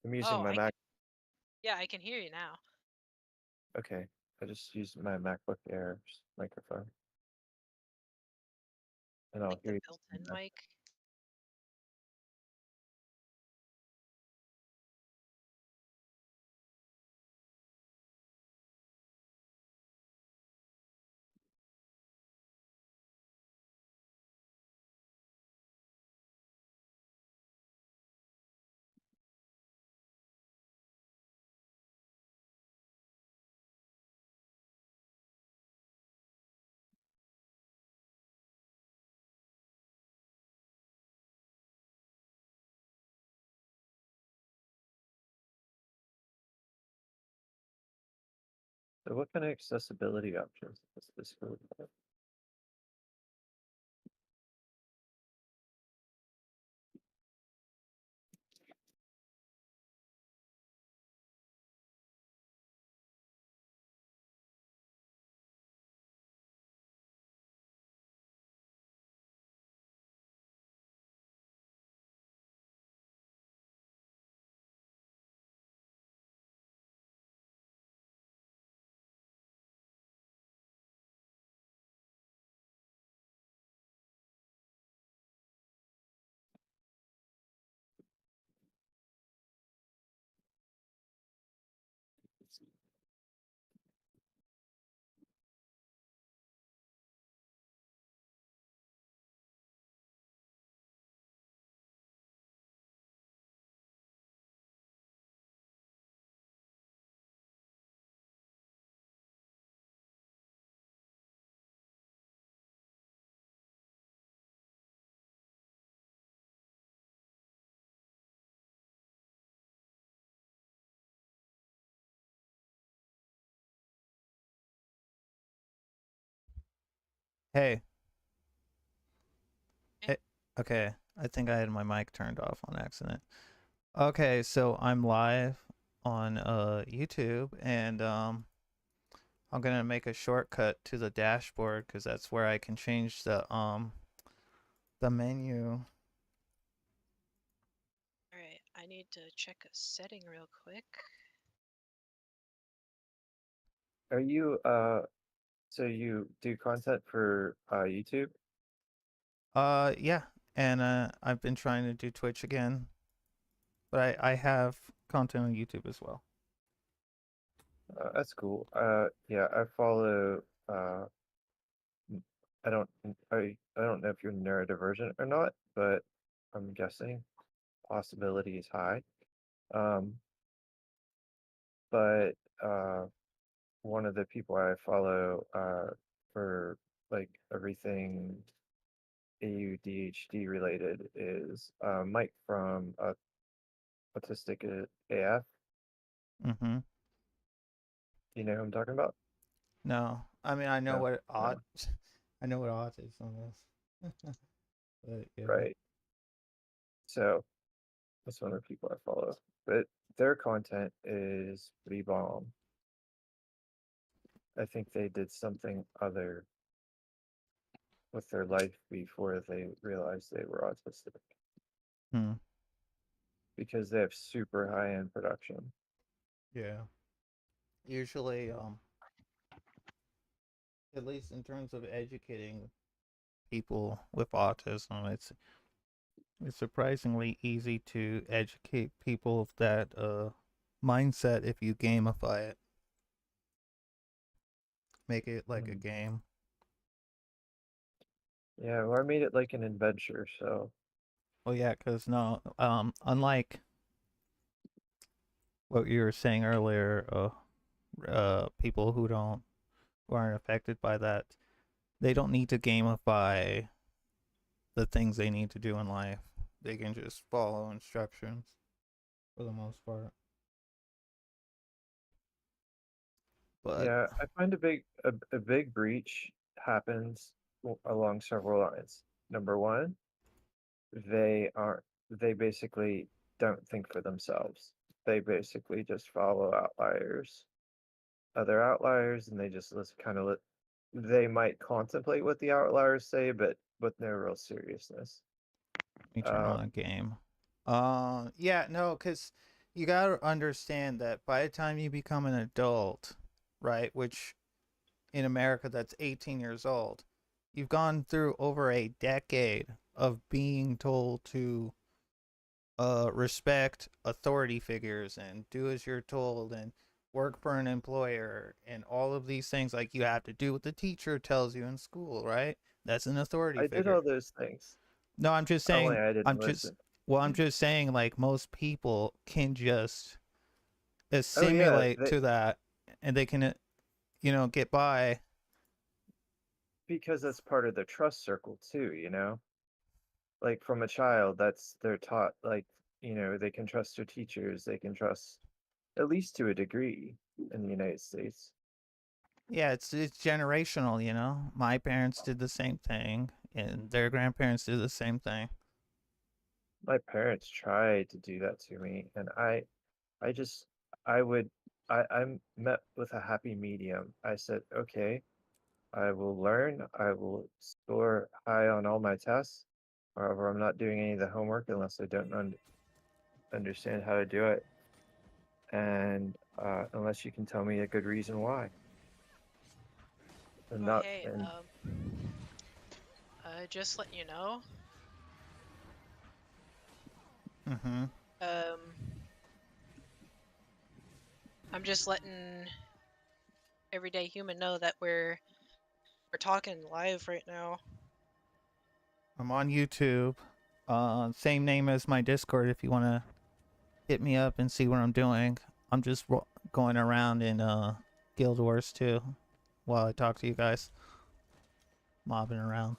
I'm using Oh, my I can. Mac. Yeah, I can hear you now. Okay, I just used my MacBook Air's microphone, and I'll Like hear the you. built-in mic. So, what kind of accessibility options does this really have? Hey, Eh, hey, okay. I think I had my mic turned off on accident. Okay, so I'm live on YouTube, and I'm gonna make a shortcut to the dashboard because that's where I can change the menu. All right, I need to check a setting real quick. Are you so you do content for YouTube? Yeah, and I've been trying to do Twitch again, but I have content on YouTube as well. That's cool. Yeah, I follow. N- I don't. I don't know if you're neurodivergent or not, but I'm guessing possibility is high. Um, but one of the people I follow for like everything AUDHD related is Mike from Autistic AF. Mm-hmm. You know who I'm talking about? No, I mean I know No, what no, I know what autism is, but yeah. right. So that's one of the people I follow. But their content is pretty bomb. I think they did something other with their life before they realized they were autistic Hmm. because they have super high end production. Yeah. Usually, at least in terms of educating people with autism, it's surprisingly easy to educate people of that mindset if you gamify it, make it like a Mm. game. Yeah, well, I made it like an adventure, so Well, yeah, because no, unlike what you were saying earlier, people who aren't affected by that, they don't need to gamify the things they need to do in life. They can just follow instructions for the most part. But yeah, I find a big breach happens along several lines. Number one, they aren't they basically don't think for themselves. They basically just follow outliers, other outliers, and they just kind of let they might contemplate what the outliers say, but with no real seriousness. let me turn Uh, on a game. Yeah, no, because you gotta understand that by the time you become an adult, right, which in America that's 18 years old, you've gone through over a decade of being told to respect authority figures and do as you're told and work for an employer and all of these things, like you have to do what the teacher tells you in school, right? That's an authority I did figure. all those things. No, I'm just Only saying, I didn't I'm just, listen. well, I'm just saying, like, most people can just Oh yeah, assimilate to that and they can, get by. because that's part of the trust circle too, you know? Like from a child, that's they're taught like, they can trust their teachers, they can trust at least to a degree in the United States. Yeah, it's generational, you know. My parents did the same thing, and their grandparents did the same thing. My parents tried to do that to me, and I just I would I met with a happy medium. I said, "Okay, I will learn. I will score high on all my tests. However, I'm not doing any of the homework unless I don't understand how to do it, and unless you can tell me a good reason why." And Oh, not hey, and just letting you know, Mm-hmm. um, I'm just letting everyday human know that we're talking live right now. I'm on YouTube. Same name as my Discord if you want to hit me up and see what I'm doing. I'm just going around in Guild Wars 2 while I talk to you guys. Mobbing around.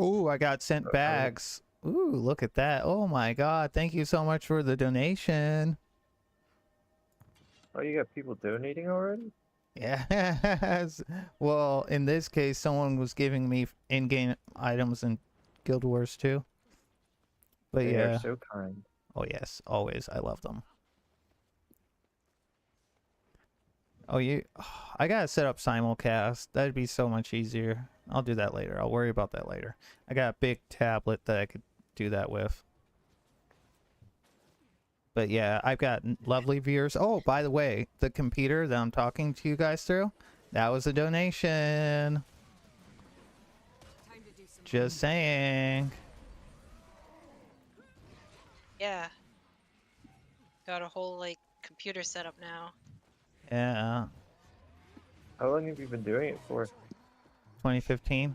Ooh, I got sent how many bags. Ooh, look at that. Oh my god. Thank you so much for the donation. oh, you got people donating already? Yes. Well, in this case, someone was giving me in-game items in Guild Wars 2. But They are yeah. so kind. Oh yes, always. I love them. Oh, I gotta set up simulcast. That'd be so much easier. I'll do that later. I'll worry about that later. I got a big tablet that I could do that with. But yeah, I've got lovely viewers. Oh, by the way, the computer that I'm talking to you guys through, that was a donation. Just saying. Yeah, got a whole like computer setup now. Yeah, How long have you been doing it for? 2015.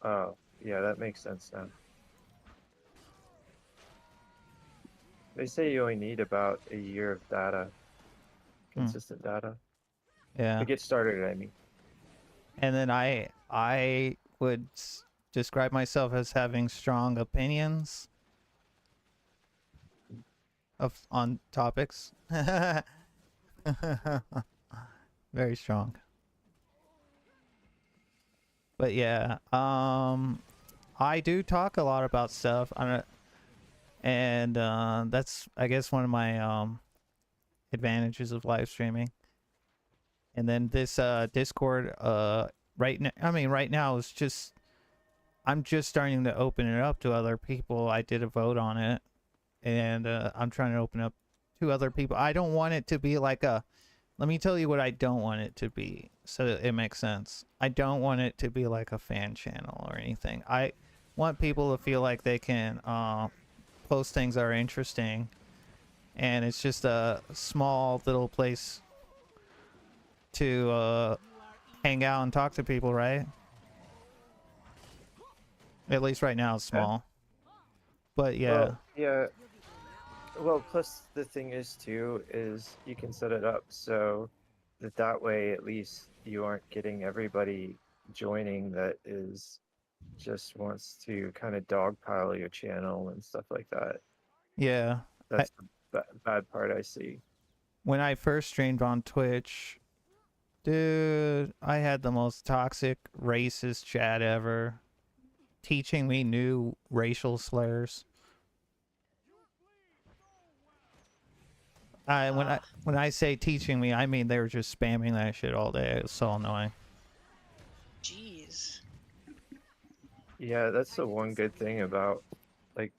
Oh, yeah, that makes sense now. They say you only need about a year of data, Hmm. consistent data, Yeah. to get started, I mean. And then I would describe myself as having strong opinions of on topics. Very strong. But yeah, I do talk a lot about stuff. And that's I guess one of my advantages of live streaming. And then this Discord right now is just I'm just starting to open it up to other people. I did a vote on it, and I'm trying to open up to other people. I don't want it to be like a. Let me tell you what I don't want it to be, so that it makes sense. I don't want it to be like a fan channel or anything. I want people to feel like they can post things that are interesting, and it's just a small little place to hang out and talk to people, right? At least right now it's Yeah. small. But yeah. Well, yeah. Well, plus the thing is too, is you can set it up so that way at least you aren't getting everybody joining that is just wants to kind of dogpile your channel and stuff like that. Yeah. I, That's the bad part I see. when I first streamed on Twitch, dude, I had the most toxic, racist chat ever, teaching me new racial slurs. Ah, When I say teaching me, I mean they were just spamming that shit all day. It was so annoying. jeez. Yeah, that's the one good thing about like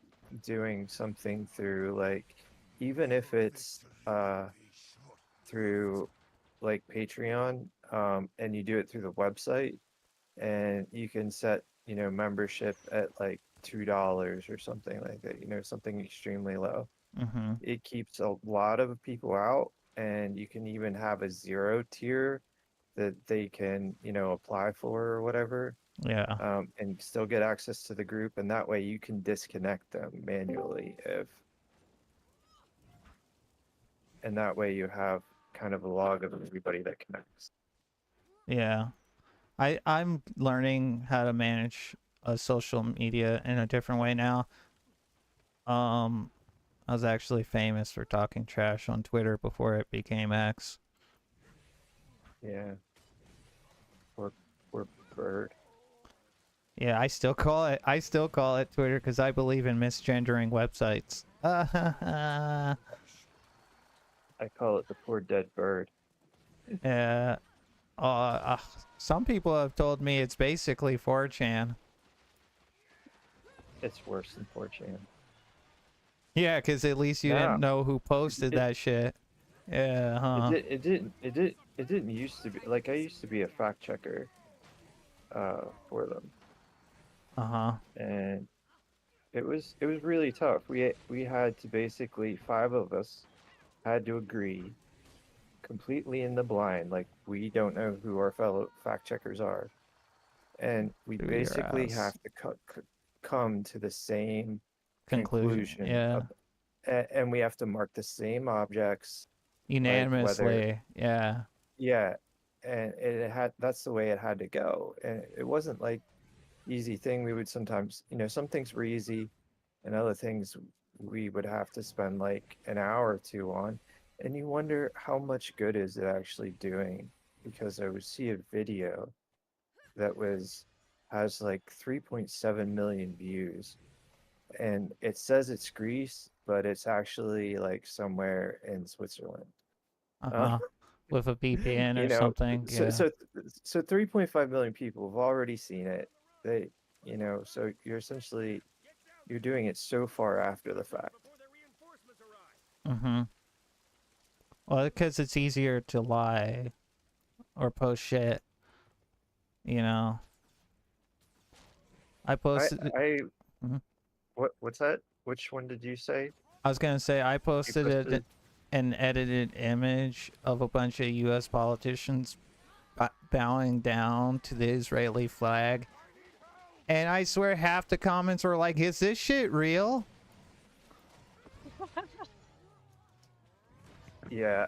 doing something through like, even if it's through like Patreon, and you do it through the website, and you can set, membership at like $2 or something like that, something extremely low. Mm-hmm. It keeps a lot of people out, and you can even have a zero tier that they can, apply for or whatever, Yeah. and still get access to the group. And that way you can disconnect them manually and that way you have kind of a log of everybody that connects. Yeah. I'm learning how to manage social media in a different way now. Um, I was actually famous for talking trash on Twitter before it became X. Yeah. Poor, poor bird. Yeah, I still call it Twitter because I believe in misgendering websites. I call it the poor dead bird. Yeah. Some people have told me it's basically 4chan. It's worse than 4chan. Yeah, because at least you didn't No, know who it, posted it that shit. Yeah, huh? it didn't used to be like, I used to be a fact checker for them, Uh-huh. and it was really tough. We had to basically, five of us had to agree completely in the blind, like we don't know who our fellow fact checkers are, and we Through your basically ass. have to come to the same Conclusion. conclusion Yeah. and we have to mark the same objects, like whether, Unanimously. Yeah. yeah, and it had that's the way it had to go. And it wasn't like easy thing. We would sometimes, some things were easy, and other things we would have to spend like an hour or two on. And you wonder how much good is it actually doing? Because I would see a video that has like 3.7 million views, and it says it's Greece, but it's actually like somewhere in Switzerland. Uh, Uh-huh. With a VPN you or know, something. so Yeah. so so 3.5 million people have already seen it. They, so you're doing it so far after the fact. Mm-hmm. Well, because it's easier to lie or post shit, you know. I I posted. I Mhm. what's that? Which one did you say? I was gonna say I You posted posted? an edited image of a bunch of U.S. politicians bowing down to the Israeli flag, and I swear half the comments were like, "Is this shit real?" Yeah,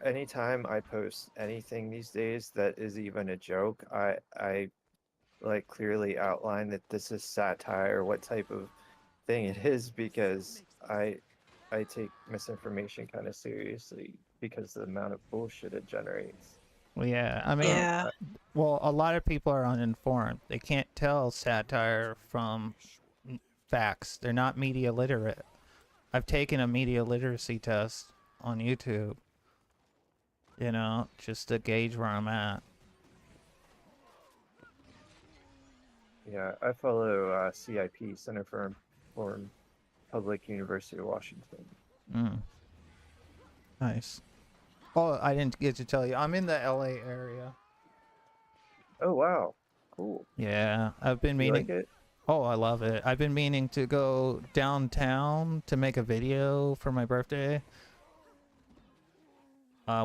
anytime I post anything these days that is even a joke, I like clearly outline that this is satire, what type of thing it is, because I take misinformation kind of seriously because of the amount of bullshit it generates. Well, yeah, I mean, Yeah. I, well, a lot of people are uninformed. They can't tell satire from facts. They're not media literate. I've taken a media literacy test on YouTube, just to gauge where I'm at. yeah, I follow CIP, Center for Public University of Washington. Mm, nice. Oh, I didn't get to tell you. I'm in the LA area. Oh wow, cool. Yeah, I've been You like meaning. it? Oh, I love it. I've been meaning to go downtown to make a video for my birthday,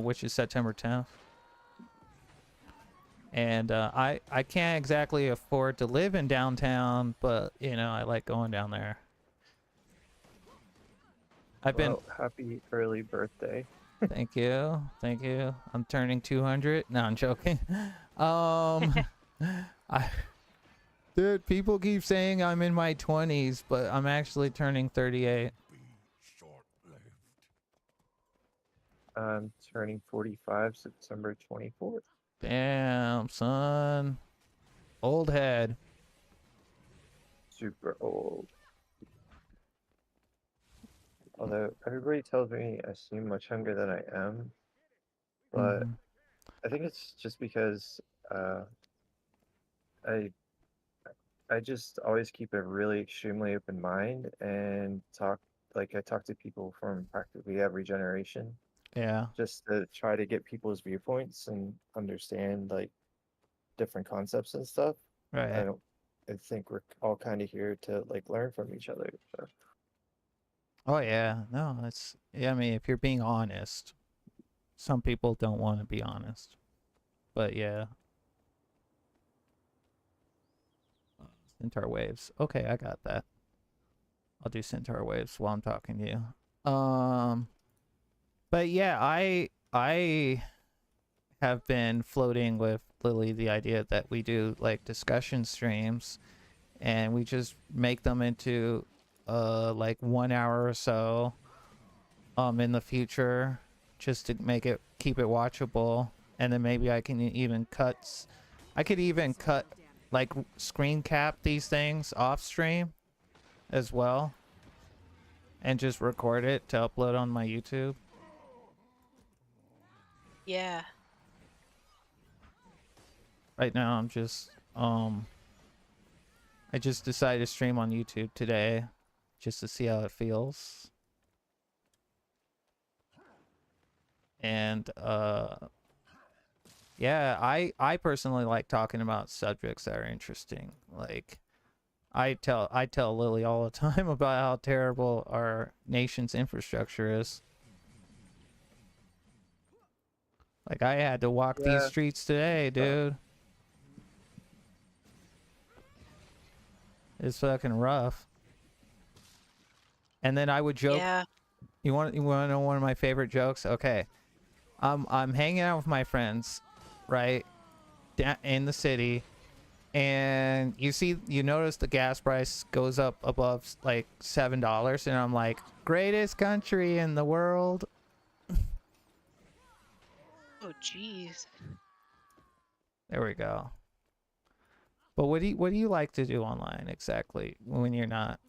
which is September 10th. And I can't exactly afford to live in downtown, but I like going down there. I've been. Well, happy early birthday. Thank you, thank you. I'm turning 200. No, I'm joking. Um, I dude, people keep saying I'm in my 20s, but I'm actually turning 38. I'm turning 45 September 24th. Damn, son, old head. Super old. Although everybody tells me I seem much younger than I am, but Hmm. I think it's just because uh, I I just always keep a really extremely open mind and I talk to people from practically every generation Yeah. just to try to get people's viewpoints and understand like different concepts and stuff. I Right. don't I think we're all kind of here to like learn from each other. So Oh yeah. No, it's yeah, I mean, if you're being honest, some people don't want to be honest. But yeah. Centaur waves. Okay, I got that. I'll do centaur waves while I'm talking to you. But yeah, I have been floating with Lily the idea that we do like discussion streams and we just make them into like 1 hour or so in the future just to make it keep it watchable, and then maybe I can even I could even cut like screen cap these things off stream as well and just record it to upload on my YouTube. Yeah. Right now I just decided to stream on YouTube today just to see how it feels. And yeah, I personally like talking about subjects that are interesting. Like I tell Lily all the time about how terrible our nation's infrastructure is. Like I had to walk these yeah, streets today, uh, dude. It's fucking rough. And then I would joke. Yeah. You want to know one of my favorite jokes? Okay, I'm hanging out with my friends, right, in the city, and you notice the gas price goes up above like $7, and I'm like, greatest country in the world. Oh, jeez. There we go. But what do you like to do online exactly when you're not,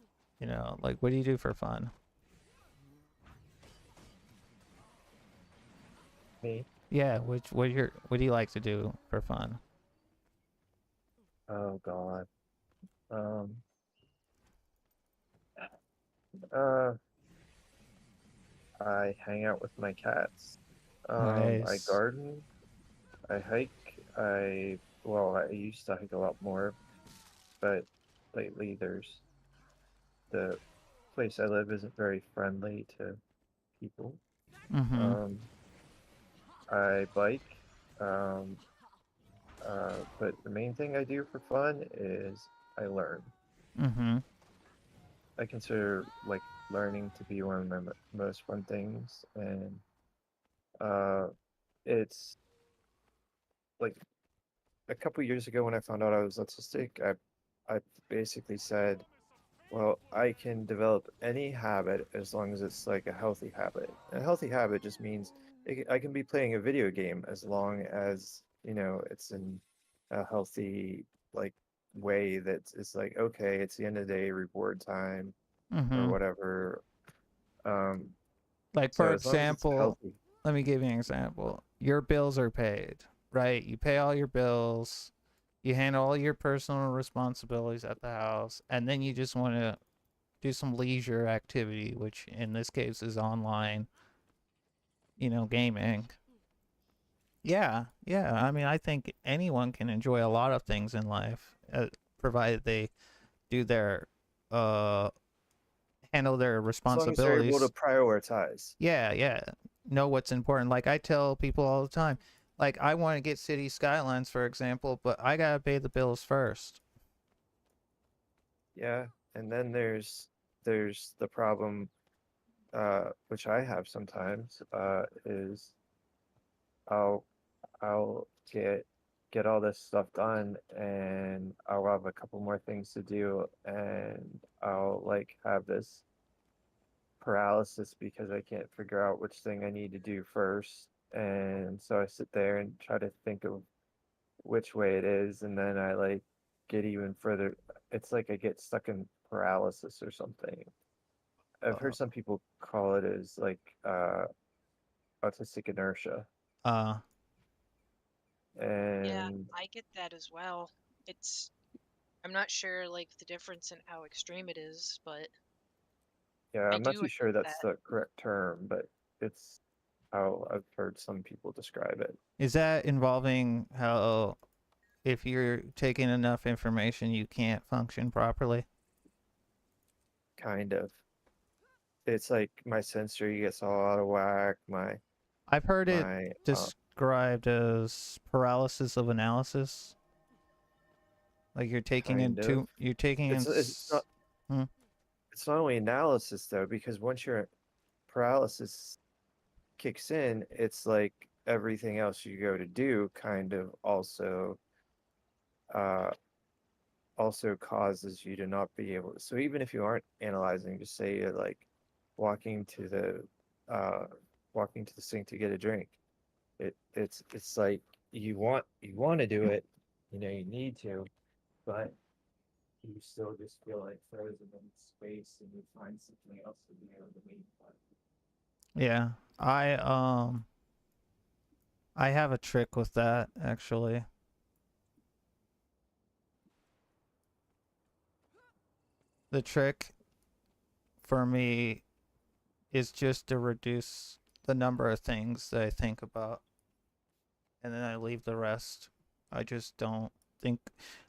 like what do you do for fun? me. Yeah, what do you like to do for fun? Oh God. Um. Uh. I hang out with my cats. I Nice. garden. I hike. I used to hike a lot more, but lately the place I live isn't very friendly to people. Mm-hmm. Um, I bike. Um, but the main thing I do for fun is I learn. Mm-hmm. I consider like learning to be one of my most fun things, and uh, it's like a couple years ago when I found out I was autistic, I basically said, well, I can develop any habit as long as it's like a healthy habit. And a healthy habit just means I can be playing a video game as long as, it's in a healthy like way that it's like, okay, it's the end of the day, reward time or Mm-hmm. whatever. Um, Like so for as long as it's example, healthy, let me give you an example. Your bills are paid, right? You pay all your bills, you handle all your personal responsibilities at the house, and then you just want to do some leisure activity, which in this case is online, gaming. Yeah, yeah. I mean, I think anyone can enjoy a lot of things in life, provided they do their uh handle their as long as they're able to responsibilities. prioritize. Yeah, yeah. Know what's important. Like I tell people all the time, like I want to get city skylines, for example, but I gotta pay the bills first. Yeah, and then there's the problem, which I have sometimes, is I'll I'll get all this stuff done, and I'll have a couple more things to do, and I'll like have this paralysis because I can't figure out which thing I need to do first. And so I sit there and try to think of which way it is, and then I like get even further. It's like I get stuck in paralysis or something. I've Uh, heard some people call it as like autistic inertia, uh Yeah, and I get that as well. It's I'm not sure like the difference in how extreme it is, but Yeah, I I'm not do too agree sure with that's that. the correct term, but it's how I've heard some people describe it. Is that involving how if you're taking enough information, you can't function properly? Kind of. It's like my sensory gets all out of whack. I've heard it My described as paralysis of analysis. Like kind of. you're taking in. It's not Hmm? it's not only analysis though, because once your paralysis kicks in, it's like everything else you go to do kind of uh also causes you to not be able to. So even if you aren't analyzing, just say you're like walking to the walking to the sink to get a drink. It's like you want to do it, you know, you need to, but you still just feel like frozen in space and you find something else to be able to meet. Yeah, I have a trick with that actually. The trick for me is just to reduce the number of things that I think about, and then I leave the rest. I just don't think.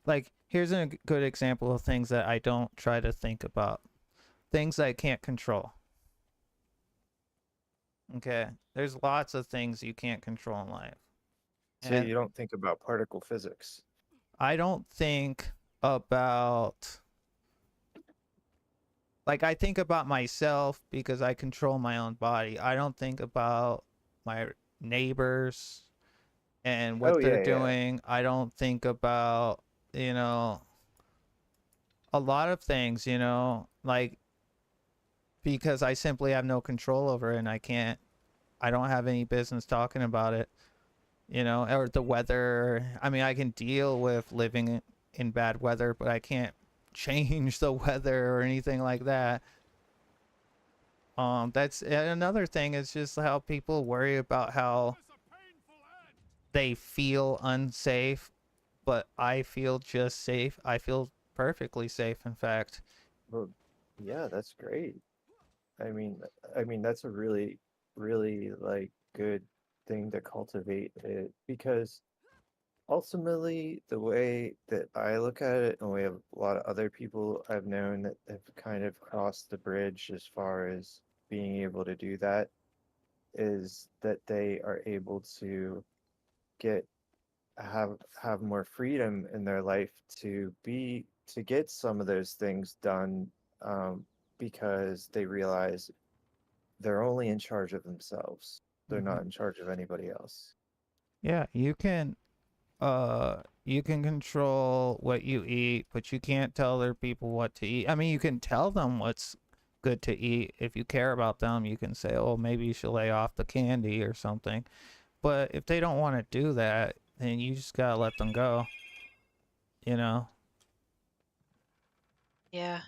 Like, here's a good example of things that I don't try to think about. Things I can't control. Okay, there's lots of things you can't control in life, So and you don't think about particle physics. I don't think about, like, I think about myself because I control my own body. I don't think about my neighbors and Oh what they're yeah, yeah. doing. I don't think about, a lot of things, like, because I simply have no control over it and I don't have any business talking about it, or the weather. I mean, I can deal with living in bad weather, but I can't change the weather or anything like that. That's another thing is just how people worry about how they feel unsafe, but I feel just safe. I feel perfectly safe, in fact. Well, yeah, that's great. I mean, I mean that's a really, really like good thing to cultivate it because ultimately the way that I look at it, and we have a lot of other people I've known that have kind of crossed the bridge as far as being able to do that, is that they are able to get have more freedom in their life to get some of those things done um, because they realize they're only in charge of themselves. They're Hmm. not in charge of anybody else. Yeah, you can control what you eat, but you can't tell other people what to eat. I mean, you can tell them what's good to eat. If you care about them, you can say, "Oh, maybe you should lay off the candy or something." But if they don't want to do that, then you just gotta let them go, you know? Yeah.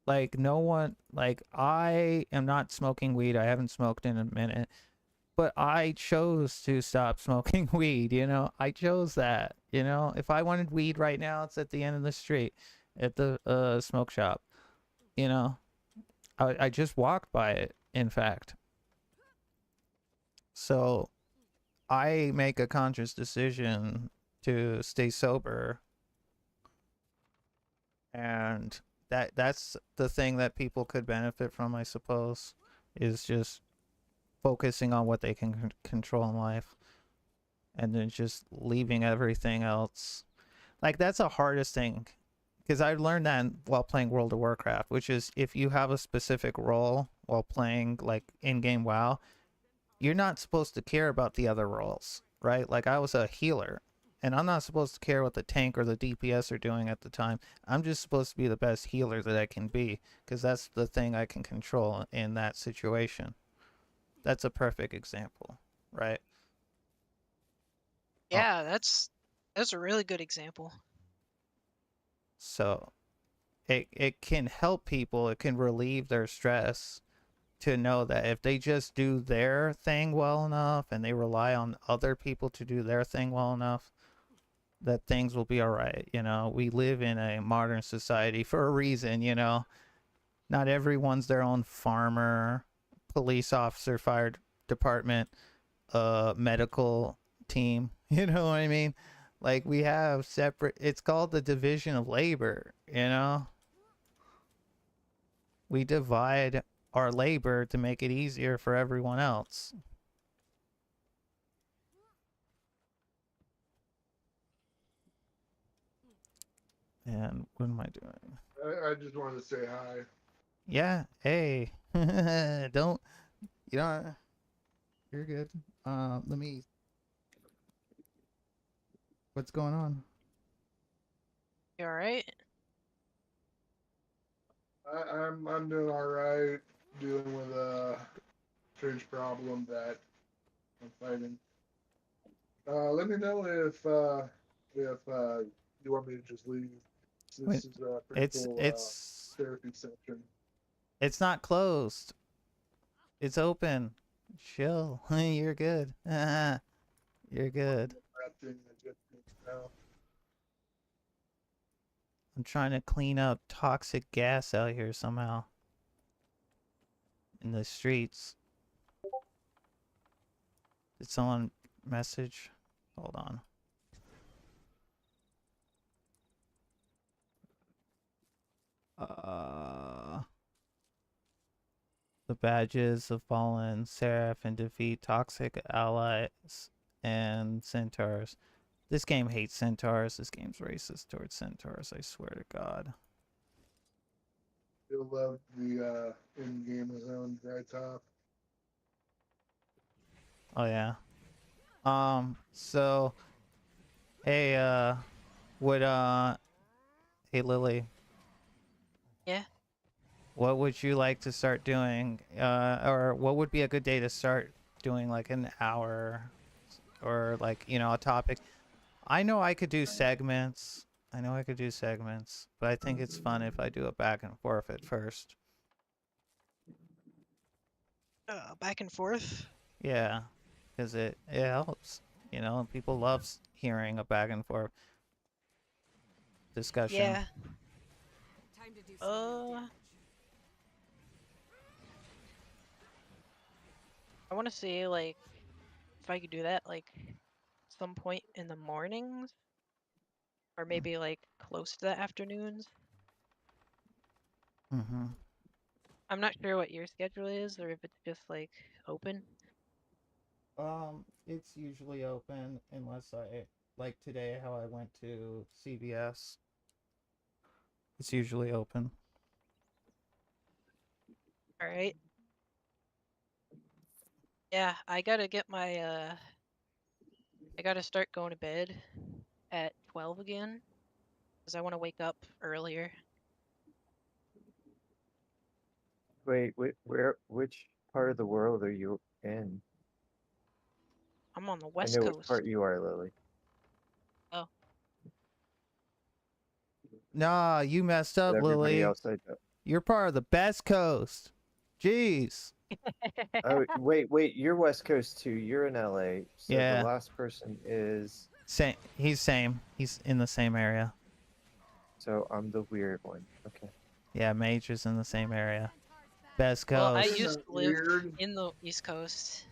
Like, no one, like, I am not smoking weed. I haven't smoked in a minute, but I chose to stop smoking weed, I chose that, If I wanted weed right now, it's at the end of the street at the smoke shop, you know? I just walked by it, in fact. So I make a conscious decision to stay sober, and that's the thing that people could benefit from, I suppose, is just focusing on what they can control in life and then just leaving everything else. Like, that's the hardest thing because I learned that while playing World of Warcraft, which is if you have a specific role while playing like in-game WoW, you're not supposed to care about the other roles, right? Like, I was a healer, and I'm not supposed to care what the tank or the DPS are doing at the time. I'm just supposed to be the best healer that I can be because that's the thing I can control in that situation. That's a perfect example, right? Uh, Yeah, that's a really good example. so it can help people, it can relieve their stress to know that if they just do their thing well enough and they rely on other people to do their thing well enough, that things will be all right. We live in a modern society for a reason. Not everyone's their own farmer, police officer, fire department, medical team. You know what I mean? Like, we have separate, it's called the division of labor. We divide our labor to make it easier for everyone else. And what am I doing? I just wanted to say hi. Yeah, hey. Don't, you're good. Let me, what's going on? You alright? I'm doing all right. Dealing with a strange problem that I'm fighting. Let me know if you want me to just leave. Wait, This is a pretty cool it's therapy session. it's not closed. It's open. Chill. You're good. You're good. I'm trying to clean up toxic gas out here somehow. In the streets. Did someone message? Hold on. The badges of fallen seraph and defeat toxic allies and centaurs. This game hates centaurs. This game's racist towards centaurs, I swear to God. You'll love the in-game zone dry top. Oh yeah. So hey, hey Lily, Yeah. what would you like to start doing? Or what would be a good day to start doing, like an hour or like, a topic? I know I could do segments. But I think it's fun if I do a back and forth at first. Back and forth. Yeah, because it helps. People love hearing a back and forth discussion. Yeah. I want to see, like, if I could do that, like, some point in the mornings, or maybe like close to the afternoons. Mm-hmm. I'm not sure what your schedule is, or if it's just like open. It's usually open unless like today, how I went to CVS. It's usually open. All right. Yeah, I gotta get my I gotta start going to bed at 12 again, because I want to wake up earlier. Wait, which part of the world are you in? I'm on the I West know which Coast. part you are, Lily. Oh. Nah, you messed up, But everybody Lily. else I don't. You're part of the best coast. Jeez. Oh, wait, you're West Coast too. You're in LA. So Yeah. the last person is. Same. He's same. He's in the same area. So I'm the weird one. Okay. Yeah, Major's in the same area. Best coast. Well, I Isn't used that to live weird? in the East Coast.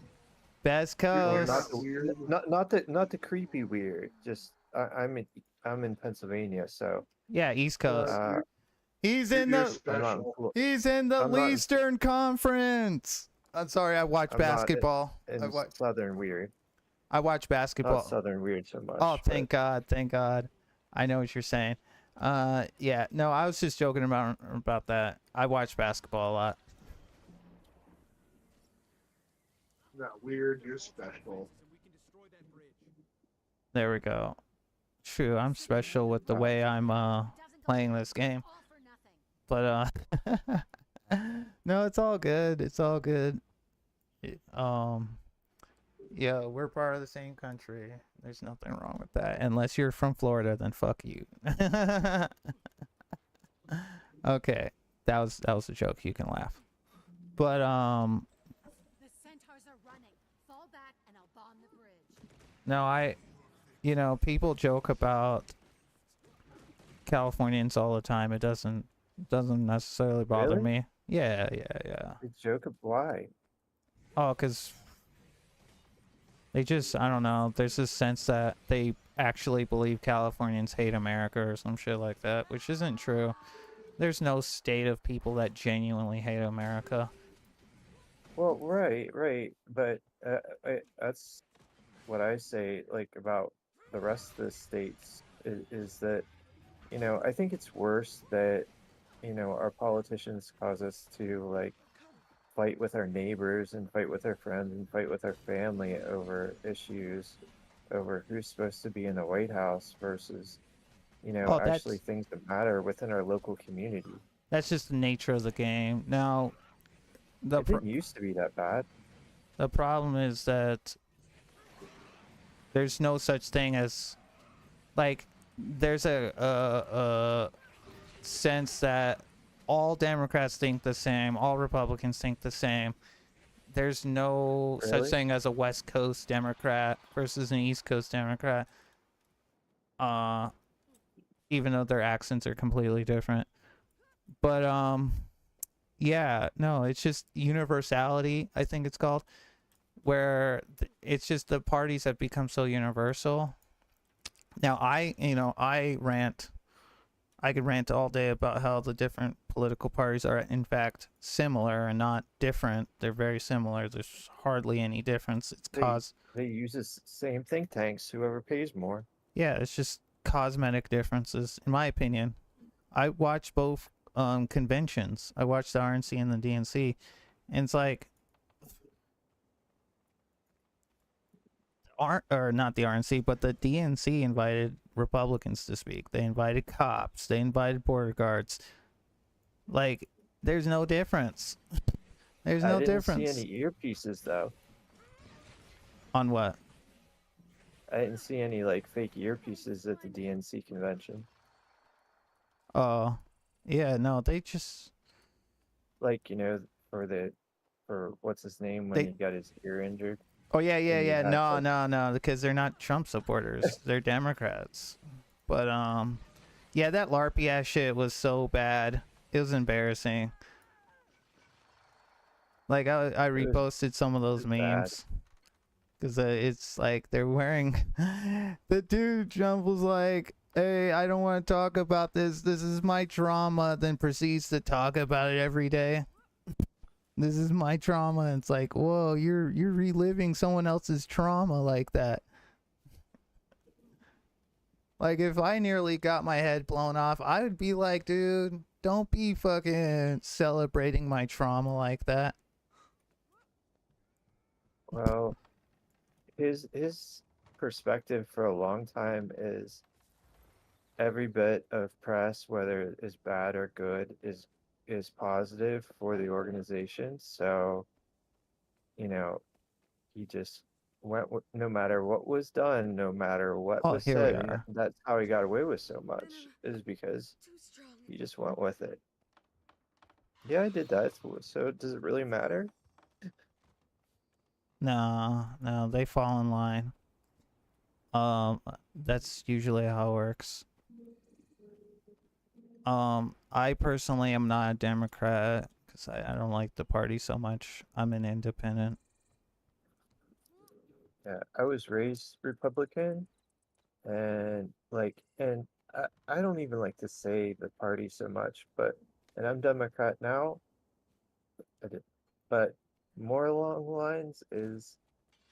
Best You're coast. not weird. Not the creepy weird. Just I'm in Pennsylvania, so Yeah, East Coast. He's in You're the special. he's in the I'm not in- Eastern Conference. I'm sorry, I watch I'm not basketball. in Southern weird. I watch basketball. Not Southern weird so much. Oh, thank God, thank God. I know what you're saying. Yeah, no, I was just joking about that. I watch basketball a lot. Not weird. You're special. There we go. True, I'm special with the way I'm playing this game. But no, it's all good. It's all good. Yeah, we're part of the same country. There's nothing wrong with that. Unless you're from Florida, then fuck you. Okay, that was a joke. You can laugh. But The centaurs are running. Fall back and I'll bomb the bridge. no, you know, people joke about Californians all the time. It doesn't necessarily bother Really? me. Yeah, yeah, yeah. The joke of why? Oh, because they just, I don't know, there's this sense that they actually believe Californians hate America or some shit like that, which isn't true. There's no state of people that genuinely hate America. Well, right, but that's what I say, like about the rest of the states is that, I think it's worse that, our politicians cause us to like fight with our neighbors and fight with our friends and fight with our family over issues, over who's supposed to be in the White House versus, Oh, actually things that matter within our local community. that's just the nature of the game. Now, the It didn't used to be that bad. the problem is that there's no such thing as, like, there's a sense that all Democrats think the same, all Republicans think the same. There's no such Really? thing as a West Coast Democrat versus an East Coast Democrat. Even though their accents are completely different. But yeah, no, it's just universality, I think it's called, where it's just the parties have become so universal. Now I could rant all day about how the different political parties are in fact similar and not different. They're very similar. There's hardly any difference. It's They use the same think tanks, whoever pays more. yeah, it's just cosmetic differences, in my opinion. I watch both conventions. I watched the RNC and the DNC, and it's like, or not the RNC, but the DNC invited Republicans to speak. They invited cops. They invited border guards. Like, there's no difference. There's no I didn't difference. see any earpieces though. On what? I didn't see any like fake earpieces at the DNC convention. Oh, yeah, no, they just Like, for what's his name when They- he got his ear injured. Oh yeah, yeah, And you yeah. had, No, like- no, because they're not Trump supporters. They're Democrats. But yeah, that LARPy ass shit was so bad. It was embarrassing. Like I It was- reposted some of those it was bad. memes because it's like they're wearing. The dude Trump was like, "Hey, I don't want to talk about this. This is my trauma." Then proceeds to talk about it every day. This is my trauma. And it's like, whoa, you're reliving someone else's trauma like that. Like, if I nearly got my head blown off, I would be like, dude, don't be fucking celebrating my trauma like that. Well, his perspective for a long time is every bit of press, whether it is bad or good, is positive for the organization. So, he just went with, no matter what was done, no matter what Oh, was here we said. And are. that's how he got away with so much, is because he just went with it. Yeah, I did that. So does it really matter? No, they fall in line. That's usually how it works. I personally am not a Democrat because I don't like the party so much. I'm an independent. Yeah, I was raised Republican, and I don't even like to say the party so much, and I'm Democrat now. I did, but more along the lines is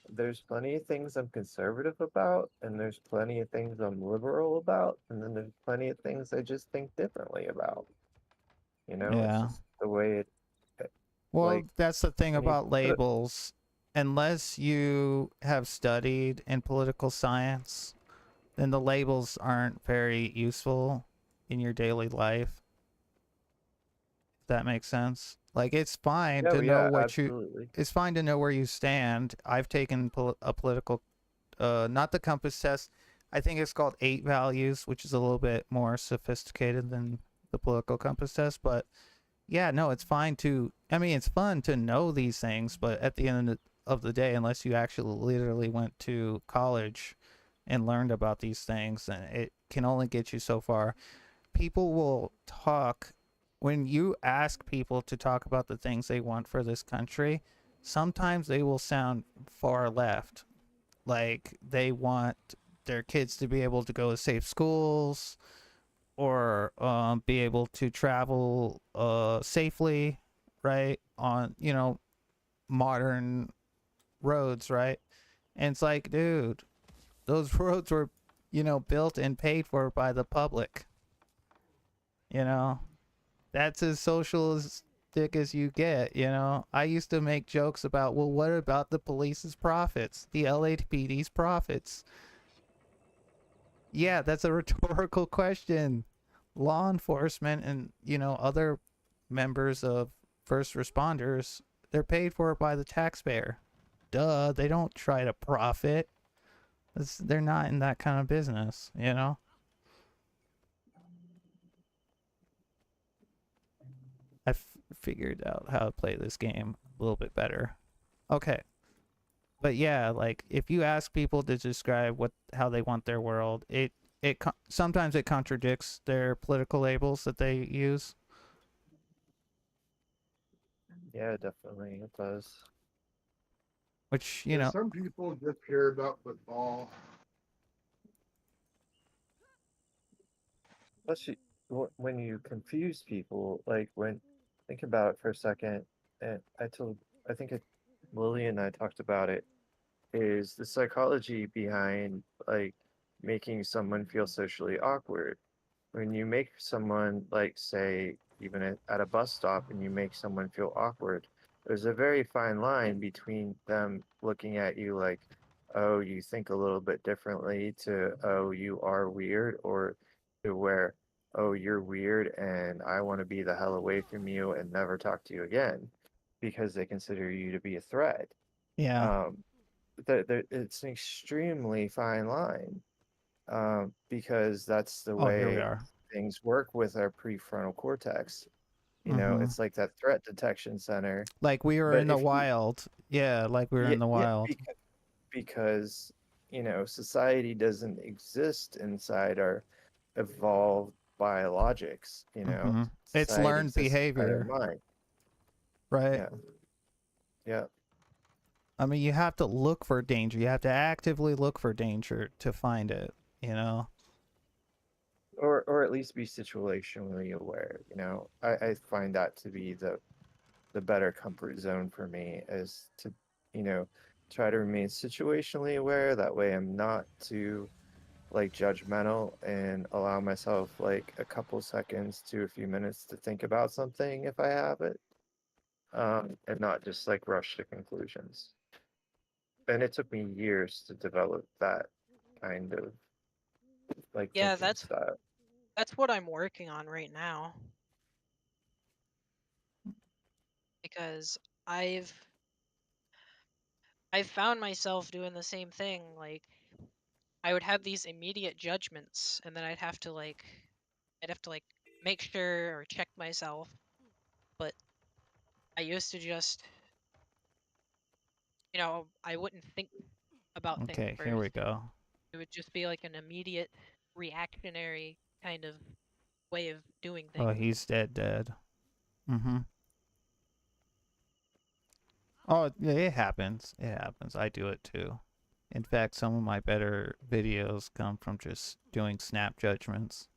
there's plenty of things I'm conservative about, and there's plenty of things I'm liberal about, and then there's plenty of things I just think differently about. It's Yeah. just the way Well, like, that's the thing when you about put it- labels. Unless you have studied in political science, then the labels aren't very useful in your daily life. If that makes sense. Like, it's fine to know what absolutely. it's fine to know where you stand. I've taken a political, not the compass test. I think it's called 8 values, which is a little bit more sophisticated than the political compass test. But yeah, no, it's fine to. I mean, it's fun to know these things, but at the end of the day, unless you actually literally went to college and learned about these things, and it can only get you so far. People will talk when you ask people to talk about the things they want for this country. Sometimes they will sound far left, like they want their kids to be able to go to safe schools, or be able to travel safely, right, on modern roads, right? And it's like, dude, those roads were built and paid for by the public. That's as socialistic as you get. I used to make jokes about, well, what about the police's profits, the LAPD's profits? Yeah, that's a rhetorical question. Law enforcement and other members of first responders, they're paid for by the taxpayer. Duh, they don't try to profit. They're not in that kind of business. Figured out how to play this game a little bit better. Okay. But yeah, like if you ask people to describe how they want their world, sometimes it contradicts their political labels that they use. Yeah, definitely it does. Which, Yeah, some people just care about football. Especially when you confuse people, like think about it for a second, and I think Lily and I talked about it, is the psychology behind like making someone feel socially awkward. When you make someone, like, say, even at a bus stop, and you make someone feel awkward, there's a very fine line between them looking at you like, oh, you think a little bit differently, to, oh, you are weird, or to where, oh, you're weird and I want to be the hell away from you and never talk to you again because they consider you to be a threat. yeah. Um, it's an extremely fine line, because that's the Oh, here we way are. things work with our prefrontal cortex. Mm-hmm. It's like that threat detection center. Like we were But in the if you, wild. Yeah, like we were in the yeah, wild. because society doesn't exist inside our evolved biologics. Mm-hmm. It's Society learned exists inside our behavior, mind. right? Yeah, yeah. I mean, you have to look for danger. You have to actively look for danger to find it. Or at least be situationally aware. I find that to be the better comfort zone for me, is to, you know, try to remain situationally aware. That way I'm not too like judgmental, and allow myself like a couple seconds to a few minutes to think about something if I have it. And not just like rush to conclusions. And it took me years to develop that kind of like Yeah, thinking style. that's what I'm working on right now. Because I've found myself doing the same thing. Like I would have these immediate judgments, and then I'd have to like make sure or check myself. But I used to just, I wouldn't think about things Okay, here we first. go. It would just be like an immediate reactionary kind of way of doing Oh, things. he's dead. Mm-hmm. Oh, yeah, it happens. It happens. I do it too. In fact, some of my better videos come from just doing snap judgments.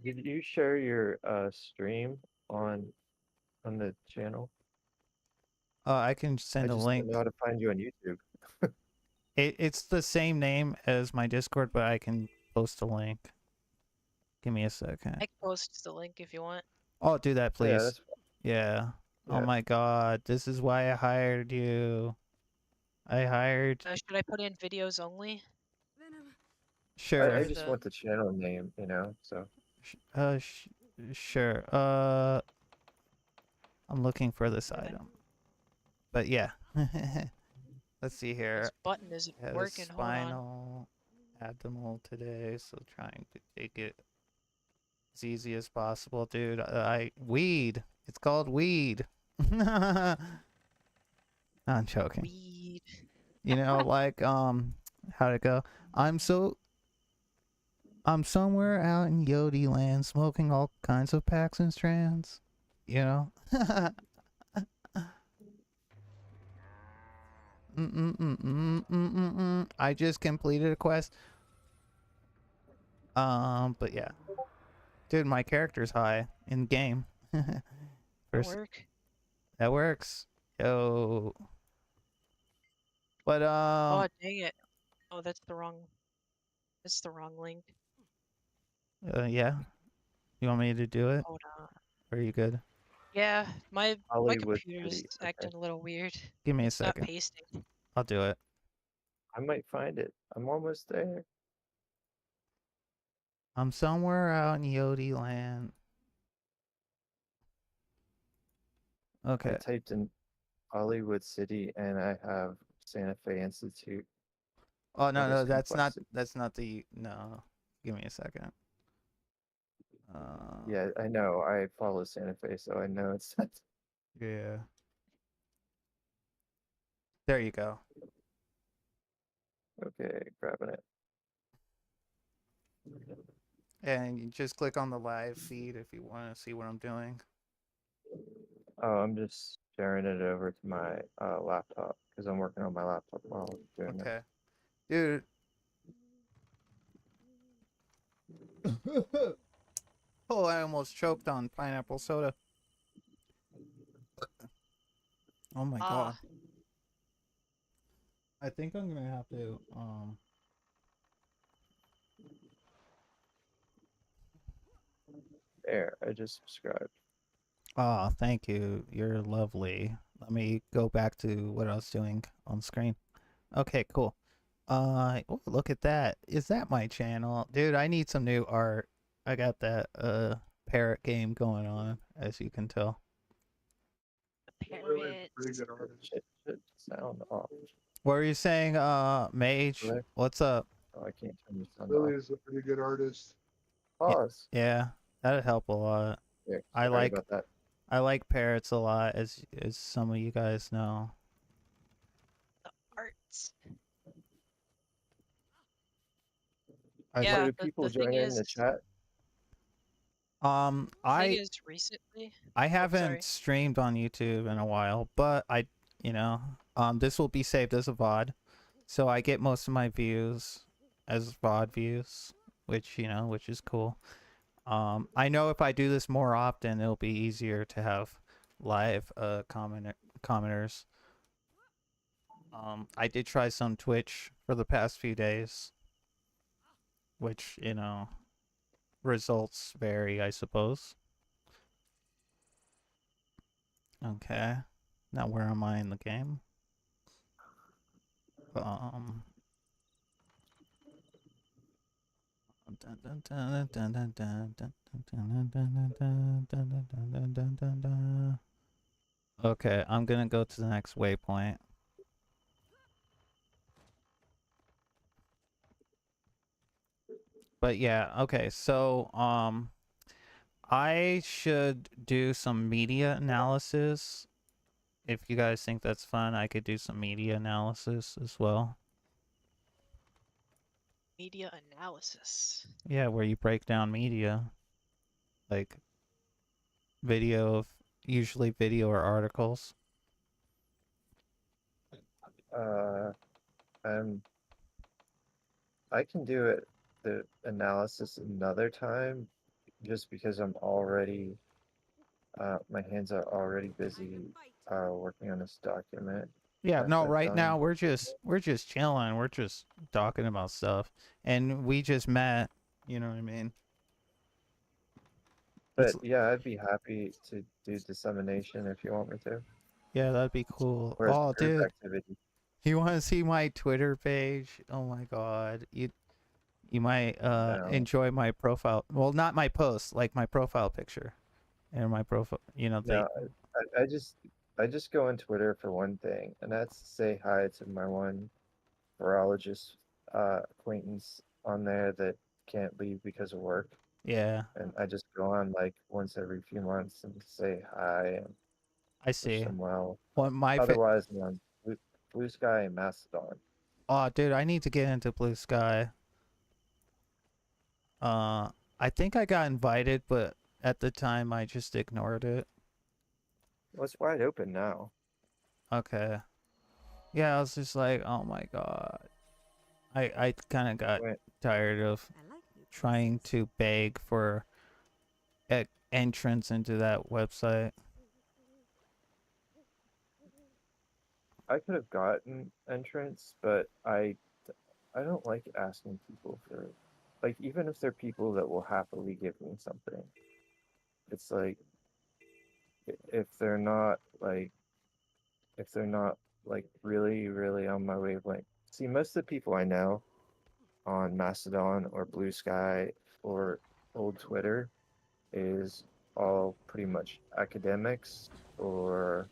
Did you share your stream on the channel? I can I send a just don't know link. how to find you on YouTube. It's the same name as my Discord, but I can post a link. Give me a second. I can post the link if you want. Oh, do that, Yeah, please. that's Yeah. Oh yeah. my God, this is why I hired you. I hired. Should I put in videos only? Sure. I Or just the want the channel name, so Sh- uh, sh- sure. I'm looking for this or the item. But yeah. Let's see this here. button isn't Had a working. Hold on. spinal abdominal today, so trying to take it as easy as possible, dude. Weed. It's called weed. No, I'm joking. Weed. You know, like how'd it go? I'm so I'm somewhere out in Yodi land smoking all kinds of packs and strands. You know? I just completed a quest. But yeah. Dude, my character's high in game. That First, work? that works. Yo. But Oh, dang it. Oh, that's the wrong. That's the wrong link. yeah. You want me to do it? Hold on. Or are you good? Yeah, my Hollywood computer's City. Okay. acting a little weird. Give me a It's not second. pasting. I'll do it. I might find it. I'm almost there. I'm somewhere out in Yodi land. Okay. I typed in Hollywood City and I have Santa Fe Institute. Oh no, no, Artist that's not Complexity. the no. Give me a second. Yeah, I know. I follow Santa Fe, so I know it's not. Yeah. There you go. Okay, grabbing it. And you just click on the live feed if you want to see what I'm doing. Oh, I'm just sharing it over to my laptop because I'm working on my laptop while doing Okay. Dude. Oh, I almost choked on pineapple soda. Oh my god. I think I'm gonna have to There, I just subscribed. Oh, thank you. You're lovely. Let me go back to what I was doing on screen. Okay, cool. Oh, look at that. Is that my channel? Dude, I need some new art. I got that parrot game going on, as you can tell. Lily's a pretty good artist. Shit, sound off. What are you saying, Mage? Hello? What's up? Oh, I can't turn the sound off. Lily's a pretty good artist. Pause. Yeah, that'd help a lot. Yeah, I sorry like about that. I like parrots a lot, as some of you guys know. The arts. I Yeah, So do the people thing join in is, the chat? the thing is recently. I Oh, haven't sorry. streamed on YouTube in a while, but this will be saved as a VOD. So I get most of my views as VOD views, which is cool. I know if I do this more often, it'll be easier to have live commenters. I did try some Twitch for the past few days, which, results vary, I suppose. Okay. Now where am I in the game? Okay, I'm gonna go to the next waypoint. But yeah, okay, so I should do some media analysis. If you guys think that's fun, I could do some media analysis as well. Media analysis. Yeah, where you break down media. Like usually video or articles. Um, I can do it, the analysis another time, just because I'm already, my hands are already busy, working on this document. Yeah, no, I've right done. now we're just chilling. We're just talking about stuff. And we just met, you know what I mean? But yeah, I'd be happy to do dissemination if you want me to. Yeah, that'd be cool. Or as Oh, a group dude, activity. you want to see my Twitter page? Oh my god. You might No. enjoy my profile. Well, not my post, like my profile picture. And my profile, No, I just go on Twitter for one thing, and that's to say hi to my one virologist acquaintance on there that can't leave because of work. Yeah. And I just go on like once every few months and say hi and I wish see. them well. Well, Otherwise, I'm on Blue Sky and Mastodon. Oh, dude, I need to get into Blue Sky. I think I got invited, but at the time I just ignored it. Well, it's wide open now. Okay. Yeah, I was just like, oh my god. I kind of got Wait, tired of trying to beg for entrance into that website. I could have gotten entrance, but I don't like asking people for, like, even if they're people that will happily give me something. It's like if they're not like really really on my wavelength. See, most of the people I know on Mastodon or Blue Sky or old Twitter is all pretty much academics or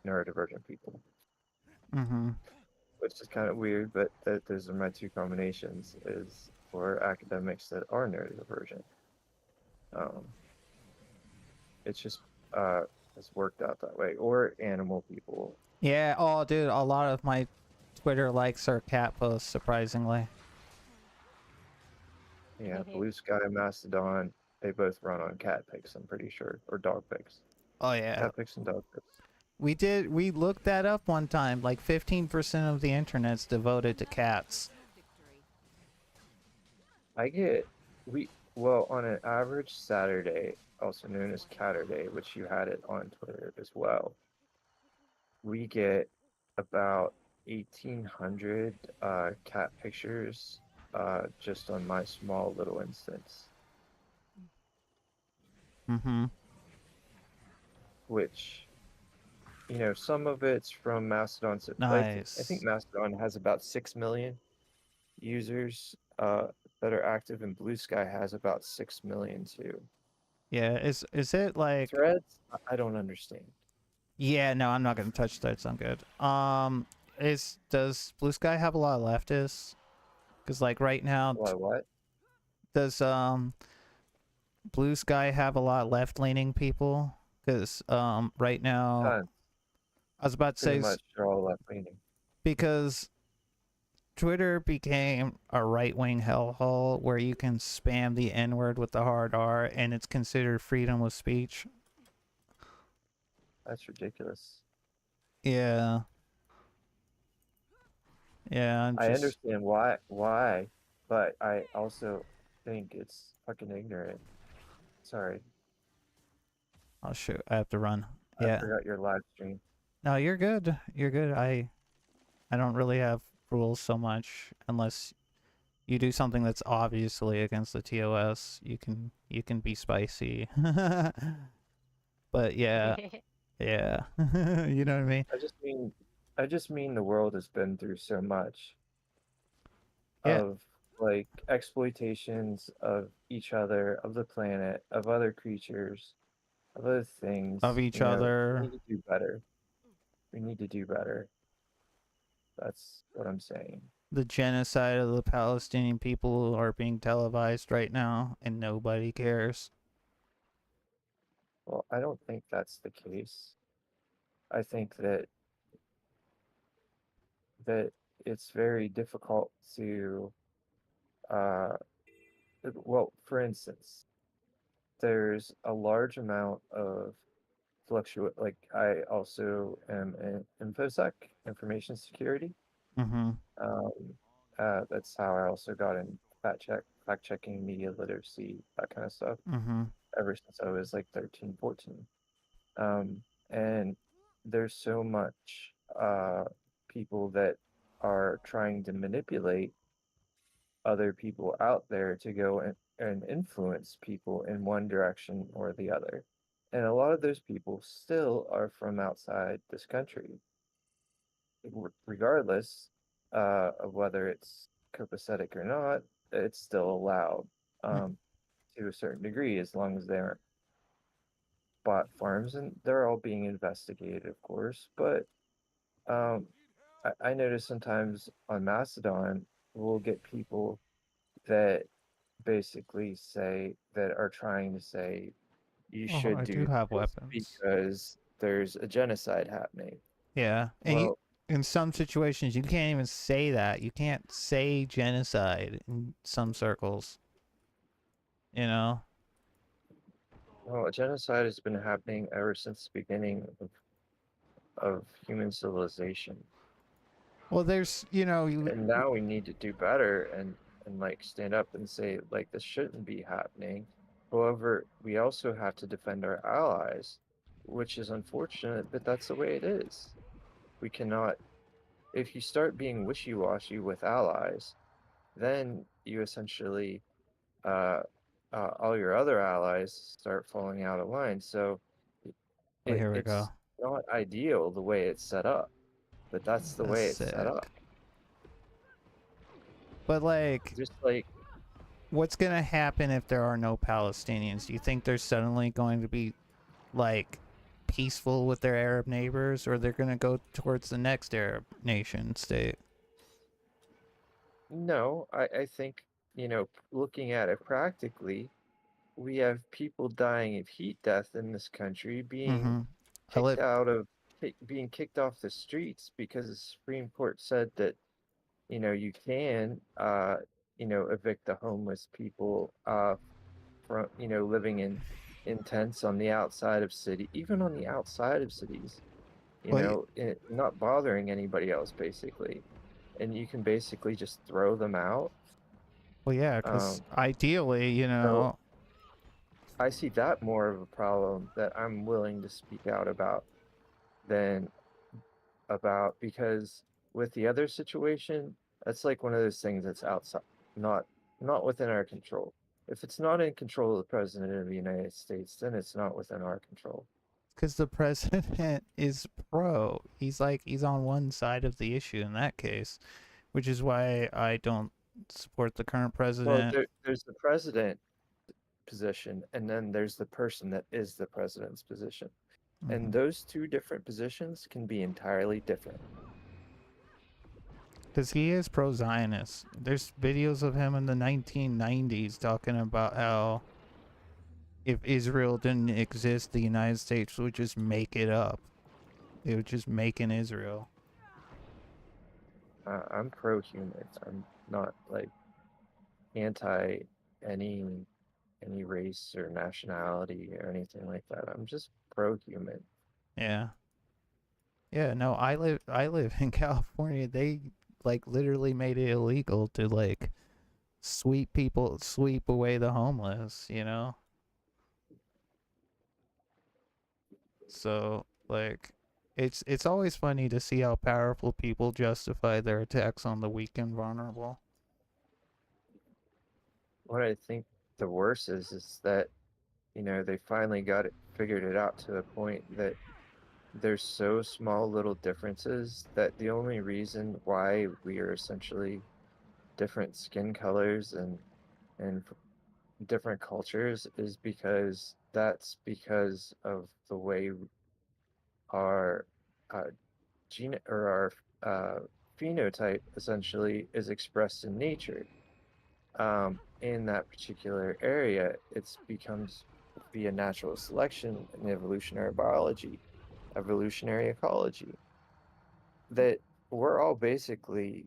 neurodivergent people, Mm-hmm. which is kind of weird, but those are my two combinations is for academics that are neurodivergent. Um, it's just it's worked out that way, or animal people. Yeah, oh dude, a lot of my Twitter likes are cat posts, surprisingly. Yeah, Blue Sky, Mastodon, they both run on cat pics, I'm pretty sure, or dog pics. Oh yeah. Cat pics and dog pics. We looked that up one time. Like 15% of the internet's devoted to cats. I get well, on an average Saturday, also known as Catterday, which you had it on Twitter as well, we get about 1,800 cat pictures just on my small little instance, Mm-hmm. which, some of it's from Mastodon. So I think Nice. Mastodon has about 6 million users that are active, and Blue Sky has about 6 million too. Yeah, is it like Threads, I don't understand. yeah, no, I'm not gonna touch threads, I'm good. Does Blue Sky have a lot of leftists? Because like right now, Why, what? does Blue Sky have a lot of left-leaning people? Because right now, Tons. I was about to Pretty say much they're all left leaning. because Twitter became a right-wing hellhole where you can spam the N-word with the hard R and it's considered freedom of speech. That's ridiculous. Yeah. Yeah, I'm I just understand why, but I also think it's fucking ignorant. Sorry, oh shoot, I have to run. I Yeah. forgot your live stream. No, you're good. You're good. I don't really have rules so much unless you do something that's obviously against the TOS. You can be spicy. But yeah, yeah. You know what I mean? I just mean the world has been through so much Yeah, of like exploitations of each other, of the planet, of other creatures, of other of things. each We other. need to do better. We need to do better. That's what I'm saying. The genocide of the Palestinian people are being televised right now and nobody cares. Well, I don't think that's the case. I think that it's very difficult to uh well, for instance, there's a large amount of fluctuate like I also am in infosec, information security. Mhm. Um that's how I also got in fact checking, media literacy, that kind of stuff, Mhm. ever since I was like 13, 14. And there's so much people that are trying to manipulate other people out there to go and influence people in one direction or the other. And a lot of those people still are from outside this country, regardless of whether it's copacetic or not. It's still allowed Mm. to a certain degree as long as they aren't bot farms, and they're all being investigated, of course. But um, I notice sometimes on Mastodon, we'll get people that basically say that are trying to say you Oh, should I do do have this weapons. because there's a genocide happening. Yeah, and Well, in some situations you can't even say that. You can't say genocide in some circles. You know. well, genocide has been happening ever since the beginning of human civilization. Well, there's And now we need to do better and like stand up and say like this shouldn't be happening. However, we also have to defend our allies, which is unfortunate, but that's the way it is. We cannot, if you start being wishy-washy with allies, then you essentially uh, all your other allies start falling out of line. So Oh, here we go. it's not ideal the way it's set up, but that's the That's way it's set sick. up. But like, Just like what's gonna happen if there are no Palestinians? Do you think they're suddenly going to be like peaceful with their Arab neighbors, or they're gonna go towards the next Arab nation state? no, I think, looking at it practically, we have people dying of heat death in this country, Mm-hmm. being kicked off the streets because the Supreme Court said that, you can, evict the homeless people, from, living in tents on the outside of city, even on the outside of cities, Well, not bothering anybody else basically. And you can basically just throw them out. yeah, because Um, ideally, so I see that more of a problem that I'm willing to speak out about than because with the other situation, that's like one of those things that's outside, not not within our control. If it's not in control of the president of the United States, then it's not within our control. because the president is pro. He's on one side of the issue in that case, which is why I don't support the current Well, president. there's the president position, and then there's the person that is the president's position. And Mm-hmm. those two different positions can be entirely different. Because he is pro-Zionist. There's videos of him in the 1990s talking about how if Israel didn't exist, the United States would just make it up. They would just make an Israel. I'm pro-human. I'm not like anti any any race or nationality or anything like that. I'm just pro-human. Yeah. Yeah, no, I live in California. They like literally made it illegal to like sweep away the homeless, you know? So, like it's always funny to see how powerful people justify their attacks on the weak and vulnerable. What I think the worst is that, they finally got it figured it out to the point that there's so small little differences that the only reason why we are essentially different skin colors and different cultures is because that's because of the way our uh, gene or our phenotype essentially is expressed in nature. In that particular area, it's becomes via natural selection and evolutionary biology, evolutionary ecology, that we're all basically,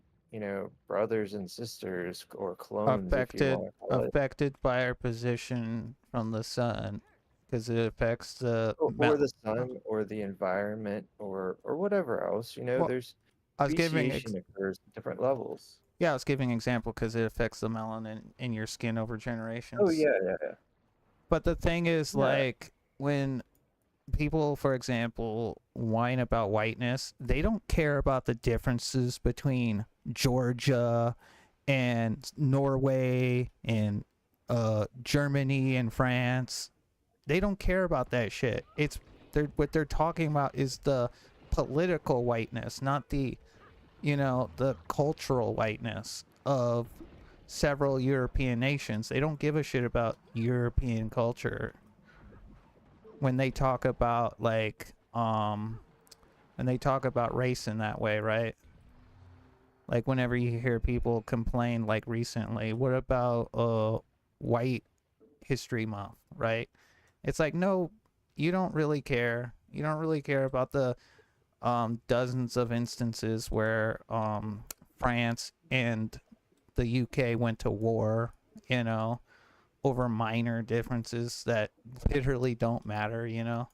brothers and sisters or clones, if you affected want to call it. affected by our position from the sun because it affects the Or the sun or the environment or whatever else, well, there's I was giving speciation occurs at different levels. yeah, I was giving an example because it affects the melanin in your skin over Oh generations. yeah, yeah, But the thing is, yeah. like, when people, for example, whine about whiteness, they don't care about the differences between Georgia and Norway and Germany and France. They don't care about that shit. What they're talking about is the political whiteness, not the cultural whiteness of several European nations. They don't give a shit about European culture when they talk about when they talk about race in that way, right? Like whenever you hear people complain like recently, what about white history month, right? It's like, no, you don't really care. You don't really care about the dozens of instances where France and the UK went to war, you know, over minor differences that literally don't matter, you know.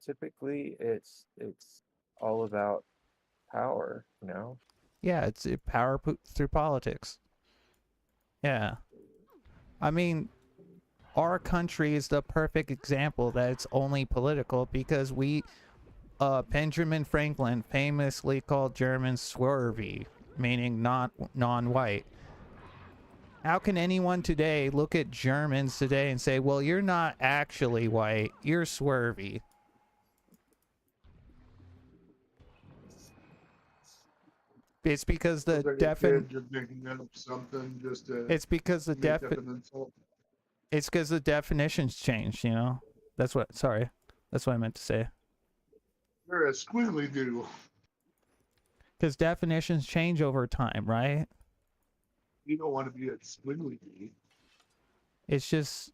Typically, it's all about power, you know? Yeah, it's power through politics. Yeah. I mean, our country is the perfect example that it's only political because Benjamin Franklin famously called Germans swervy, meaning not non-white. How can anyone today look at Germans today and say, well, you're not actually white, you're swervy? It's because Feels the like a kid just making up something just to it's because the make up an insult. it's because the definitions changed, you know. That's what I meant to say. You're a squiggly do. Because definitions change over time, right? You don't want to be a squiggly do. It's just,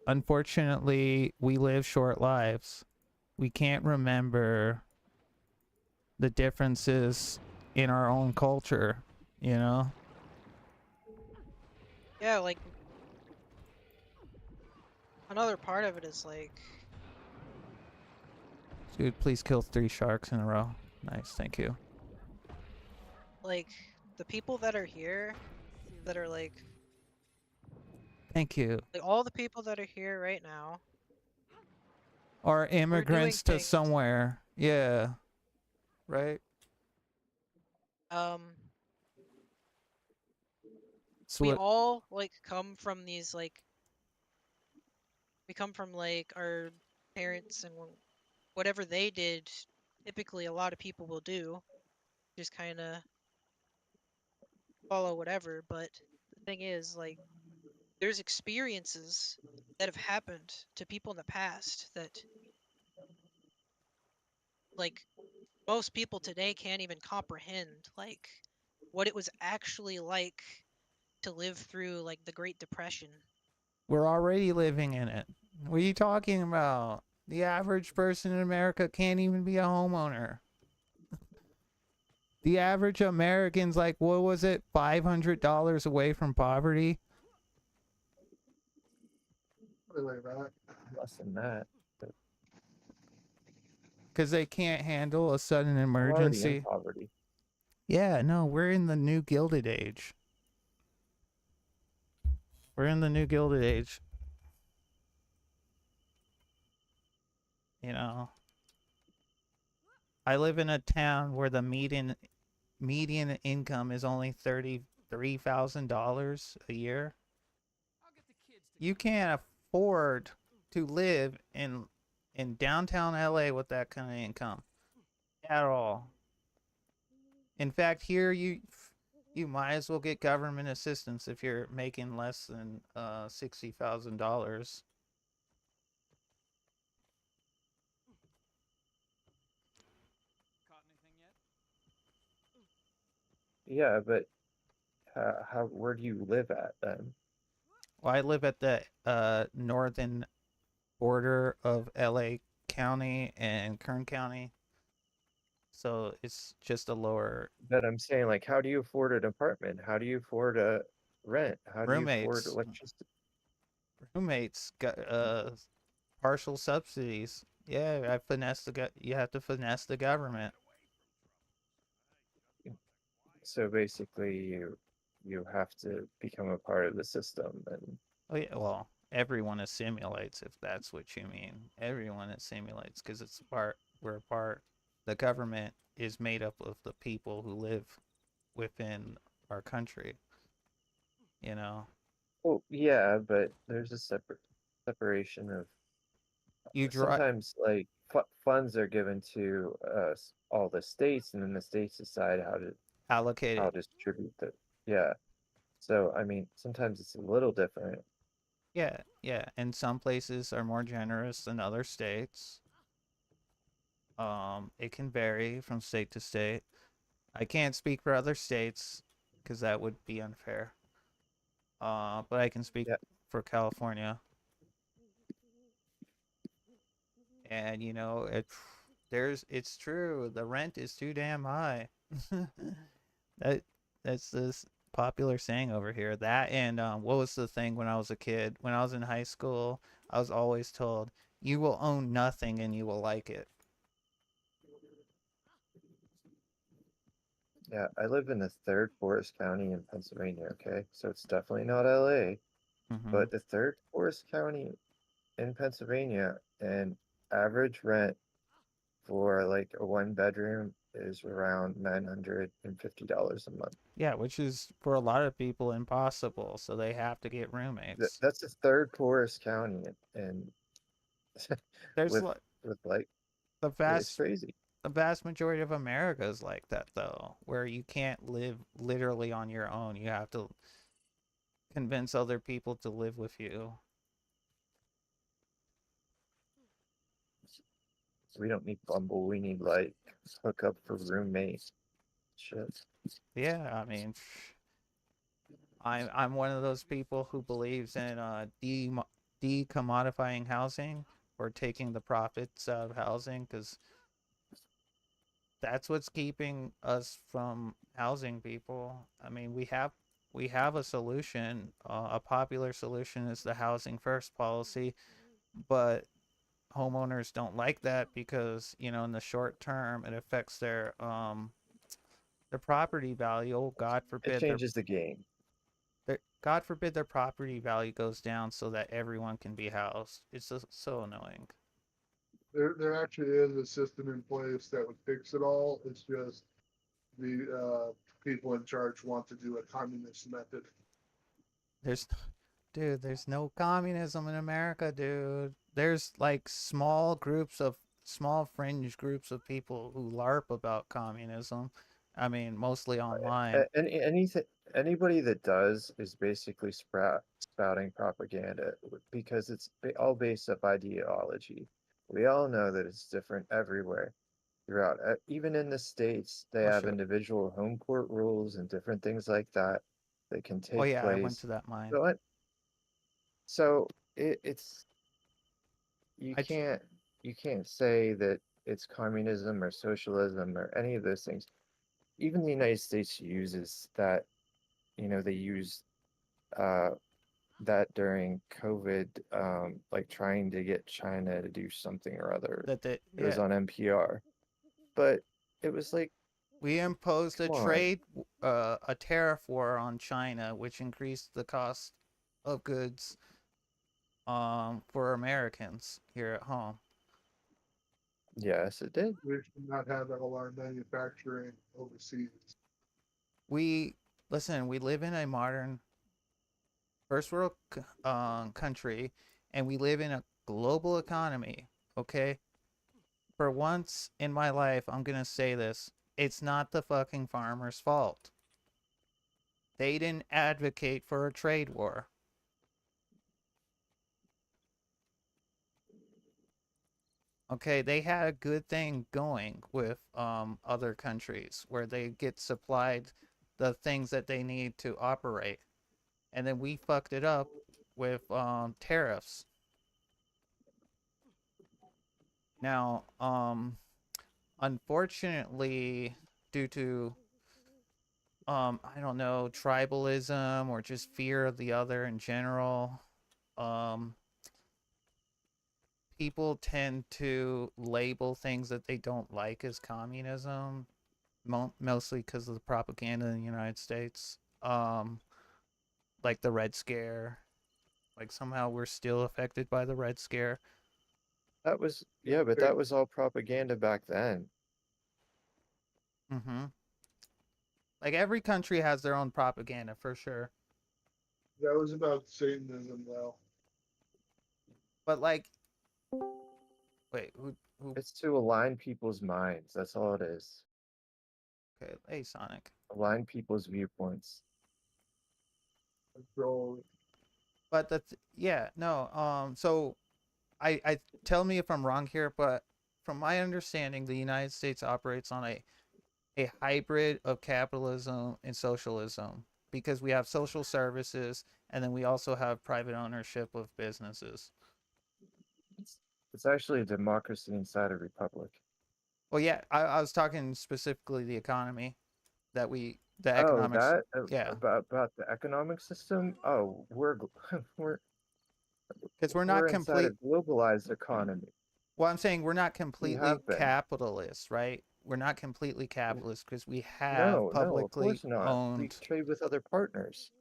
unfortunately, we live short lives. We can't remember the differences in our own culture, you know? Yeah, like another part of it is like, Dude, please kill 3 sharks in a row. Nice, thank you. like the people that are here, that are like Thank you. all the people that are here right now Are doing immigrants to things. somewhere. Yeah. Right? Um, It's we what all like come from these like we come from like our parents and whatever they did. Typically, a lot of people will do, just kind of follow whatever. But the thing is, like, there's experiences that have happened to people in the past that, like, most people today can't even comprehend, like, what it was actually like to live through, like, the Great Depression. we're already living in it. What are you talking about? The average person in America can't even be a homeowner. The average American's like, what was it, $500 away from poverty? Something like that. Less than that. But Because they can't handle a sudden we're already in emergency. poverty. Yeah, no, we're in the new Gilded Age. We're in the new Gilded Age. You know, I live in a town where the median income is only $33,000 a year. You can't afford to live in downtown LA with that kind of income at all. In fact, here you might as well get government assistance if you're making less than $60,000. Yeah, but where do you live at then? Well, I live at the northern border of LA County and Kern County, so it's just a lower But I'm saying, like, how do you afford an apartment? How do you afford a rent? How do you afford roommates. electricity? Roommates got partial subsidies. Yeah, I finesse you have to finesse the government. So basically, you have to become a part of the system, and Oh yeah, well, everyone assimilates if that's what you mean. Everyone assimilates because it's part. We're a part. The government is made up of the people who live within our country. You know, well, yeah, but there's a separation of you drive sometimes like funds are given to all the states, and then the states decide allocate how it. to distribute the yeah. So I mean, sometimes it's a little different. Yeah, yeah. And some places are more generous than other states. It can vary from state to state. I can't speak for other states because that would be unfair. But I can speak Yeah, for California. And you know, it's true. The rent is too damn high. that that's this popular saying over here. That and what was the thing when I was a kid? When I was in high school, I was always told, "You will own nothing and you will like it." Yeah, I live in the third forest county in Pennsylvania, okay? So it's definitely not LA, Hmm. but the third forest county in Pennsylvania, and average rent for like a one bedroom is around $950 a month. Yeah, which is for a lot of people impossible, so they have to get roommates. That's the third poorest county, and There's with like like the it's vast crazy. the vast majority of America is like that though, where you can't live literally on your own. You have to convince other people to live with you. We don't need Bumble. We need like hook up for roommate shit. Yeah, I mean, I'm one of those people who believes in decommodifying housing or taking the profits out of housing because that's what's keeping us from housing people. I mean, we have a solution. A popular solution is the housing first policy, but homeowners don't like that because in the short term it affects their property value. Oh, It changes the game. God forbid their property value goes down so that everyone can be housed. It's so annoying. There actually is a system in place that would fix it all. It's just the people in charge want to do a communist method. There's Dude, there's no communism in America, dude. There's like small fringe groups of people who LARP about communism. I mean, mostly online. Anything anybody that does is basically spouting propaganda because it's all based up ideology. We all know that it's different everywhere throughout. Even in the states, they Oh have shit. individual home court rules and different things like that that can Oh take yeah, I went place. to that mine. So, so it's you I tr- can't you can't say that it's communism or socialism or any of those things. Even the United States uses that, they use uh, that during COVID, like trying to get China to do something or other. that the It was yeah, on NPR, but it was like, we imposed come on. a tariff war on China, which increased the cost of goods for Americans here at home. Yes, it did. We should not have all our manufacturing overseas. We Listen, we live in a modern first world country, and we live in a global economy. Okay, for once in my life, I'm gonna say this: it's not the fucking farmers' fault. They didn't advocate for a trade war. Okay, they had a good thing going with other countries where they get supplied the things that they need to operate, and then we fucked it up with tariffs. Now, unfortunately, due to I don't know, tribalism or just fear of the other in general, um people tend to label things that they don't like as communism, mostly because of the propaganda in the United States. Like the Red Scare, like somehow we're still affected by the Red Scare. That was, That yeah, but fake, that was all propaganda back then. Mm-hmm. Like every country has their own propaganda for sure. that was about Satanism, though. But like, wait, who? It's to align people's minds. That's all it is. Okay, hey Sonic. Align people's viewpoints. Control. But yeah, no. So I tell me if I'm wrong here, but from my understanding, the United States operates on a hybrid of capitalism and socialism because we have social services and then we also have private ownership of businesses. It's actually a democracy inside a republic. Well, yeah, I was talking specifically the economy the Oh, economics. that Yeah, about the economic system. Oh, we're because we're not we're inside a complete. globalized economy. Well, I'm saying we're not We completely have been. capitalist, right? We're not completely capitalist because we have No, no, of publicly course not. We owned. trade with other partners.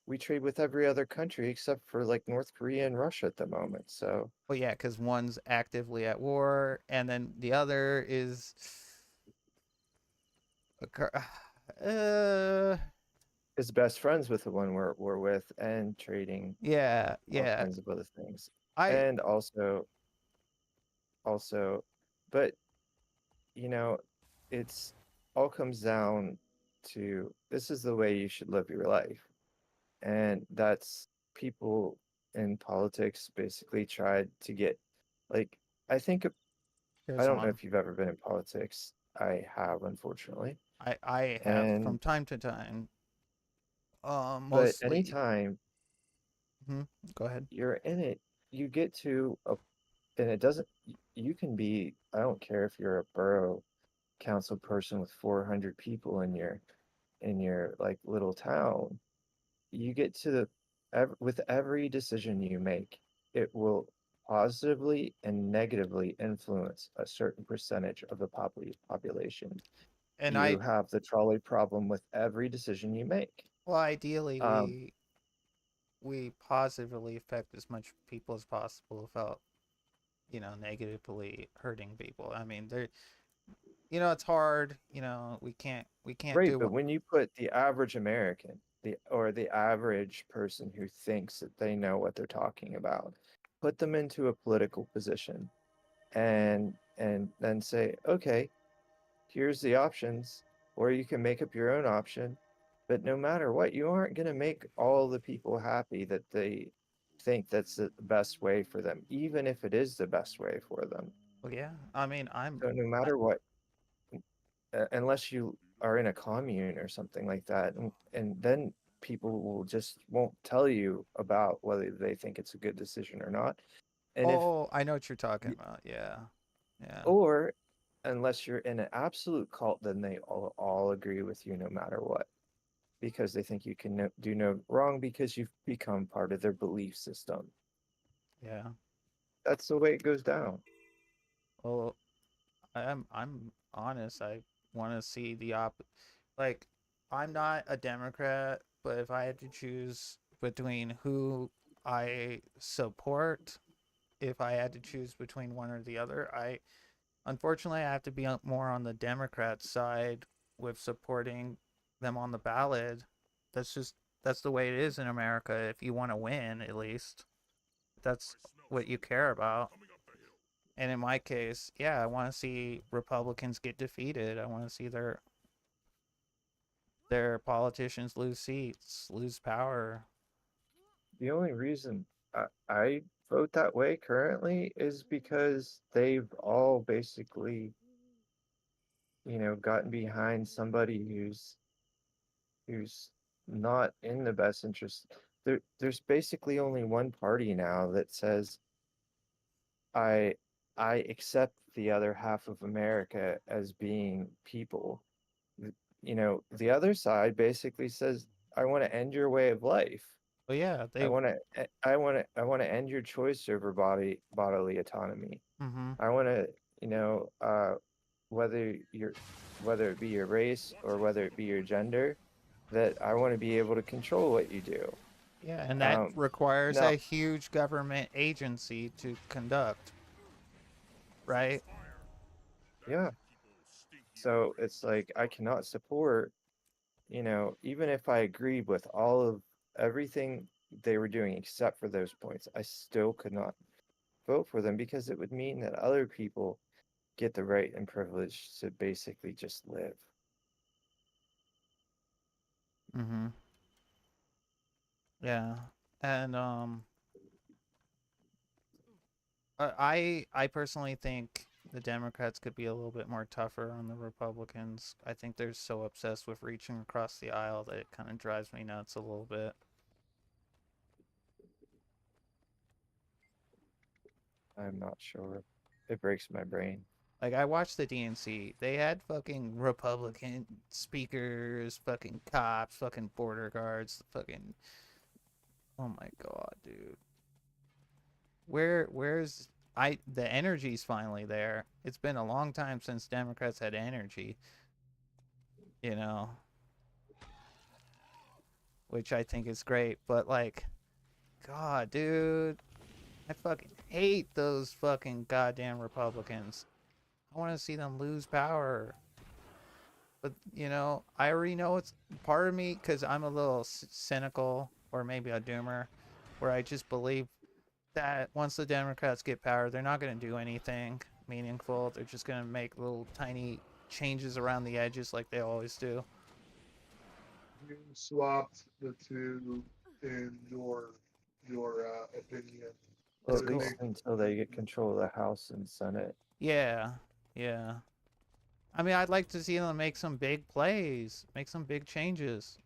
We trade with every other country except for like North Korea and Russia at the moment. So Well, yeah, because one's actively at war, and then the other is. Uh, is best friends with the one we're with and trading yeah, all yeah. kinds of other things. I And also, but you know, it's all comes down to this is the way you should live your life. And that's people in politics basically tried to get like I think I Here's don't know one. if you've ever been in politics. I have, unfortunately. I have from And time to time. but Mostly. anytime Go ahead. you're in it, you get to a and it doesn't you can be I don't care if you're a borough council person with 400 people in your like little town. You get to the with every decision you make, it will positively and negatively influence a certain percentage of the population. And You have the trolley problem with every decision you make. well, ideally, Um, we positively affect as much people as possible without negatively hurting people. I mean, there, it's hard. We can't right, do but what. when you put the average American, the average person who thinks that they know what they're talking about, put them into a political position and then say, okay, here's the options, or you can make up your own option. But no matter what, you aren't going to make all the people happy that they think that's the best way for them, even if it is the best way for them. Well, yeah. I mean, So no I, matter what, unless you are in a commune or something like that, and then people will just won't tell you about whether they think it's a good decision or not. And if oh, I know what you're talking about. Yeah, yeah. or unless you're in an absolute cult, then they all agree with you no matter what, because they think you can do no wrong because you've become part of their belief system. Yeah. That's the way it goes down. Well, I'm honest. I want to see the like I'm not a Democrat, but if I had to choose between who I support, if I had to choose between one or the other, I unfortunately I have to be more on the Democrat side with supporting them on the ballot. That's just that's the way it is in America. If you want to win, at least that's what you care about. And in my case, yeah, I want to see Republicans get defeated. I want to see their politicians lose seats, lose power. The only reason I vote that way currently is because they've all basically, gotten behind somebody who's not in the best interest. There's basically only one party now that says I I accept the other half of America as being people. The other side basically says I want to end your way of life. But yeah, I they. want to I want to end your choice over bodily autonomy. Mm-hmm. I want to, whether you're whether it be your race or whether it be your gender, that I want to be able to control what you do. Yeah, and that Um, requires now, a huge government agency to conduct, right? yeah. So it's like I cannot support, even if I agreed with all of everything they were doing except for those points, I still could not vote for them because it would mean that other people get the right and privilege to basically just live. Mm-hmm. Yeah, and I personally think the Democrats could be a little bit more tougher on the Republicans. I think they're so obsessed with reaching across the aisle that it kind of drives me nuts a little bit. I'm not sure. It breaks my brain. Like, I watched the DNC. They had fucking Republican speakers, fucking cops, fucking border guards, fucking. Oh my god, dude. Where's the energy's finally there. It's been a long time since Democrats had energy, you know, which I think is great, but like, god, dude, I fucking hate those fucking goddamn Republicans. I want to see them lose power. But, you know, I already know it's part of me, because I'm a little cynical, or maybe a doomer, where I just believe that once the Democrats get power, they're not going to do anything meaningful. They're just going to make little tiny changes around the edges like they always do. You swapped the two in your opinion. Well, It's at It least cool. makes until they get control of the House and Senate. Yeah, yeah. I mean, I'd like to see them make some big plays, make some big changes.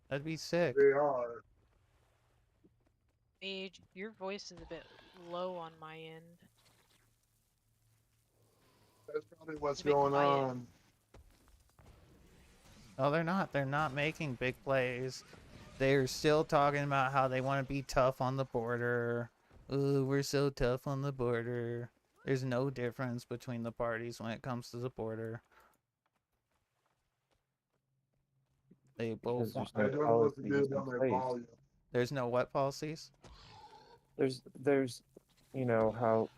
That'd be sick. they are. Age, your voice is a bit low on my end. That's probably what's It's a bit going quiet. on. No, they're not. They're not making big plays. They're still talking about how they want to be tough on the border. Ooh, we're so tough on the border. There's no difference between the parties when it comes to the border. They both Because want. there's I no don't know what to do policies in about my place. volume. There's no what policies? There's, you know, how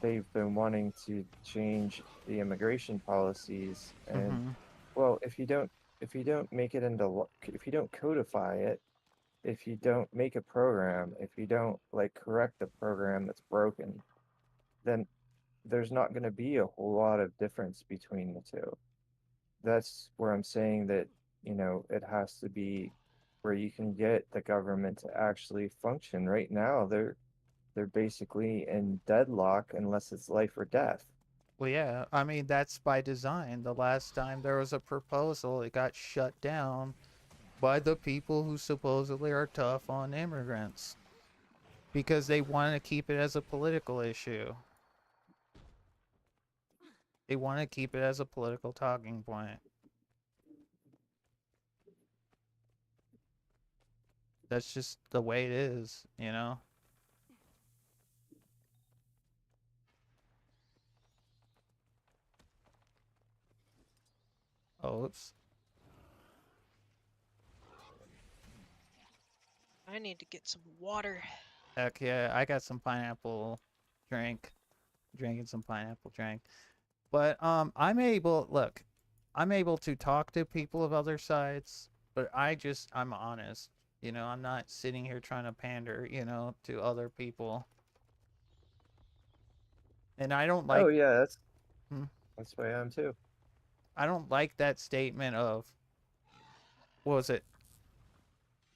they've been wanting to change the immigration policies, and Mm-hmm. well, if you don't make it into if you don't codify it, if you don't make a program, if you don't like correct the program that's broken, then there's not going to be a whole lot of difference between the two. That's where I'm saying that, you know, it has to be where you can get the government to actually function. Right now, they're basically in deadlock unless it's life or death. Well, yeah. I mean, that's by design. The last time there was a proposal, it got shut down by the people who supposedly are tough on immigrants because they want to keep it as a political issue. They want to keep it as a political talking point. That's just the way it is, you know? Oh, oops. I need to get some water. Heck yeah, I got some pineapple drink. Drinking some pineapple drink. But I'm able to talk to people of other sides, but I'm honest. You know, I'm not sitting here trying to pander, you know, to other people. And I don't Oh like yeah, hmm, that's why I'm too. I don't like that statement of what was it?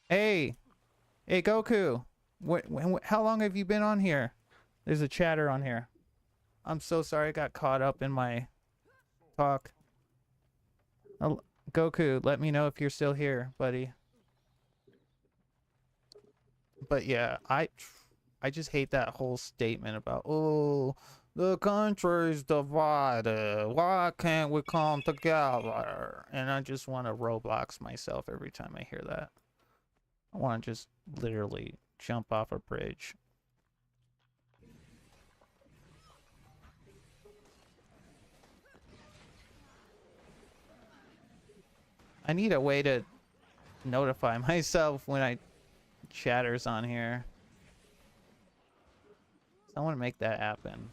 Hey, hey Goku. How long have you been on here? There's a chatter on here. I'm so sorry I got caught up in my talk. Goku, let me know if you're still here, buddy. But yeah, I just hate that whole statement about, oh, the country's divided. Why can't we come together? And I just want to Roblox myself every time I hear that. I want to just literally jump off a bridge. I need a way to notify myself when I chatters on here. So I want to make that happen.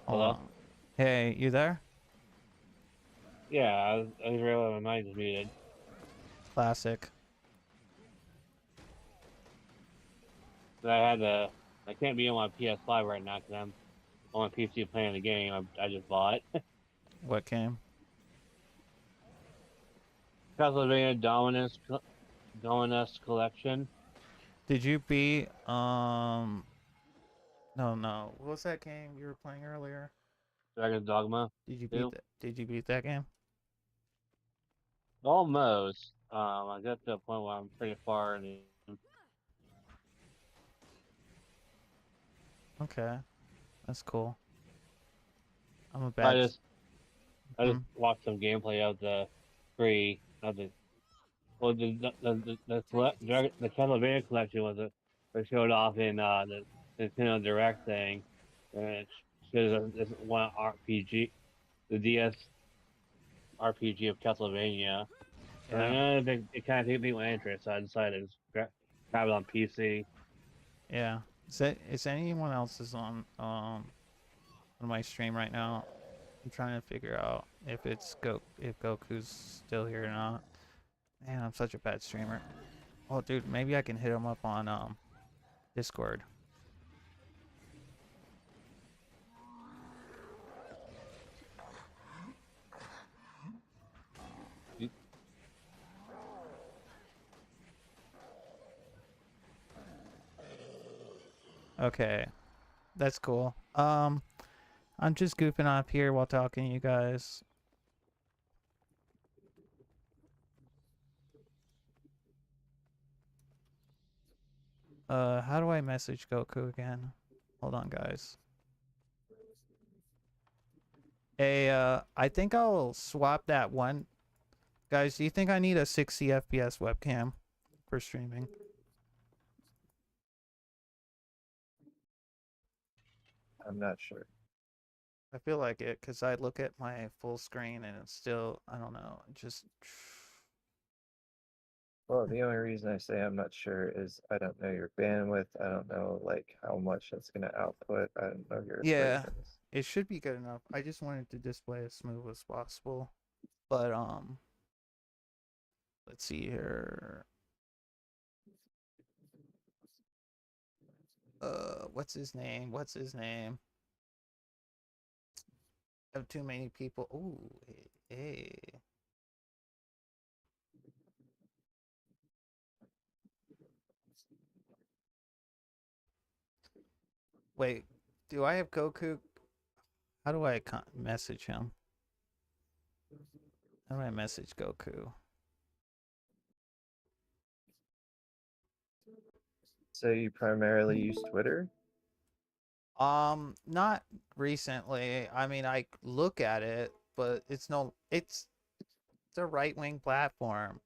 Hold Hello? on. Hey, you there? Yeah, I realized my mic is muted. Classic. But I can't be on my PS5 right now because I'm on my PC playing the game I just bought. What came? Castlevania Dominus Collection. Did you beat no. What was that game you were playing earlier? Dragon's Dogma Did you beat 2. that? Did you beat that game? Almost. I got to a point where I'm pretty far in the. Okay, that's cool. I'm a I bad. just I Hmm. just watched some gameplay of the free of the well the Castlevania collection was showed off in the Nintendo Direct thing, and it shows this one RPG, the DS RPG of Castlevania. And Yeah, it kind of piqued my interest, so I decided to just grab it on PC. yeah. Is anyone else is on my stream right now? I'm trying to figure out if Goku's still here or not. Man, I'm such a bad streamer. Oh, dude, maybe I can hit him up on Discord. Okay, that's cool. I'm just goofing off here while talking to you guys. How do I message Goku again? Hold on, guys. Hey, I think I'll swap that one. Guys, do you think I need a 60 FPS webcam for streaming? I'm not sure. I feel like it because I look at my full screen and it's still, I don't know, just. Well, the only reason I say I'm not sure is I don't know your bandwidth. I don't know like how much that's gonna output. I don't know your Yeah, equations. it should be good enough. I just wanted to display as smooth as possible. But, let's see here. What's his name? What's his name? I have too many people. Ooh, hey. Wait, do I have Goku? How do I message him? How do I message Goku? So you primarily use Twitter? Not recently. I mean, I look at it, but it's a right-wing platform.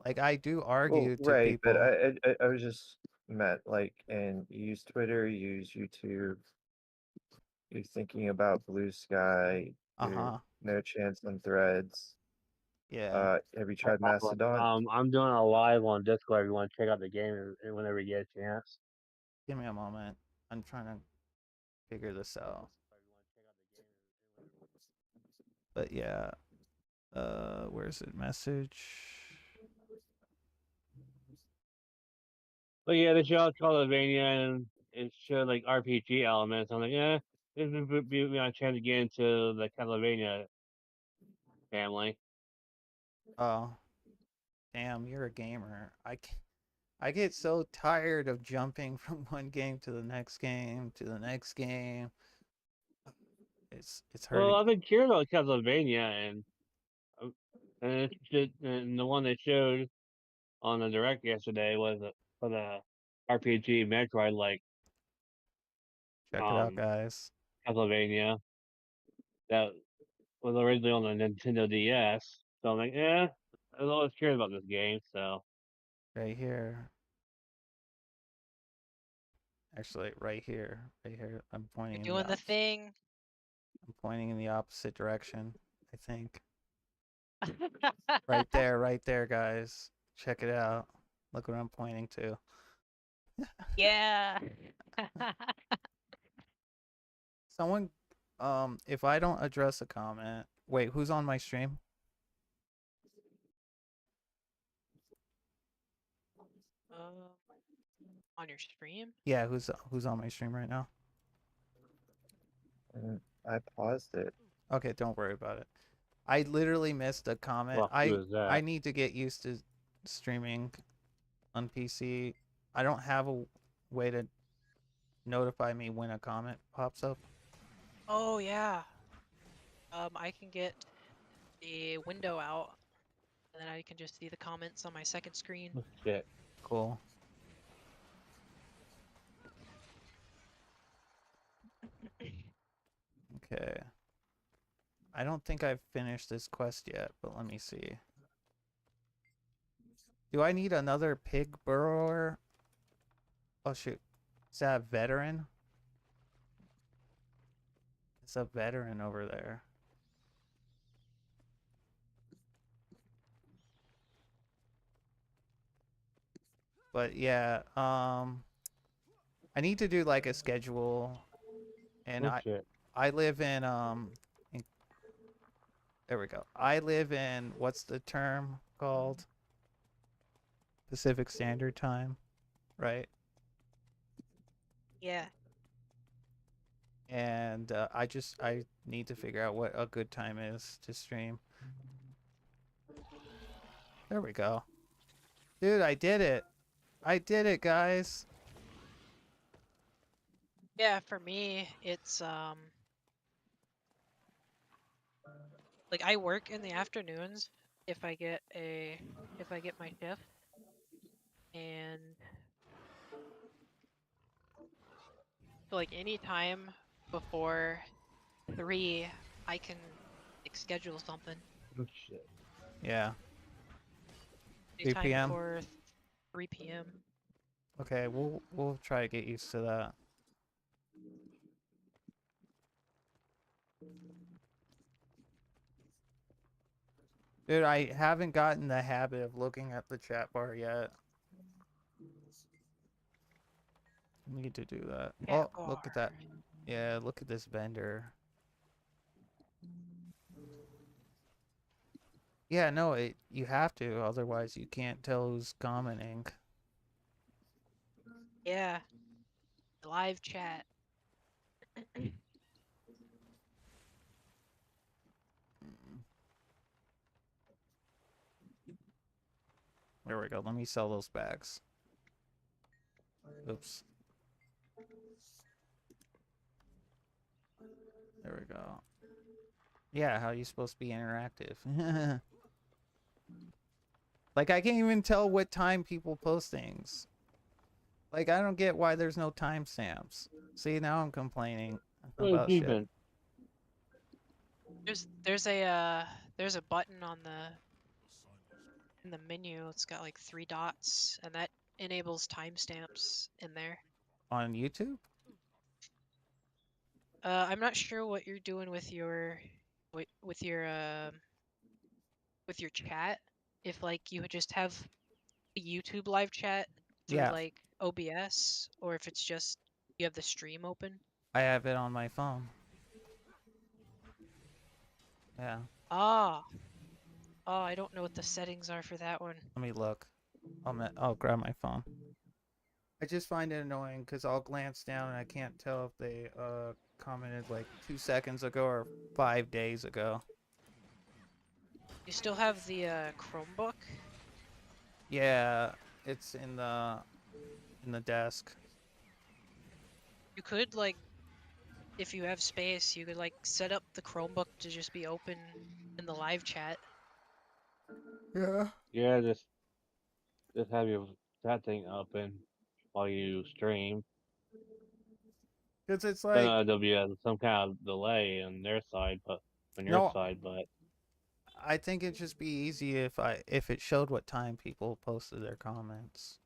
Like I do Well, argue to right, but people. I was just meant like, and you use Twitter, you use YouTube, you're thinking about Blue Sky, you're Uh-huh. no chance on Threads. Yeah. Have you tried Mastodon? I'm doing a live on Discord if you want to check out the game whenever you get a chance. Give me a moment. I'm trying to figure this out. But yeah. Where's it? Message. But yeah, they showed Castlevania and it showed like RPG elements. I'm like, yeah, this would be a chance to get into the Castlevania family. Oh, damn, you're a gamer. I get so tired of jumping from one game to the next game to the next game. It's Well, hurting. I've been curious about Castlevania, uh, and the one they showed on the direct yesterday was for the RPG Metroid like Check it out, um guys. Castlevania that was originally on the Nintendo DS. So I'm like, yeah, I was always curious about this game. So Right here. Actually, right here. Right here. I'm You're pointing in the doing the opposite. thing. I'm pointing in the opposite direction, I think. Right there, guys. Check it out. Look what I'm pointing to. Yeah. Someone, if I don't address a comment, wait, who's on my stream? On your stream? Yeah, who's on my stream right now? I paused it. Okay, don't worry about it. I literally missed a comment. well, who is I that? need to get used to streaming on PC. I don't have a way to notify me when a comment pops up. Oh yeah. I can get the window out, and then I can just see the comments on my second screen. Oh, shit. Cool. Okay. I don't think I've finished this quest yet, but let me see. Do I need another pig burrower? Oh shoot. Is that a veteran? It's a veteran over there. But yeah, I need to do like a schedule, and Oh, shit. I live in, there we go. I live in, what's the term called? Pacific Standard Time, right? Yeah. And I need to figure out what a good time is to stream. There we go. Dude, I did it. I did it, guys. Yeah, for me, it's like I work in the afternoons if I get my shift, and so like any time before 3, I can like schedule something. Oh, shit. Yeah. 3 Anytime p.m. before 3 p.m. Okay, we'll try to get used to that. Dude, I haven't gotten the habit of looking at the chat bar yet. Need to do that. Chat Oh, look at bar. that. Yeah, look at this vendor. Yeah, no, you have to, otherwise you can't tell who's commenting. Yeah, live chat. There we go. Let me sell those bags. Oops. There we go. Yeah, how are you supposed to be interactive? Like, I can't even tell what time people post things. Like, I don't get why there's no timestamps. See, now I'm complaining Oh, about shit. even. There's a button on in the menu. It's got like 3 dots, and that enables timestamps in there. On YouTube? I'm not sure what you're doing with your wi- with your chat. If like you would just have a YouTube live chat through Yeah, like OBS, or if it's just you have the stream open. I have it on my phone. Yeah, Ah, oh, I don't know what the settings are for that one. let me look. I'll grab my phone. I just find it annoying because I'll glance down and I can't tell if they commented like 2 seconds ago or 5 days ago. You still have the Chromebook? Yeah, it's in the desk. You could like, if you have space, you could like set up the Chromebook to just be open in the live chat. Yeah. Yeah, just have your that thing open while you stream. Because it's I like, know there'll be some kind of delay on their side, but on your no, side, but I think it'd just be easy if it showed what time people posted their comments.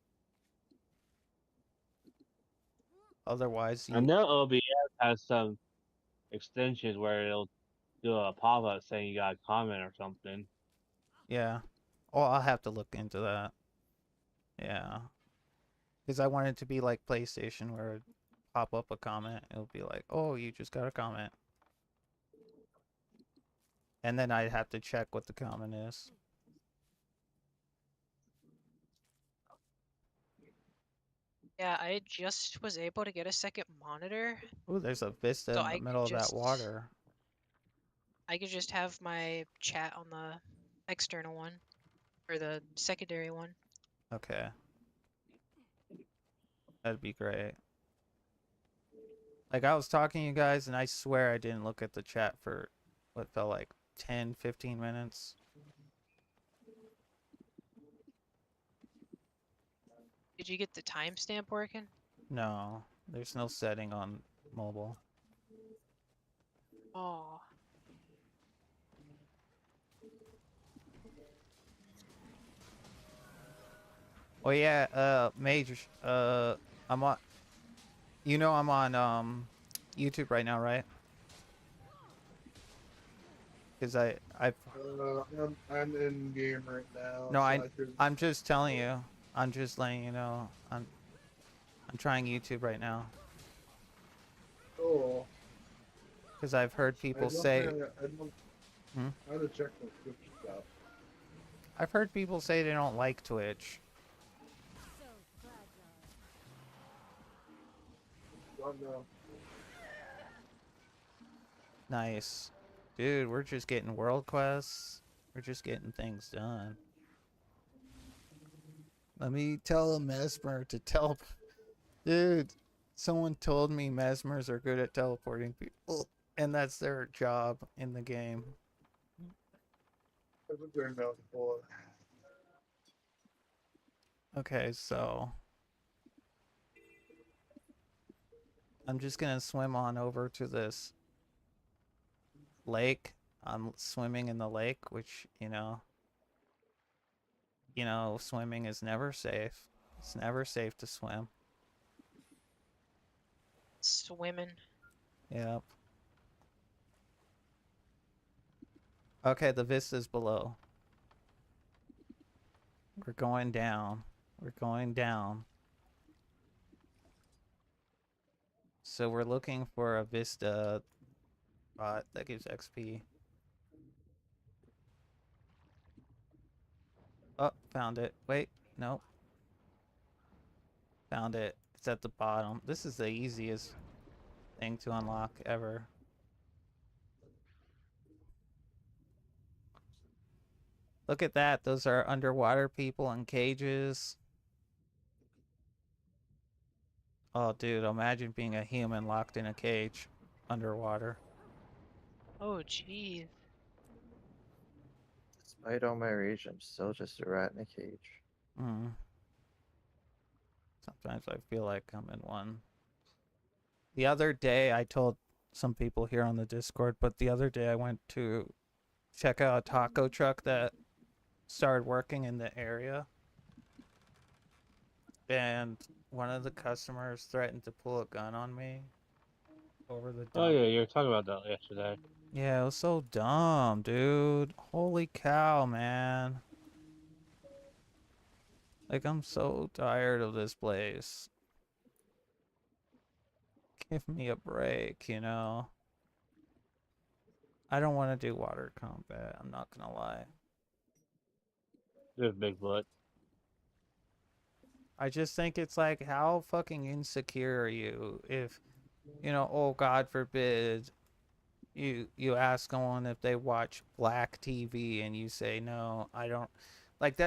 Otherwise, I know OBS has some extensions where it'll do a pop-up saying you got a comment or something. yeah. Oh, I'll have to look into that. Yeah. Because I want it to be like PlayStation where it'd pop up a comment. It'll be like, oh, you just got a comment. And then I'd have to check what the comment is. Yeah, I just was able to get a second monitor, Ooh, there's a vista so in the middle of that water. I could just have my chat on the external one, or the secondary one. Okay. That'd be great. Like, I was talking to you guys, and I swear I didn't look at the chat for what felt like 10, 15 minutes. Did you get the timestamp working? No, there's no setting on mobile. Oh. Oh yeah, Major, I'm on, you know I'm on, YouTube right now, right? Because I've, I'm in game right now, no, so I could. I'm just telling you, I'm just letting you know, I'm trying YouTube right now. Oh, Because I've heard people say, I don't. Hmm? I have to check the Twitch stuff. I've heard people say they don't like Twitch. Don't know. Nice. Dude, we're just getting world quests. We're just getting things done. Let me tell Mesmer to tell. Dude, someone told me Mesmers are good at teleporting people, and that's their job in the game. That's what they're known for. Okay, so I'm just gonna swim on over to this lake. I'm swimming in the lake, which, swimming is never safe. It's never safe to swim. Swimming. Yep. Okay, the vista's below. We're going down. We're going down. So we're looking for a vista bot that gives XP. Oh, found it. Wait, nope. Found it. It's at the bottom. This is the easiest thing to unlock ever. Look at that. Those are underwater people in cages. Oh, dude, imagine being a human locked in a cage underwater. Oh, jeez. Despite all my rage, I'm still just a rat in a cage. Mm. Sometimes I feel like I'm in one. The other day, I told some people here on the Discord, but the other day I went to check out a taco truck that started working in the area. And one of the customers threatened to pull a gun on me over the dump. Oh yeah, you were talking about that yesterday. Yeah, it was so dumb, dude. Holy cow, man. Like, I'm so tired of this place. Give me a break, I don't want to do water combat, I'm not gonna lie. There's Bigfoot. I just think it's like, how fucking insecure are you if, oh God forbid, you ask someone if they watch black TV and you say no, I don't. Like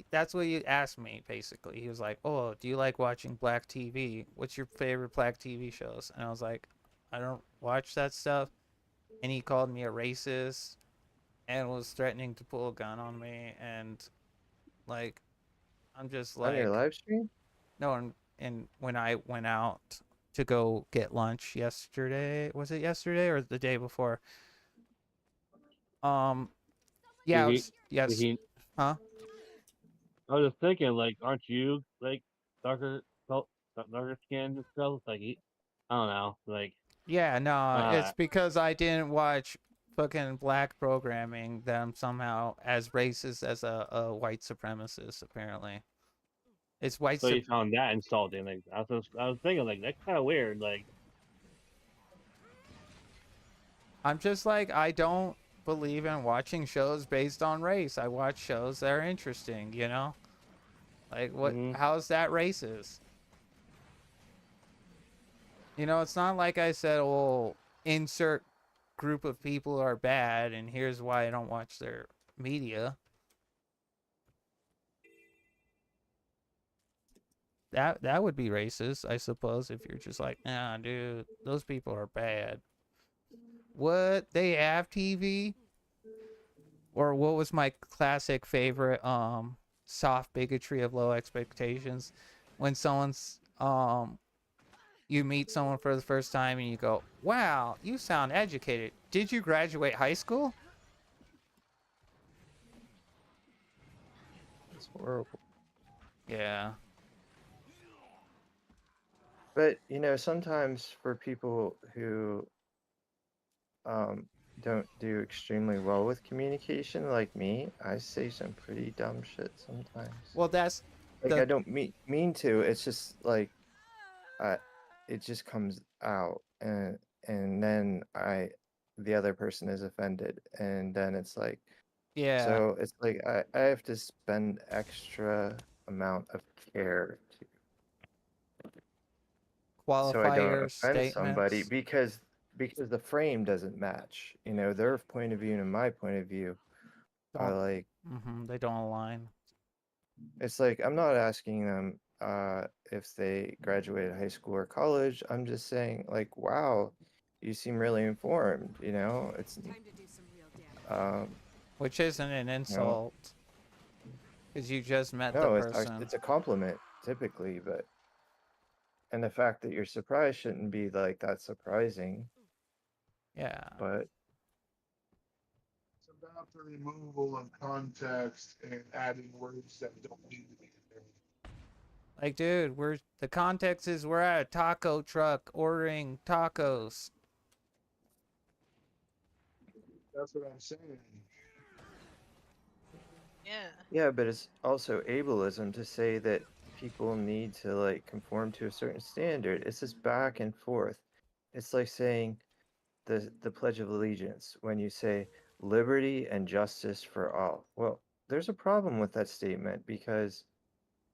that's what you asked me basically. He was like, "Oh, do you like watching black TV? What's your favorite black TV shows?" And I was like, "I don't watch that stuff." And he called me a racist and was threatening to pull a gun on me, and like I'm just On your like, live stream? no. And when I went out to go get lunch yesterday, was it yesterday or the day before? Yeah, it Did he? was, Did yes. he? Huh? I was just thinking, like, aren't you like darker, darker skinned and stuff? Like, I don't know, like, Yeah, no, it's uh, because I didn't watch fucking black programming that I'm somehow as racist as a white supremacist, apparently. It's white so you found that insulting. Like, I was thinking, like, that's kind of weird. Like, I'm just like, I don't believe in watching shows based on race. I watch shows that are interesting, Like, hmm how's that racist? It's not like I said, well, insert group of people are bad and here's why I don't watch their media. that would be racist, I suppose, if you're just like, nah, dude, those people are bad. What? They have TV? Or what was my classic favorite soft bigotry of low expectations? When you meet someone for the first time and you go, "Wow, you sound educated. Did you graduate high school?" It's horrible. Yeah. But sometimes for people who um don't do extremely well with communication, like me, I say some pretty dumb shit sometimes. Well, that's Like I the don't mean to. It's just like I, it just comes out, and then the other person is offended, and then it's like, yeah, so it's like I have to spend extra amount of care so I qualify don't your offend somebody statements. because the frame doesn't match. Their point of view and my point of view are Don't like, they don't align. it's like I'm not asking them if they graduated high school or college. I'm just saying like, wow, you seem really informed, It's um Which isn't an you know insult because you just met the no, person. it's a compliment typically, but and the fact that you're surprised shouldn't be like that surprising, Yeah. but It's about the removal of context and adding words that don't need to be in there. Like, dude, the context is we're at a taco truck ordering tacos. That's what I'm saying. Yeah. yeah, but it's also ableism to say that people need to like conform to a certain standard. It's this back and forth. It's like saying the Pledge of Allegiance when you say liberty and justice for all. Well, there's a problem with that statement because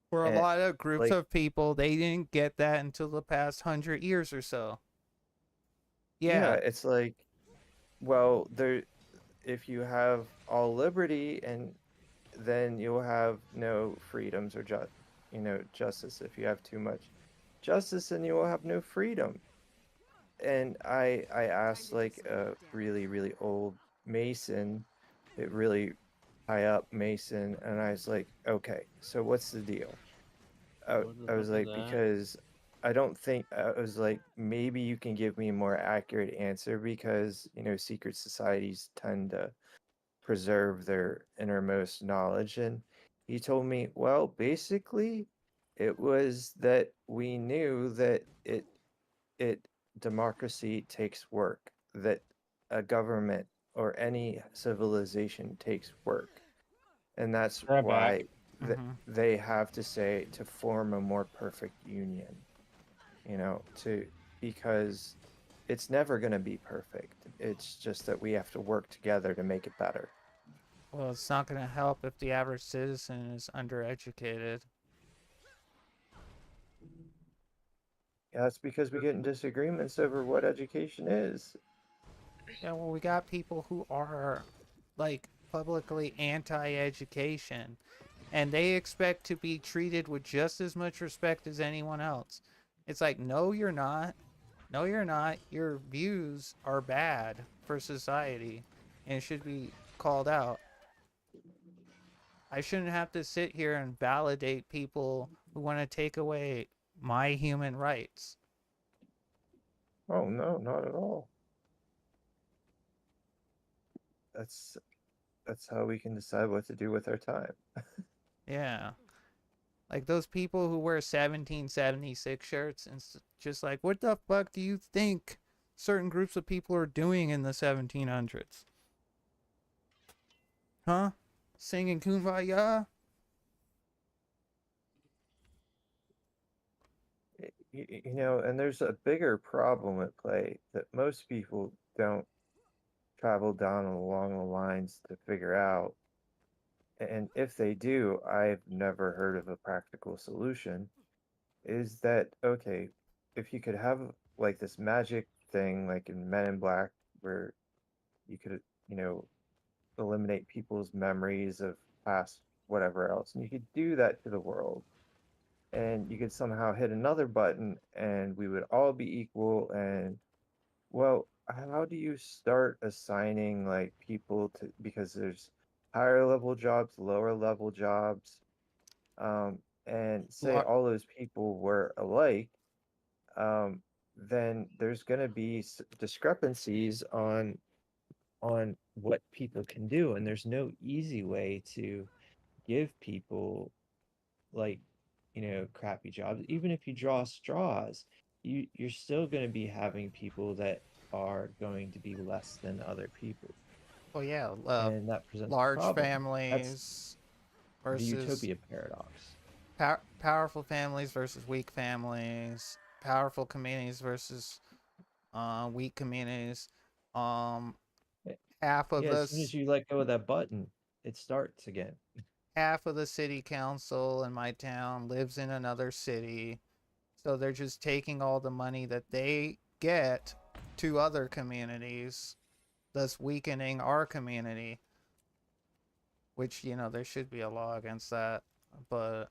For a eh, lot of groups like of people, they didn't get that until the past 100 years or so. yeah, Yeah. it's like well, there if you have all liberty and then you'll have no freedoms or justice. If you have too much justice, then you will have no freedom. And I asked like a really really old Mason, it really high up Mason, and I was like, okay, so what's the deal? What the I fuck was is like, that? because I was like, maybe you can give me a more accurate answer because secret societies tend to preserve their innermost knowledge. And he told me, well, basically, it was that we knew that it democracy takes work, that a government or any civilization takes work, and that's Right back. why Mm-hmm. they have to say to form a more perfect union, to because it's never going to be perfect. It's just that we have to work together to make it better. Well, it's not going to help if the average citizen is undereducated. Yeah, that's because we get in disagreements over what education is. Yeah, well, we got people who are like publicly anti-education and they expect to be treated with just as much respect as anyone else. It's like, no, you're not. No, you're not. Your views are bad for society and should be called out. I shouldn't have to sit here and validate people who want to take away my human rights. Oh no, not at all. That's that's how we can decide what to do with our time. Yeah. Like those people who wear 1776 shirts and just like, what the fuck do you think certain groups of people are doing in the 1700s? Huh? Singing Kumbaya? And there's a bigger problem at play that most people don't travel down along the lines to figure out. And if they do, I've never heard of a practical solution. Is that okay? If you could have like this magic thing, like in Men in Black, where you could, you know, eliminate people's memories of past whatever else, and you could do that to the world. and you could somehow hit another button and we would all be equal. And well, how do you start assigning like people to, because there's higher level jobs, lower level jobs, um, and say Lar- all those people were alike, um, then there's going to be discrepancies on what people can do, and there's no easy way to give people like, crappy jobs. Even if you draw straws, you're still going to be having people that are going to be less than other people, well, yeah, and that presents a large problem. That's families the versus utopia paradox. powerful families versus weak families, powerful communities versus weak communities. Um, Eh, half of Yeah, as soon as us, you let go of that button, it starts again. half of the city council in my town lives in another city, so they're just taking all the money that they get to other communities, thus weakening our community. Which there should be a law against that, but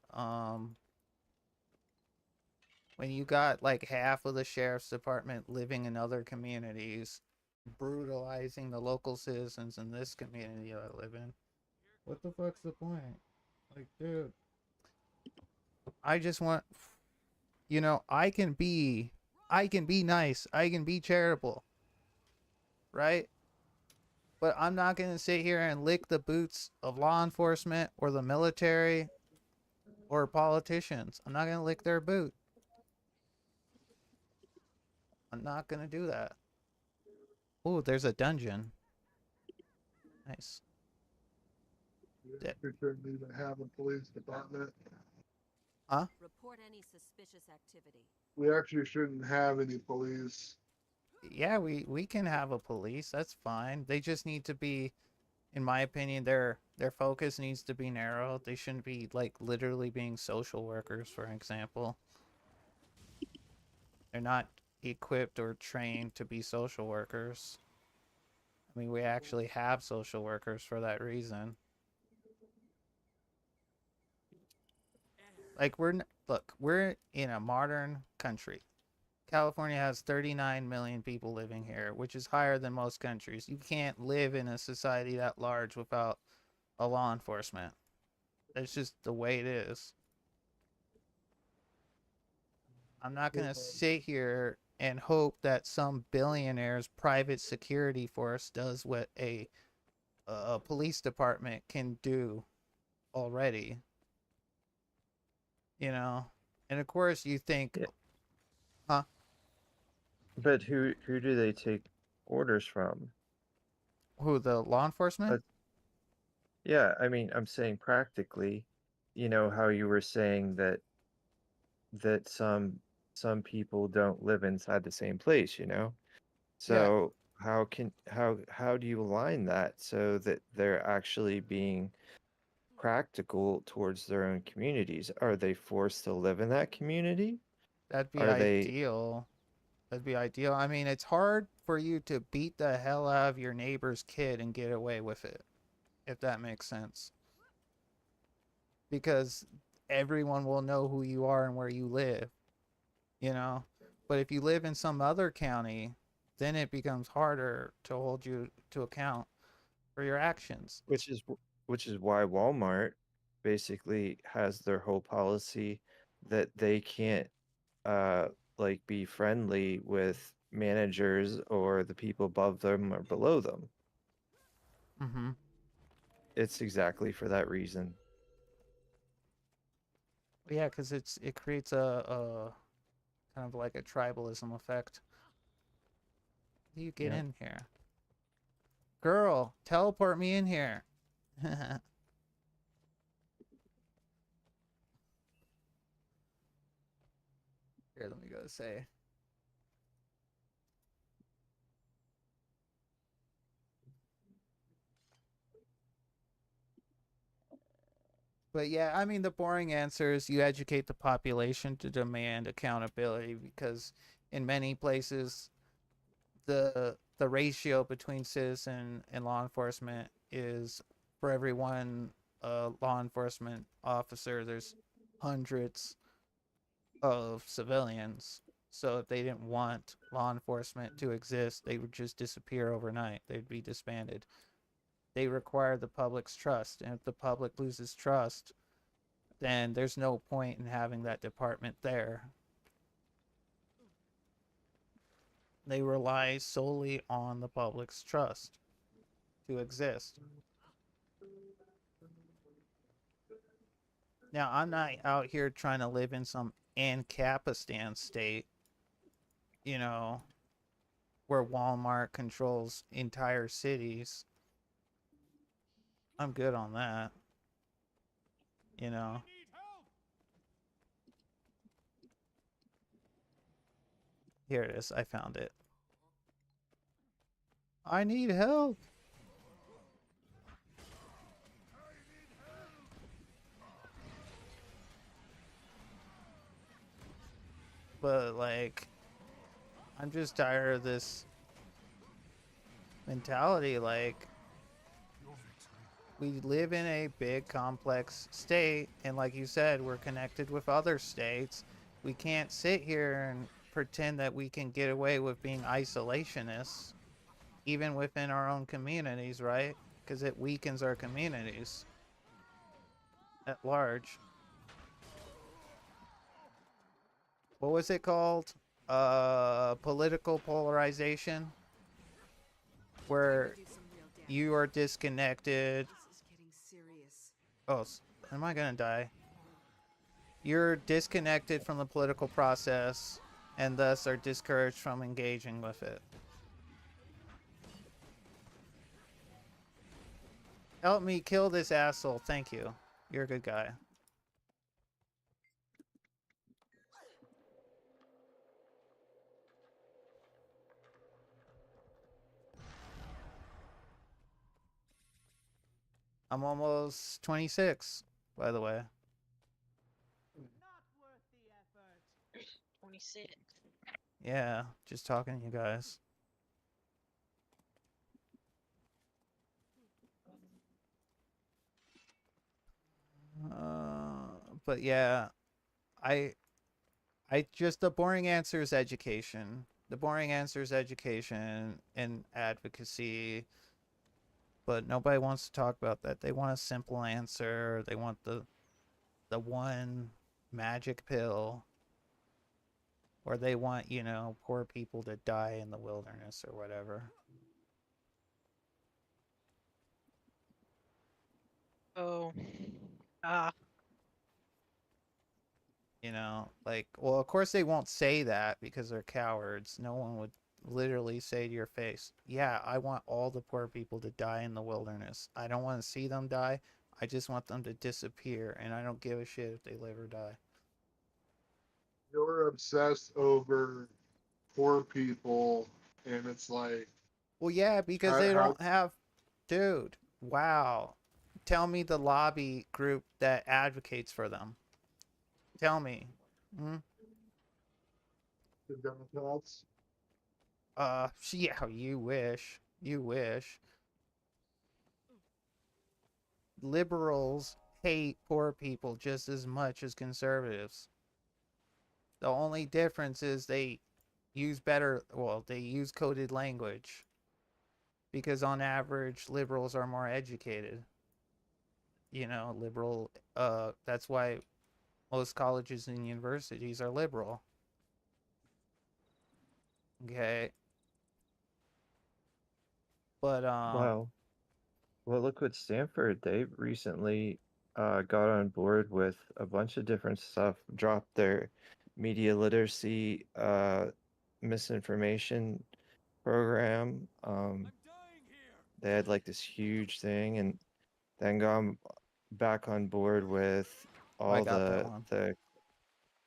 when you got like half of the sheriff's department living in other communities, brutalizing the local citizens in this community I live in, what the fuck's the point? Like, dude, I just want, I can be nice, I can be charitable, right? But I'm not gonna sit here and lick the boots of law enforcement or the military or politicians. I'm not gonna lick their boot. I'm not gonna do that. Oh, there's a dungeon. Nice. Yeah, we shouldn't even have a police department. Huh? Report any suspicious activity. We actually shouldn't have any police. Yeah, we can have a police. That's fine. They just need to be, in my opinion, their focus needs to be narrow. They shouldn't be like literally being social workers, for example. They're not equipped or trained to be social workers. I mean, we actually have social workers for that reason. Like look, we're in a modern country. California has 39 million people living here, which is higher than most countries. You can't live in a society that large without a law enforcement. That's just the way it is. I'm not going to sit here and hope that some billionaire's private security force does what a police department can do already, you know? And of course, you think, Yeah, huh? but who do they take orders from? Who, the law enforcement? But yeah, I mean, I'm saying practically, how you were saying that some people don't live inside the same place, you know? Yeah, So how do you align that so that they're actually being practical towards their own communities? Are they forced to live in that community? that'd be Are they ideal. That'd be ideal. I mean, it's hard for you to beat the hell out of your neighbor's kid and get away with it, if that makes sense. Because everyone will know who you are and where you live, you know? But if you live in some other county, then it becomes harder to hold you to account for your actions. which is why Walmart basically has their whole policy that they can't uh like be friendly with managers or the people above them or below them. Mm-hmm. It's exactly for that reason. Yeah, because it creates a kind of like a tribalism effect. How do you get Yeah. in here? Girl, teleport me in here. Here, let me go say. But yeah, I mean, the boring answer is you educate the population to demand accountability because in many places, the ratio between citizen and law enforcement is for every one law enforcement officer, there's hundreds of civilians. So if they didn't want law enforcement to exist, they would just disappear overnight. They'd be disbanded. They require the public's trust, and if the public loses trust, then there's no point in having that department there. They rely solely on the public's trust to exist. Now, I'm not out here trying to live in some Ancapistan state, you know, where Walmart controls entire cities. I'm good on that, you know. Here it is. I found it. I need help. But, like, I'm just tired of this mentality. Like, we live in a big, complex state, and like you said, we're connected with other states. We can't sit here and pretend that we can get away with being isolationists, even within our own communities, right? Because it weakens our communities at large. What was it called? Political polarization, where you are disconnected. This is getting serious. Oh, am I gonna die? You're disconnected from the political process and thus are discouraged from engaging with it. Help me kill this asshole. Thank you. You're a good guy. I'm almost 26, by the way. 26. Yeah, just talking to you guys. But yeah, I just, the boring answer is education. The boring answer is education and advocacy. But nobody wants to talk about that. They want a simple answer. They want the one magic pill. Or they want, you know, poor people to die in the wilderness or whatever. Oh. Ah. You know, like, well, of course they won't say that because they're cowards. No one would literally say to your face, yeah, I want all the poor people to die in the wilderness. I don't want to see them die. I just want them to disappear, and I don't give a shit if they live or die. You're obsessed over poor people, and it's like, Well, yeah, because they how don't have. Dude, wow. Tell me the lobby group that advocates for them. Tell me. Hmm? the Democrats. Yeah, you wish. You wish. Liberals hate poor people just as much as conservatives. The only difference is they use better, well, they use coded language because on average liberals are more educated. You know, that's why most colleges and universities are liberal. Okay? But Well, well, look what Stanford, they recently got on board with a bunch of different stuff, dropped their media literacy misinformation program. They had like this huge thing and then gone back on board with I all got that one.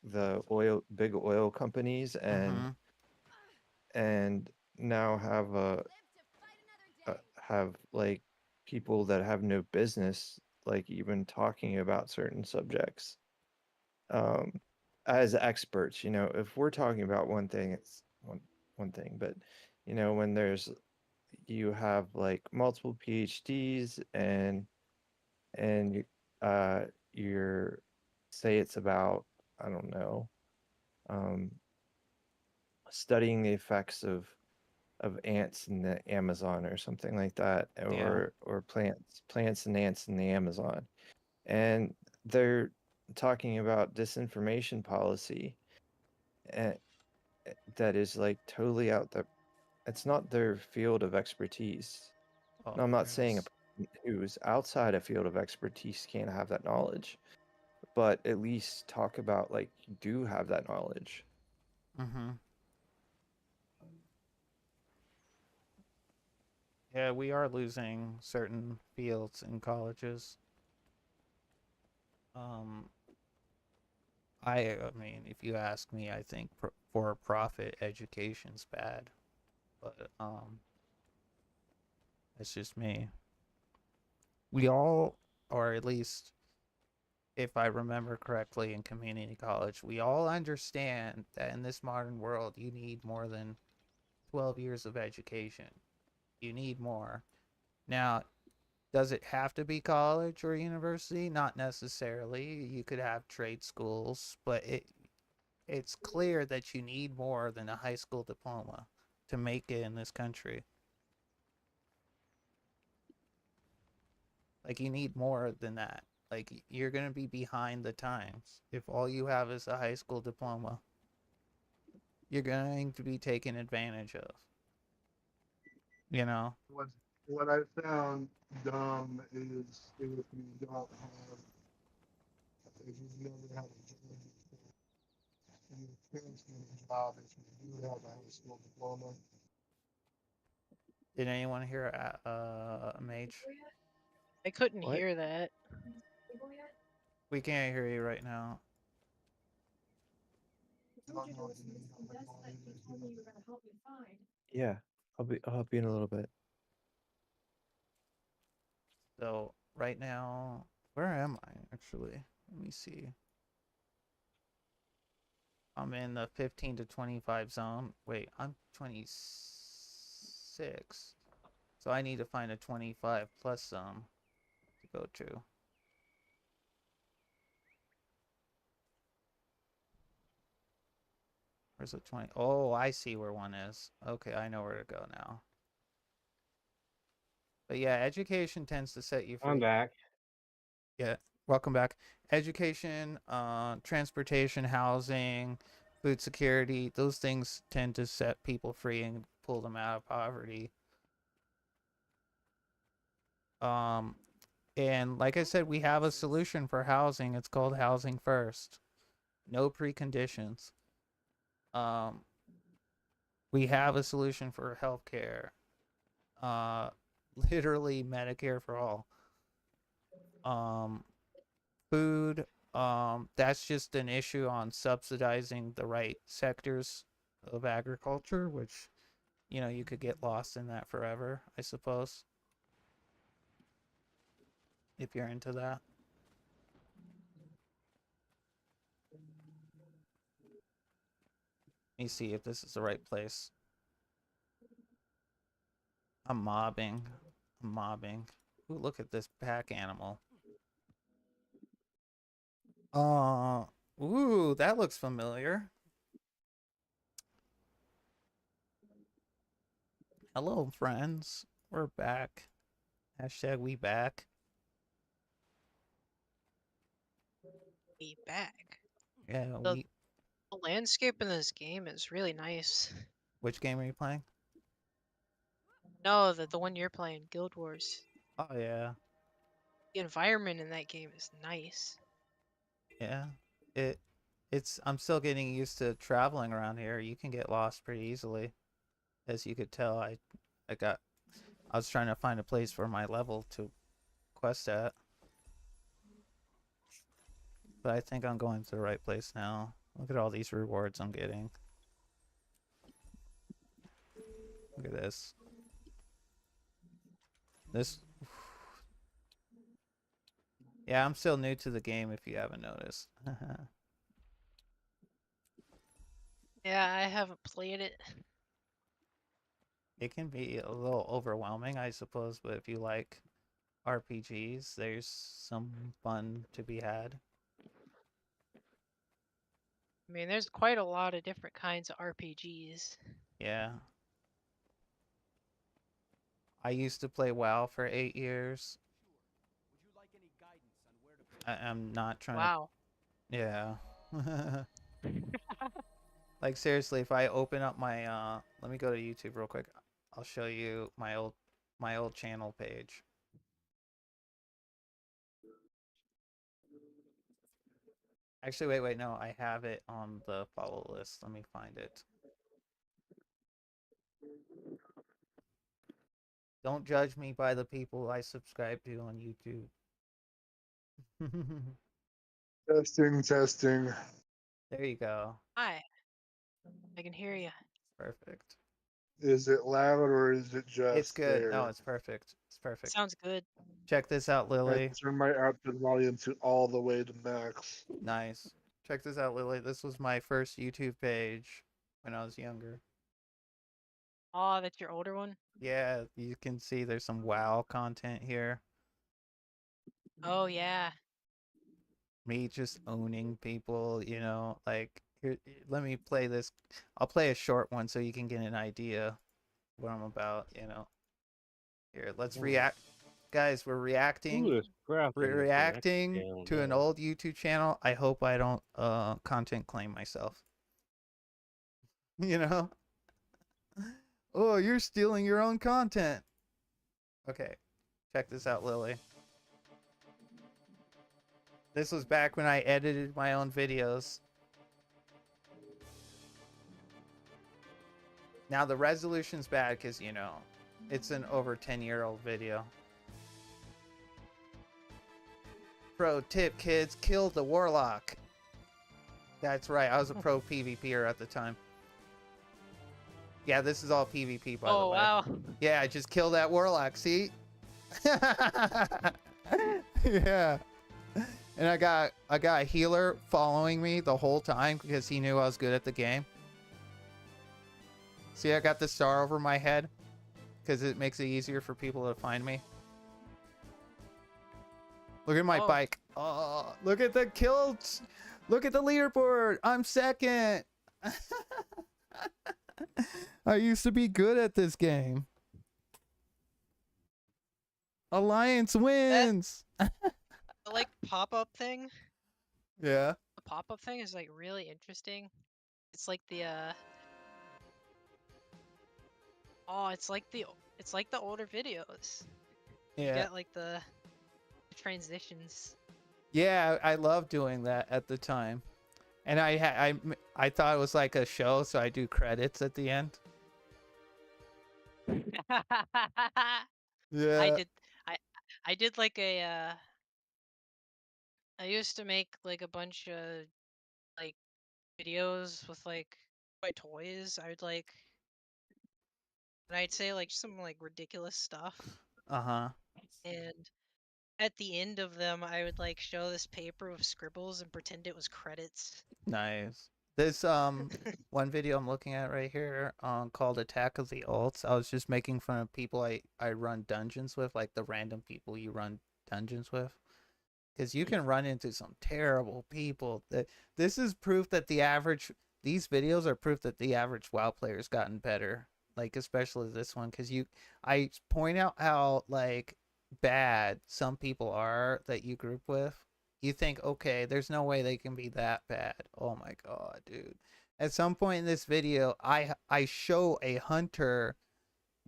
the big oil companies Mhm. and now have like people that have no business like even talking about certain subjects um as experts. If we're talking about one thing, it's one thing, but when you have like multiple PhDs and you you're say it's about, I don't know, um, studying the effects of ants in the Amazon or something like that, Yeah. or plants and ants in the Amazon, and they're talking about disinformation policy, and that is like totally out the. It's not their field of expertise. Oh, Now, I'm not saying a there's. person who's outside a field of expertise can't have that knowledge, but at least talk about like you do have that knowledge. Mm-hmm. Yeah, we are losing certain fields in colleges. Um, I mean, if you ask me, I think for-profit education's bad, but it's just me. We all, or at least if I remember correctly in community college, we all understand that in this modern world, you need more than 12 years of education. You need more. Now, does it have to be college or university? Not necessarily. You could have trade schools, but it's clear that you need more than a high school diploma to make it in this country. Like you need more than that. Like you're going to be behind the times if all you have is a high school diploma. You're going to be taken advantage of, you know? What what I found dumb is if you don't have, if you've never had a job before, and you can't get a job if you do have a high school diploma. Did anyone hear Mage? I couldn't What? hear that. We can't hear you right now. I don't know if you need my volume is here. Yeah, I'll help you in a little bit. So right now, where am I actually? Let me see. I'm in the 15 to 25 zone. Wait, I'm 26. So I need to find a 25 plus zone to go to. Where's the 20? Oh, I see where one is. Okay, I know where to go now. But yeah, education tends to set you I'm free. back. Yeah, welcome back. Education, transportation, housing, food security, those things tend to set people free and pull them out of poverty. Um, and like I said, we have a solution for housing. It's called housing first. No preconditions. Um, we have a solution for healthcare. Uh, literally Medicare for all. Um, food, that's just an issue on subsidizing the right sectors of agriculture, which, you know, you could get lost in that forever, I suppose, if you're into that. Let me see if this is the right place. I'm mobbing. I'm mobbing. Ooh, look at this pack animal. Uh, ooh, that looks familiar. Hello, friends. We're back. Hashtag we back. Be back. Yeah, The, we. the landscape in this game is really nice. Which game are you playing? No, the one you're playing, Guild Wars. Oh yeah, The environment in that game is nice. yeah. It. It's. I'm still getting used to traveling around here. You can get lost pretty easily, as you could tell. I got. I was trying to find a place for my level to quest at, but I think I'm going to the right place now. Look at all these rewards I'm getting. Look at this. This. Yeah, I'm still new to the game if you haven't noticed. Yeah, I haven't played it. It can be a little overwhelming, I suppose, but if you like RPGs, there's some fun to be had. I mean, there's quite a lot of different kinds of RPGs. Yeah. I used to play WoW for 8 years. I'm not trying to. Wow. Yeah. Like seriously, if I open up my let me go to YouTube real quick. I'll show you my old channel page. Actually, wait, no, I have it on the follow list. Let me find it. Don't judge me by the people I subscribe to on YouTube. Testing, testing. There you go. Hi. I can hear you. Perfect. Is it loud or is it It's just good. No, there? it's perfect. It's perfect. Sounds good. Check this out, I Lily. turned my output volume to all the way to max. Nice. Check this out, Lily. This was my first YouTube page when I was younger. Oh, that's your older one? Yeah, you can see there's some WoW content here. Oh, yeah. Me just owning people, you know, like here, let me play this. I'll play a short one so you can get an idea what I'm about, you know. Here, let's react. Guys, we're reacting. Ooh, this crafting We're is an extra reacting channel to an now. old YouTube channel. I hope I don't content claim myself. You know? Oh, you're stealing your own content. Okay. Check this out, Lily. This was back when I edited my own videos. Now the resolution's bad because, you know, it's an over 10-year-old video. Pro tip, kids, kill the warlock. That's right, I was a pro PvPer at the time. Yeah, this is all PvP, by the Oh, way. wow. Yeah, I just killed that warlock, see? Yeah. And I got a healer following me the whole time because he knew I was good at the game. See, I got the star over my head because it makes it easier for people to find me. Look at my Oh. bike. Oh, look at the kills. Look at the leaderboard. I'm second. I used to be good at this game. Alliance wins. The, like, pop-up thing? Yeah. The pop-up thing is, like, really interesting. It's like the, Oh, it's like the older videos. You Yeah. get, like, the transitions. Yeah, I loved doing that at the time. And I thought it was like a show, so I do credits at the end. Yeah. I did like a I used to make like a bunch of like videos with like my toys. I would like and I'd say like some like ridiculous stuff, Uh-huh. and at the end of them I would like show this paper with scribbles and pretend it was credits. Nice. This one video I'm looking at right here called Attack of the Alts. I was just making fun of people I run dungeons with, like the random people you run dungeons with. Because you can run into some terrible people. This is proof that these videos are proof that the average WoW player's gotten better. Like especially this one, because I point out how like bad some people are that you group with. You think, okay, there's no way they can be that bad. Oh my god, dude. At some point in this video, I show a hunter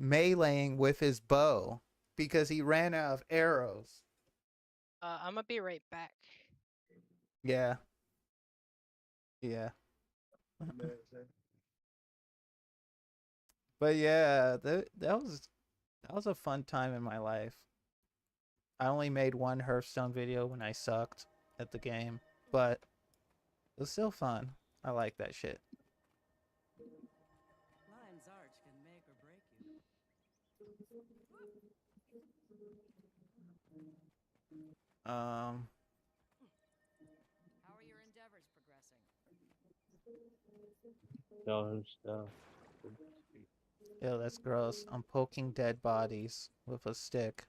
meleeing with his bow because he ran out of arrows. I'm gonna be right back. Yeah. Yeah. But yeah, that was a fun time in my life. I only made one Hearthstone video when I sucked at the game, but it was still fun. I like that shit. Lion's Arch can make or break you. Um, How are your endeavors progressing? Tell him stuff. Ew, that's gross. I'm poking dead bodies with a stick.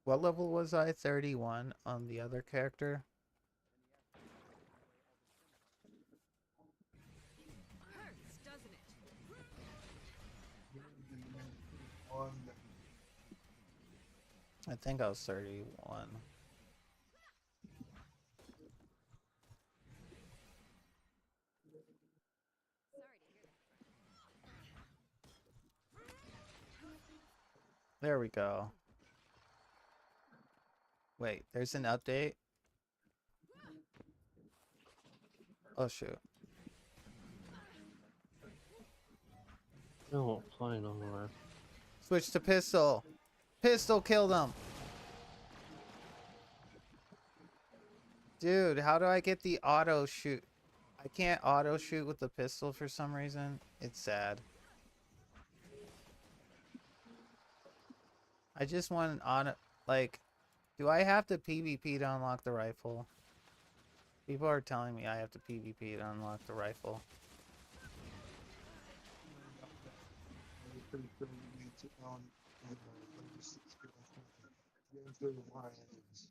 What level was I? 31 on the other character? Hurts, doesn't it? On I think I was 31. Sorry to hear that. There we go. Wait, there's an update? Oh shoot. No, flying over. Switch to pistol. Pistol killed him. Dude, how do I get the auto shoot? I can't auto shoot with the pistol for some reason. It's sad. I just want an auto, like, do I have to PvP to unlock the rifle? People are telling me I have to PvP to unlock the rifle. I'm pretty sure we need to like just going through the lines.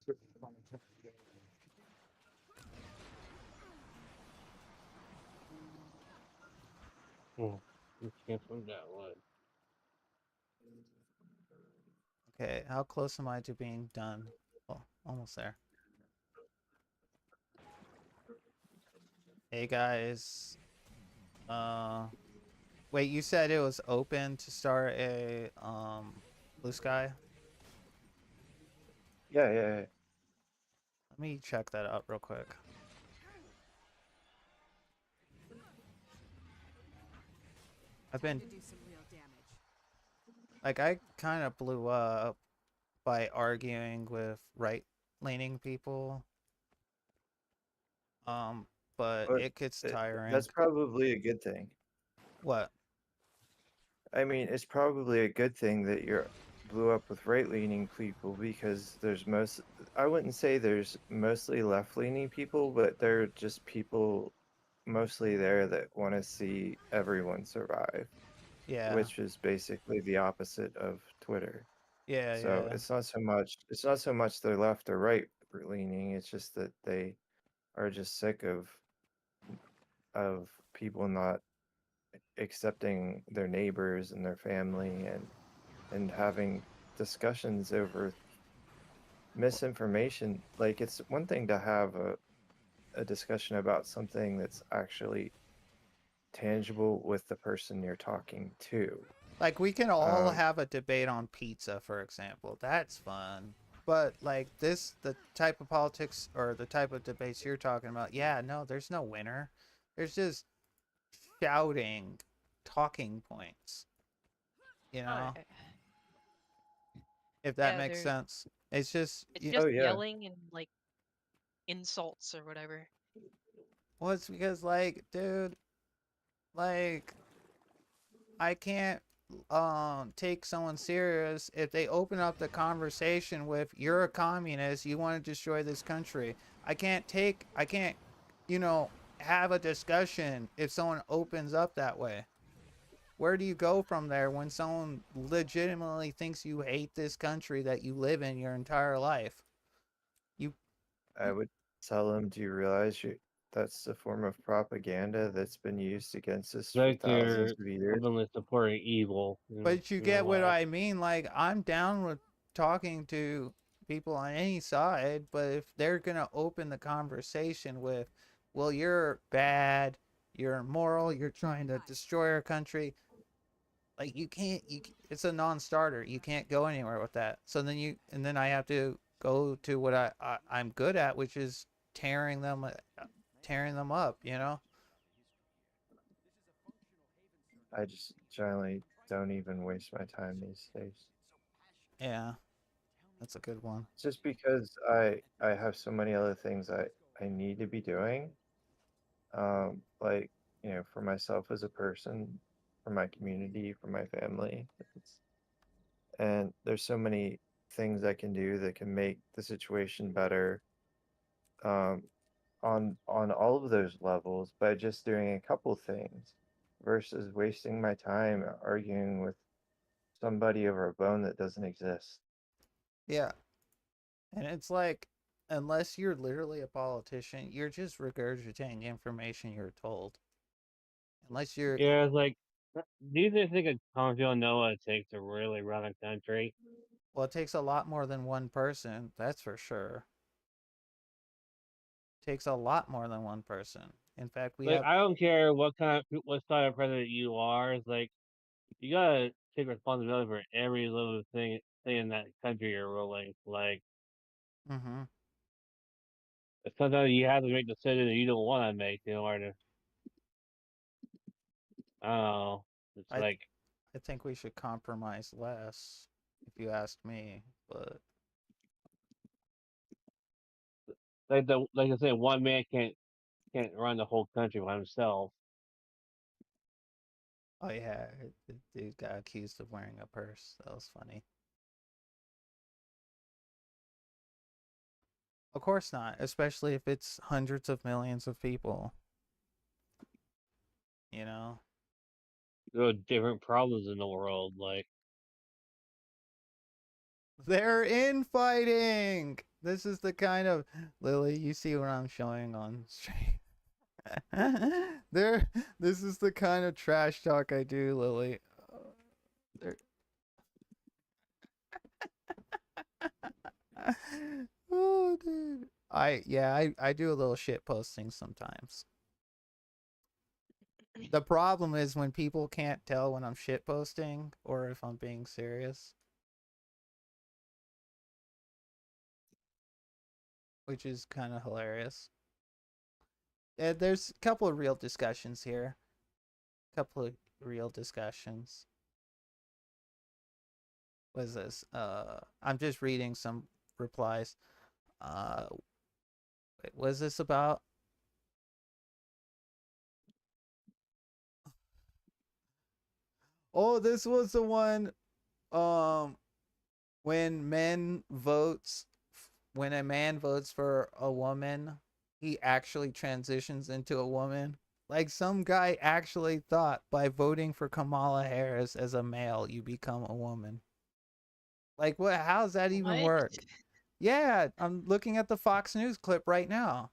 Certain content together. Oh, you can't from that one. Okay, how close am I to being done? Oh, almost there. Hey guys. Wait, you said it was open to start a blue sky? Yeah, yeah, yeah. Let me check that out real quick. I've been To do some real damage. like I kind of blew up by arguing with right-leaning people. But But it gets that's tiring. probably a good thing. What? I mean, it's probably a good thing that you're blew up with right-leaning people because I wouldn't say there's mostly left-leaning people, but they're just people mostly there that want to see everyone survive, Yeah. which is basically the opposite of Twitter. Yeah, So yeah. it's not so much they're left or right leaning, it's just that they are just sick of people not accepting their neighbors and their family and having discussions over misinformation. Like, it's one thing to have a discussion about something that's actually tangible with the person you're talking to. Like we can all Um, have a debate on pizza, for example. That's fun. But like this, the type of politics or the type of debates you're talking about, yeah, no, there's no winner. There's just shouting, talking points, you Oh, know, if that yeah, makes there's sense. It's just, it's you, just oh yeah, yelling and like insults or whatever. well, it's because, like, dude, like, I can't take someone serious if they open up the conversation with you're a communist, you want to destroy this country. I can't, you know, have a discussion if someone opens up that way. Where do you go from there when someone legitimately thinks you hate this country that you live in your entire life? You, I would tell them, do you realize that's a form of propaganda that's been used against us for Like thousands you're of years? openly supporting evil but you in real get what life. I mean. Like, I'm down with talking to people on any side, but if they're going to open the conversation with, well, you're bad, you're immoral, you're trying to destroy our country, like, you can't, it's a non starter. You can't go anywhere with that. So then and then I have to go to what I'm good at, which is tearing them up, you know? I just generally don't even waste my time these days. Yeah, that's a good one. Just because I have so many other things I need to be doing, like, for myself as a person, for my community, for my family. And there's so many things I can do that can make the situation better, um, on all of those levels by just doing a couple things. versus wasting my time arguing with somebody over a bone that doesn't exist. Yeah. And it's like, unless you're literally a politician, you're just regurgitating information you're told. Unless you're, Yeah, it's like, do you think a common people know what it takes to really run a country? well, it takes a lot more than one person, that's for sure. It takes a lot more than one person. In fact, we Like, have, I don't care what kind of president you are. It's like you gotta take responsibility for every little thing in that country you're ruling. Like, mm-hmm. sometimes you have to make decisions that you don't want to make in order to. I don't know. It's I, th- like I think we should compromise less, if you ask me. But like I said, one man can't run the whole country by himself. oh yeah, the dude got accused of wearing a purse. That was funny. Of course not, especially if it's hundreds of millions of people. You know, There are different problems in the world. Like, they're infighting. This is the kind of Lily. You see what I'm showing on stream. There. This is the kind of trash talk I do, Lily. There. Oh, dude. I do a little shit posting sometimes. The problem is when people can't tell when I'm shit posting or if I'm being serious, which is kind of hilarious. There's a couple of real discussions here. Couple of real discussions. What is this? I'm just reading some replies. Wait, what is this about? Oh, this was the one. Um, when men votes, when a man votes for a woman, he actually transitions into a woman. Like some guy actually thought by voting for Kamala Harris as a male, you become a woman. Like what? How does that even What? work? Yeah, I'm looking at the Fox News clip right now.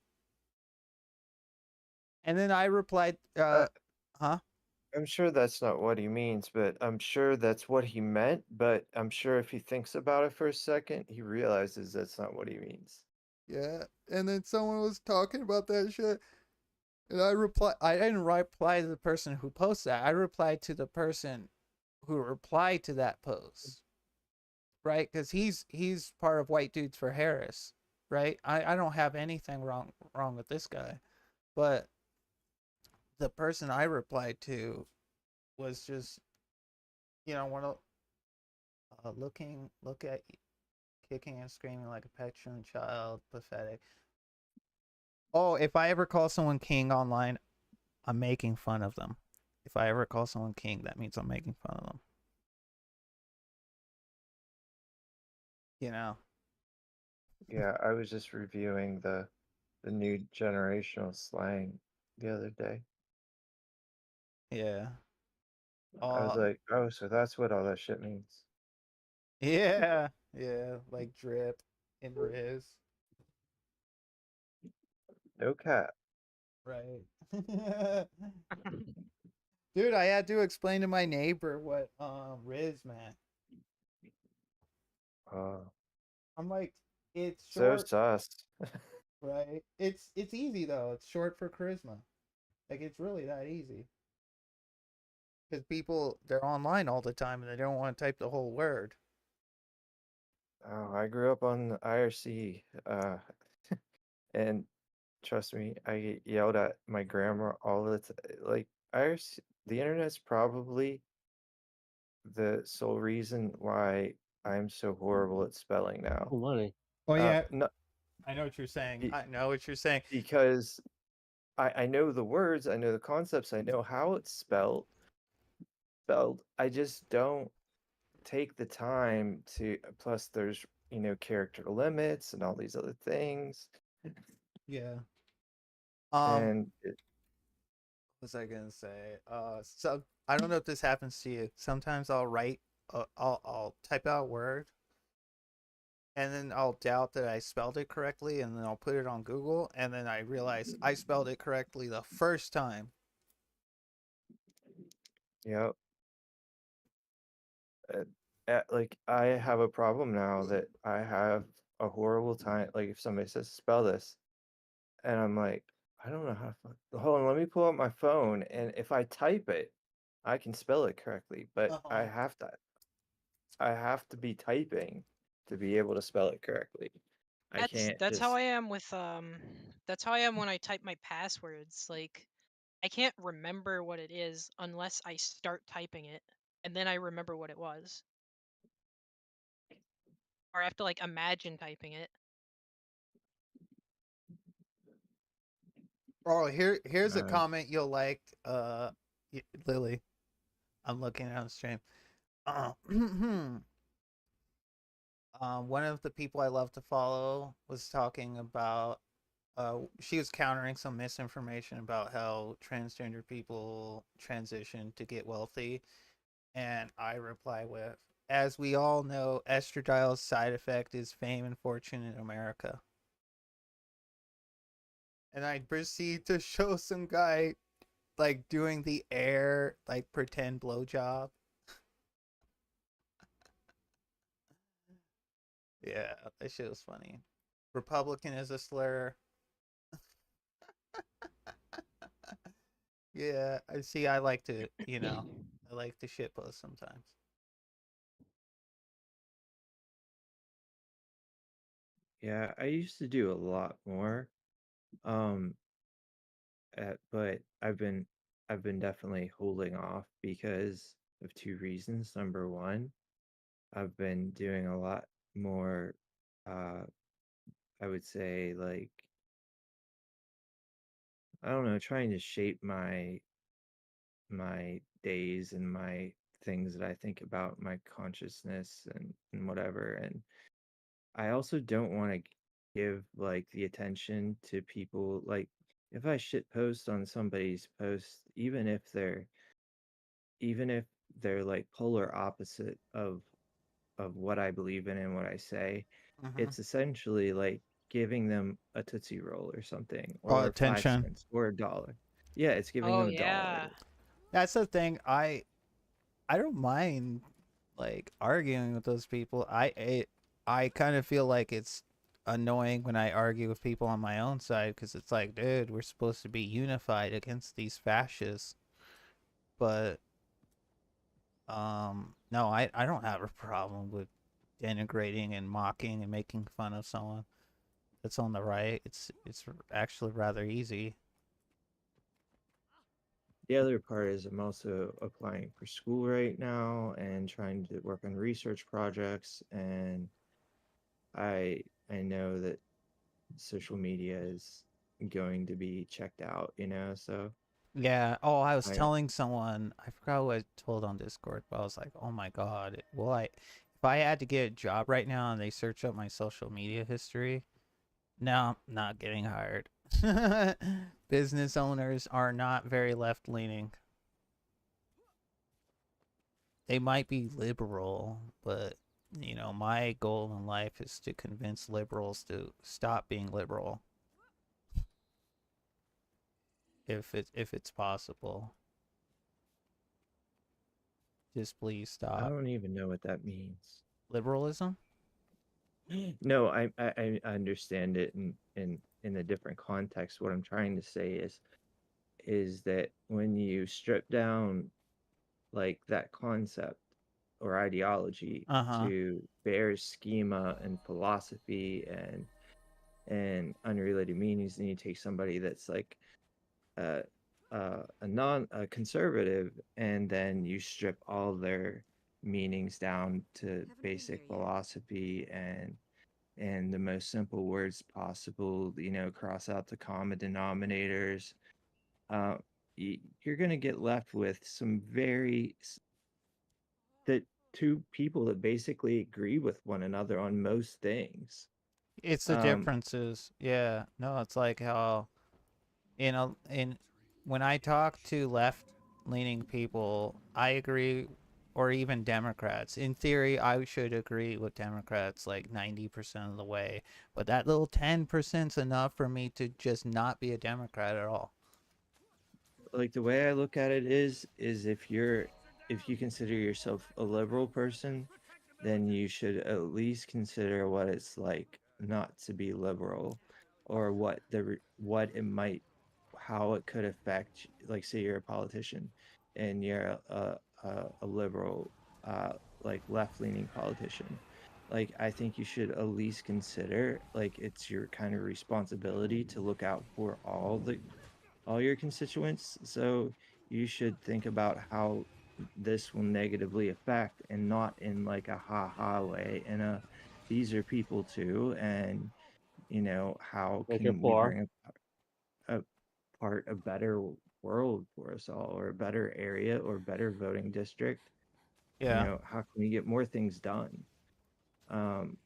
And then I replied, Uh, huh? I'm sure that's not what he means, but I'm sure that's what he meant. But I'm sure if he thinks about it for a second, he realizes that's not what he means. Yeah. And then someone was talking about that shit. And I didn't reply to the person who posted that. I replied to the person who replied to that post. Right? Because he's part of White Dudes for Harris. Right? I don't have anything wrong with this guy. But the person I replied to was just, one of look at kicking and screaming like a petulant child, pathetic. Oh, if I ever call someone king online, I'm making fun of them. If I ever call someone king, that means I'm making fun of them. You know? Yeah, I was just reviewing the new generational slang the other day. Yeah. I was Oh, like, oh, so that's what all that shit means. yeah. Yeah. Like drip and Riz. No cap. Right. Dude, I had to explain to my neighbor what Riz meant. Uh, I'm like, it's so short, sus. right? It's easy though. It's short for charisma. Like it's really that easy. Because people they're online all the time and they don't want to type the whole word. Oh, I grew up on IRC, and trust me, I get yelled at my grandma all the time. Like IRC, the internet's probably the sole reason why I'm so horrible at spelling now. oh, money. Oh yeah, No, I know what you're saying. be, I know what you're saying. because I know the words, I know the concepts, I know how it's spelled. I just don't take the time to. Plus, there's character limits and all these other things, Yeah. Um and was I gonna say? So I don't know if this happens to you. Sometimes I'll write, I'll type out a word, and then I'll doubt that I spelled it correctly, and then I'll put it on Google, and then I realize I spelled it correctly the first time. Yep. Like I have a problem now that I have a horrible time. Like if somebody says spell this, and I'm like, I don't know how to. Hold on, let me pull up my phone, and if I type it, I can spell it correctly. But Oh. I have to be typing to be able to spell it correctly. I That's can't that's how just. I am with that's how I am when I type my passwords. Like I can't remember what it is unless I start typing it and then I remember what it was. Or I have to like imagine typing it. Oh, here's a Uh, comment you'll like, Lily. I'm looking at the stream. Uh, one of the people I love to follow was talking about. She was countering some misinformation about how transgender people transition to get wealthy, and I reply with, "As we all know, estradiol's side effect is fame and fortune in America." And I proceed to show some guy like doing the air like pretend blowjob. Yeah, that shit was funny. Republican is a slur. Yeah, I see. I like to, I like to shit post sometimes. yeah, I used to do a lot more. Um, but I've been definitely holding off because of two reasons. Number one, I've been doing a lot more, uh, I would say like, I don't know, trying to shape my days and my things that I think about, my consciousness and whatever. And I also don't want to give like the attention to people like if I shit post on somebody's post, even if they're like polar opposite of what I believe in and what I say, Mm-hmm. it's essentially like giving them a Tootsie Roll or something, All or five attention. cents or a dollar. Yeah, it's giving Oh them a dollar. yeah. That's the thing. I don't mind like arguing with those people. I kind of feel like it's annoying when I argue with people on my own side because it's like, dude, we're supposed to be unified against these fascists. But no, I don't have a problem with denigrating and mocking and making fun of someone that's on the right. It's actually rather easy. The other part is I'm also applying for school right now and trying to work on research projects, and I know that social media is going to be checked out, so Yeah. Oh, I was I telling someone, I forgot who I told on Discord, but I was like, oh my God, will I, if I had to get a job right now and they search up my social media history, no, I'm not getting hired. Business owners are not very left leaning. They might be liberal, but my goal in life is to convince liberals to stop being liberal if it's possible. Just please I stop don't even know what that means. liberalism. No, I understand it in a different context. What I'm trying to say is that when you strip down like that concept or ideology Uh-huh. to bare schema and philosophy and unrelated meanings, then you take somebody that's like uh, a conservative, and then you strip all their meanings down to Haven't been basic here yet. philosophy and the most simple words possible. Cross out the common denominators. Uh, you're gonna get left with some that two people that basically agree with one another on most things. It's the Um, differences. Yeah. No, it's like how in when I talk to left-leaning people, I agree, or even Democrats. In theory, I should agree with Democrats like 90% of the way, but that little 10% is enough for me to just not be a Democrat at all. Like the way I look at it is if you consider yourself a liberal person, then you should at least consider what it's like not to be liberal, or what it might, how it could affect, like say you're a politician and you're a liberal, like left-leaning politician. Like I think you should at least consider, like it's your kind of responsibility to look out for all your constituents. So you should think about how this will negatively affect, and not in like a ha way, and these are people too, and how Like you're can we poor. bring a part a better world for us all, or a better area, or better voting district. Yeah. How can we get more things done? um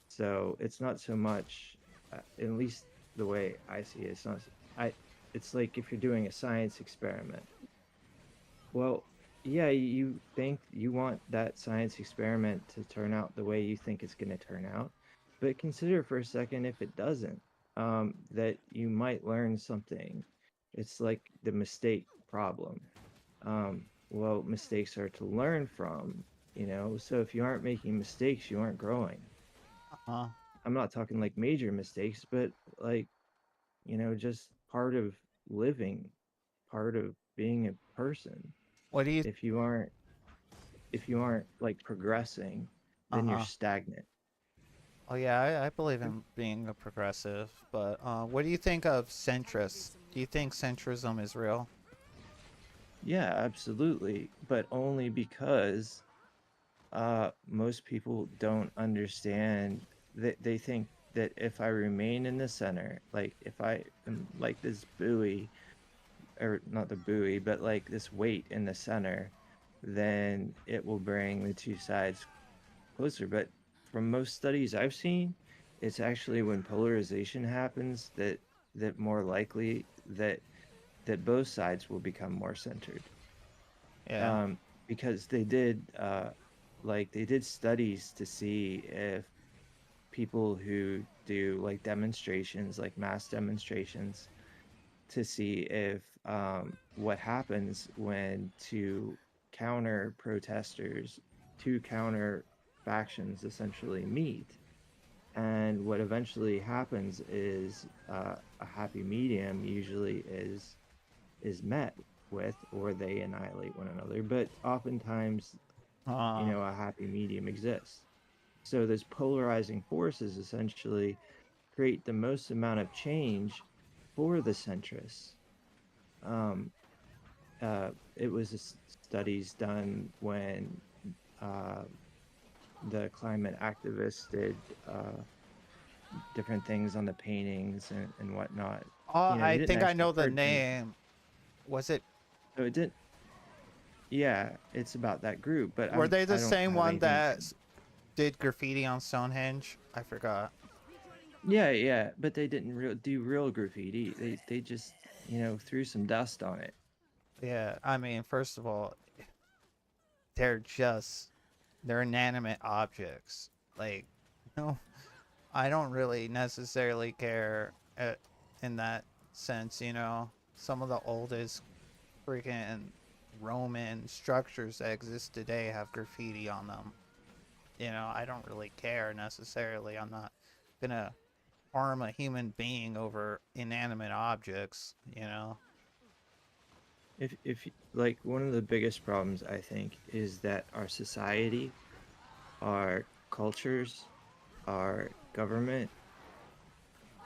so it's not so much, at least the way I see it, it's not I it's like if you're doing a science experiment. Well, yeah, you think you want that science experiment to turn out the way you think it's going to turn out, but consider for a second if it doesn't, that you might learn something. It's like the mistake problem. Well, mistakes are to learn from, so if you aren't making mistakes, you aren't growing. Uh, I'm not talking like major mistakes, but like, just part of living, part of being a person. what do you? if you aren't if you aren't like progressing, then you're Uh-huh. stagnant. Oh yeah, I believe in being a progressive, but what do you think of centrists? Do you think centrism is real? Yeah, absolutely, but only because most people don't understand that. They think that if I remain in the center, like if I am like this buoy, or not the buoy, but like this weight in the center, then it will bring the two sides closer. But from most studies I've seen, it's actually when polarization happens that more likely that both sides will become more centered. Yeah. Um, because they did studies to see if people who do like demonstrations, like mass demonstrations, to see if what happens when counter protesters, two counter factions essentially meet. And what eventually happens is a happy medium usually is met with, or they annihilate one another. But oftentimes, Uh, a happy medium exists. So those polarizing forces essentially create the most amount of change for the centrists. Um, it was studies done when uh, the climate activists did different things on the paintings and whatnot. They I didn't think I actually know the hurt any. name. Was it? So it didn't. Yeah, it's about that group, but Were they the I don't same have one anything. that did graffiti on Stonehenge? I forgot. Yeah, yeah, but they didn't do real graffiti. They just threw some dust on it. Yeah, I mean, first of all, they're just they're inanimate objects. Like, no, I don't really necessarily care in that sense. Some of the oldest freaking Roman structures that exist today have graffiti on them. I don't really care necessarily. I'm not gonna harm a human being over inanimate objects. If like one of the biggest problems I think is that our society, our cultures, our government,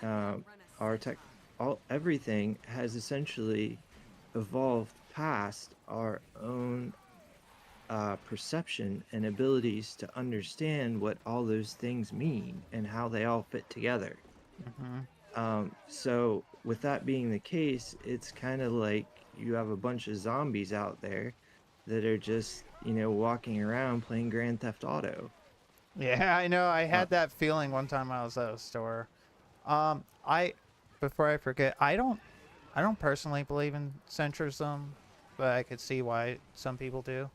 um, our tech, all everything has essentially evolved past our own perception and abilities to understand what all those things mean and how they all fit together. Hmm. So with that being the case, it's kind of like you have a bunch of zombies out there that are just, walking around playing Grand Theft Auto. Yeah, I know. I Uh, had that feeling one time I was at a store. I before I forget, I don't I don't personally believe in centrism, but I could see why some people do.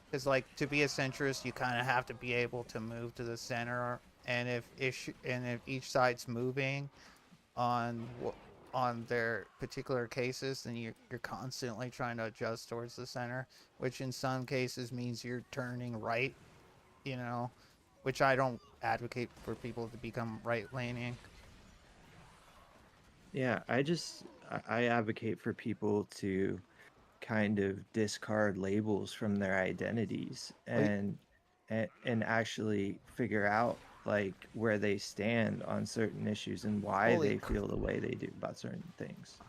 Because, like, to be a centrist, you kind of have to be able to move to the center, and if each side's moving on on their particular cases, then you're constantly trying to adjust towards the center, which in some cases means you're turning right. You know, which I don't advocate for people to become right leaning. Yeah, I advocate for people to kind of discard labels from their identities Well, and actually figure out like where they stand on certain issues and why holy they feel the way they do about certain things.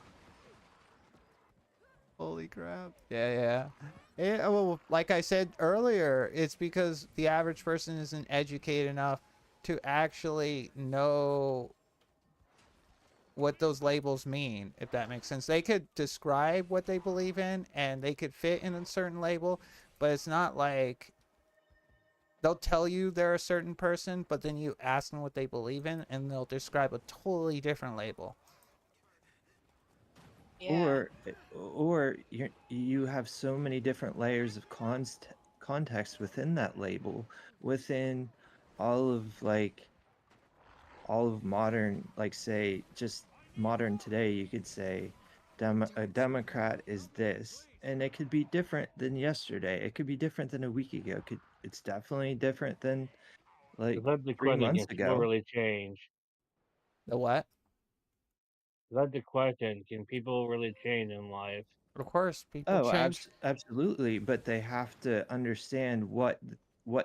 Holy crap. Yeah, yeah. Well, like I said earlier, it's because the average person isn't educated enough to actually know what those labels mean, if that makes sense. They could describe what they believe in and they could fit in a certain label, but it's not like they'll tell you they're a certain person, but then you ask them what they believe in and they'll describe a totally different label. Yeah. Or you have so many different layers of context within that label, within all of all of modern, like say just modern today, you could say a Democrat is this, and it could be different than yesterday. It could be different than a week ago. It's definitely different than like That's the 3 question: months can people ago. really change? The what? That's the question: can people really change in life? Of course, people Oh, change. absolutely, but they have to understand what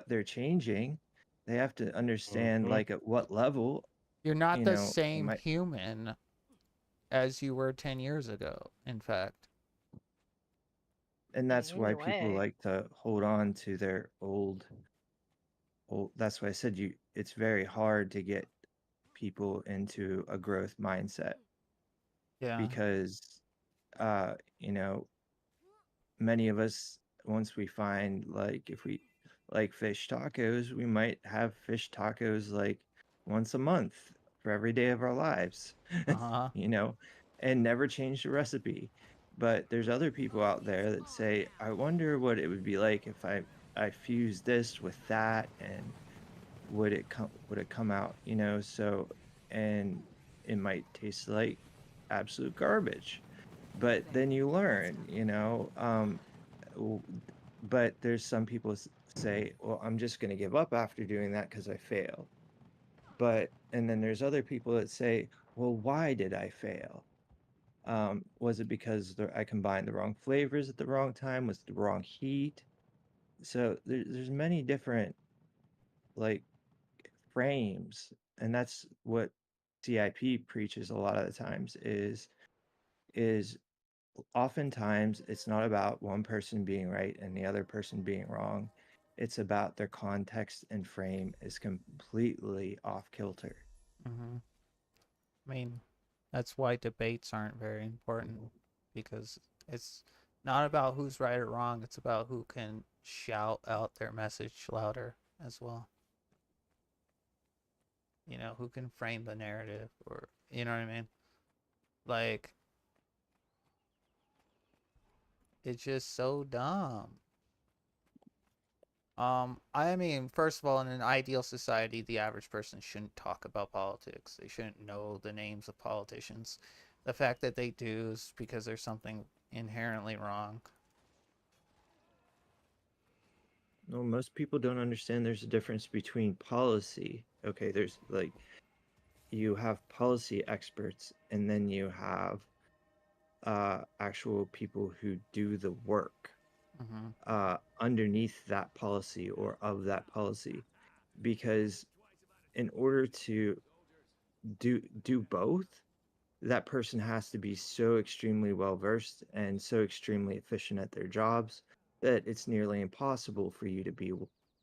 they're changing. They have to understand Hmm. like at what level, You're not you the know, it same might. human as you were 10 years ago, in fact. And In that's why any people way. like to hold on to their old. That's why I said it's very hard to get people into a growth mindset Yeah. because uh you know many of us, once we find like if we like fish tacos, we might have fish tacos like once a month for every day of our lives. Uh-huh. you know and never change the recipe. But there's other people out there that say, I wonder what it would be like if I fuse this with that, and would it come out, so, and it might taste like absolute garbage. But then you learn, w- but there's some people say, well, I'm just going to give up after doing that because I failed. But and then there's other people that say, well, why did I fail? Was it because I combined the wrong flavors at the wrong time? Was it the wrong heat? So there's many different like frames, and that's what CIP preaches a lot of the times is oftentimes it's not about one person being right and the other person being wrong. It's about their context and frame is completely off kilter. Mm-hmm. I mean, that's why debates aren't very important because it's not about who's right or wrong. It's about who can shout out their message louder as well. Who can frame the narrative or, you know what I mean? Like, it's just so dumb. I mean, first of all, in an ideal society, the average person shouldn't talk about politics. They shouldn't know the names of politicians. The fact that they do is because there's something inherently wrong. Well, most people don't understand there's a difference between policy. Okay, there's like you have policy experts, and then you have actual people who do the work Mm-hmm. underneath that policy or of that policy. Because in order to do both, that person has to be so extremely well versed and so extremely efficient at their jobs that it's nearly impossible for you to be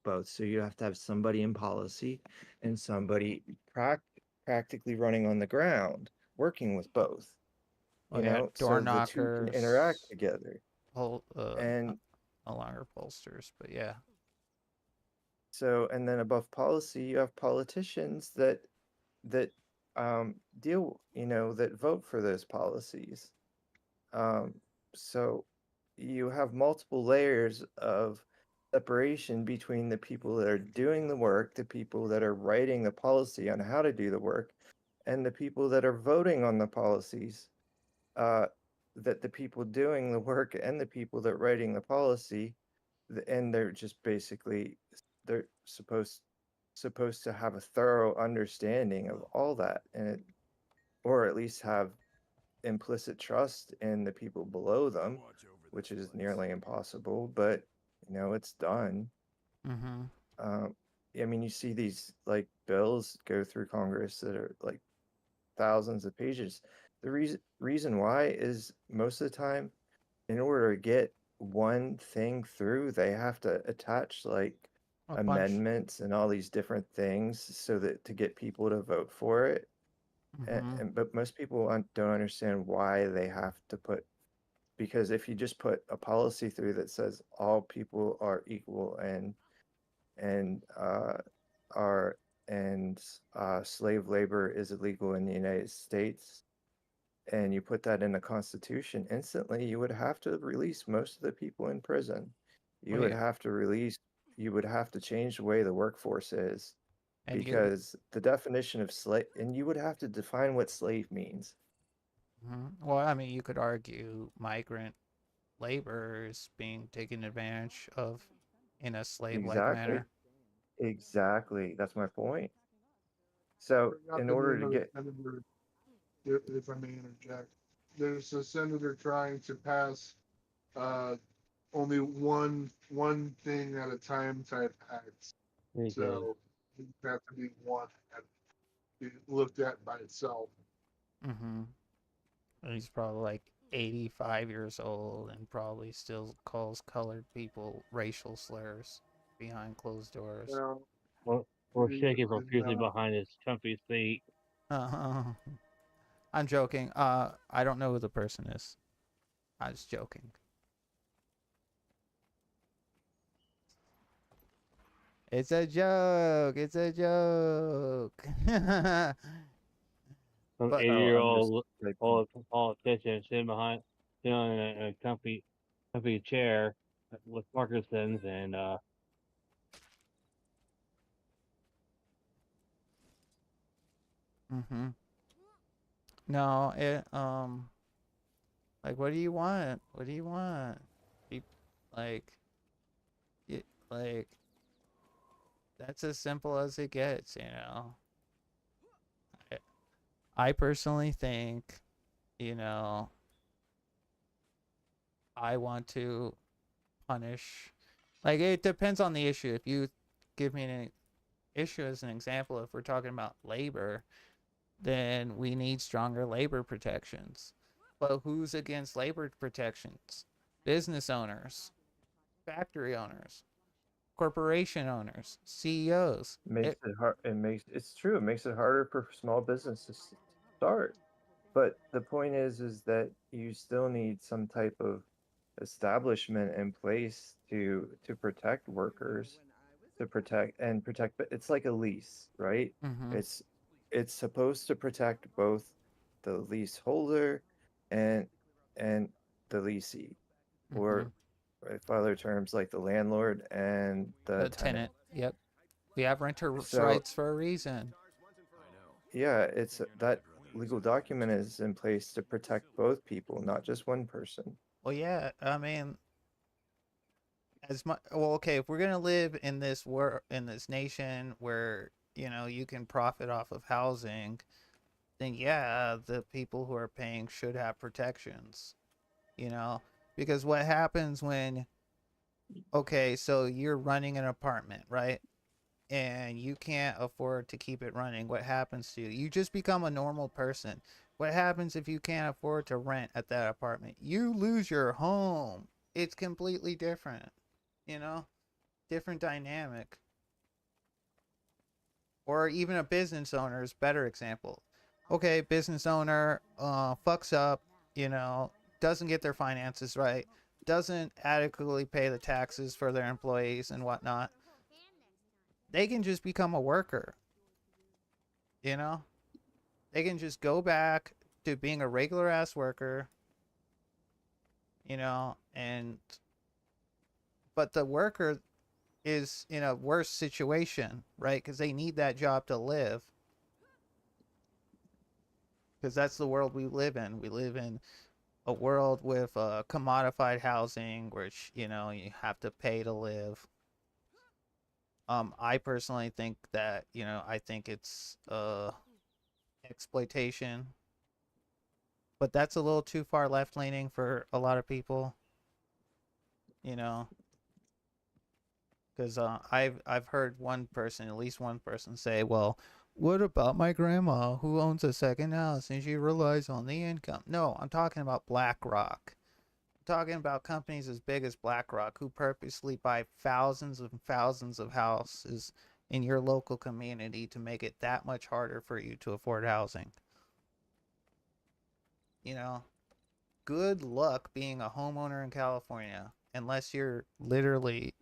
both. So you have to have somebody in policy and somebody practically running on the ground working with both, Oh yeah, so door the two can interact knockers, together. And no longer pollsters, but yeah. so, and then above policy, you have politicians that deal, that vote for those policies. Um, so you have multiple layers of separation between the people that are doing the work, the people that are writing the policy on how to do the work, and the people that are voting on the policies. Uh, that the people doing the work and the people that writing the policy, and they're just basically they're supposed to have a thorough understanding of all that, and or at least have implicit trust in the people below them, which is nearly impossible, but it's done. Mm-hmm. Um, I mean, you see these like bills go through Congress that are like thousands of pages. The reason why is most of the time, in order to get one thing through, they have to attach like A bunch. amendments and all these different things so that to get people to vote for it. Mm-hmm. But most people don't understand why they have to put, because if you just put a policy through that says all people are equal and are and slave labor is illegal in the United States, and you put that in the Constitution, instantly you would have to release most of the people in prison. You would Wait, have to release, you would have to change the way the workforce is, and you. because the definition of slave, and you would have to define what slave means. Well, I mean, you could argue migrant labor is being taken advantage of in a slave-like Exactly. manner. Exactly. That's my point. So, Bring up in the order name to of the get, senator, if I may interject. There's a senator trying to pass uh, only one thing at a time type acts. Okay. So it has to be one and be looked at by itself. Mm-hmm. He's probably like 85 years old and probably still calls colored people racial slurs behind closed doors. Well, Or shaking and, profusely behind his comfy seat. Uh-huh. I'm joking. I don't know who the person is. I was joking. It's a joke. It's a joke. Some But 80-year-old eighty-year-old like, politician sitting on a comfy chair with Parkinson's and mm-hmm. No, like, what do you want? What do you want? Peop- Like, like, that's as simple as it gets, you know. I, I personally think, you know, I want to punish. Like, it depends on the issue. If you give me an issue as an example, if we're talking about labor, then we need stronger labor protections. But who's against labor protections? Business owners, factory owners, corporation owners, CEOs. makes it hard. It's true. It makes it harder for small businesses to start. But the point is that you still need some type of establishment in place to protect workers, to protect. But it's like a lease, right? Mm-hmm. It's it's supposed to protect both the leaseholder and and the leasee, Mm-hmm. or if other terms like the landlord and the The tenant. tenant. Yep. We have renters' So rights for a reason. yeah, it's that legal document is in place to protect both people, not just one person. Well, yeah. I mean, as much. Well, okay. If we're gonna live in this in this nation where you can profit off of housing, then yeah, the people who are paying should have protections. You know, because what happens when okay, so you're running an apartment, right? And you can't afford to keep it running. What happens to you? You just become a normal person. What happens if you can't afford to rent at that apartment? You lose your home. It's completely different, you know? Different dynamic. Or even a business owner is a better example. Okay, business owner fucks up, doesn't get their finances right, doesn't adequately pay the taxes for their employees and whatnot. They can just become a worker, you know? They can just go back to being a regular ass worker, and but the worker is in a worse situation, right? Because they need that job to live. Because that's the world we live in. We live in a world with commodified housing, which you have to pay to live. I personally think that I think it's exploitation, but that's a little too far left leaning for a lot of people. You know, because I've heard at least one person say, "Well, what about my grandma who owns a second house and she relies on the income?" No, I'm talking about BlackRock. I'm talking about companies as big as BlackRock who purposely buy thousands and thousands of houses in your local community to make it that much harder for you to afford housing. You know, good luck being a homeowner in California unless you're literally,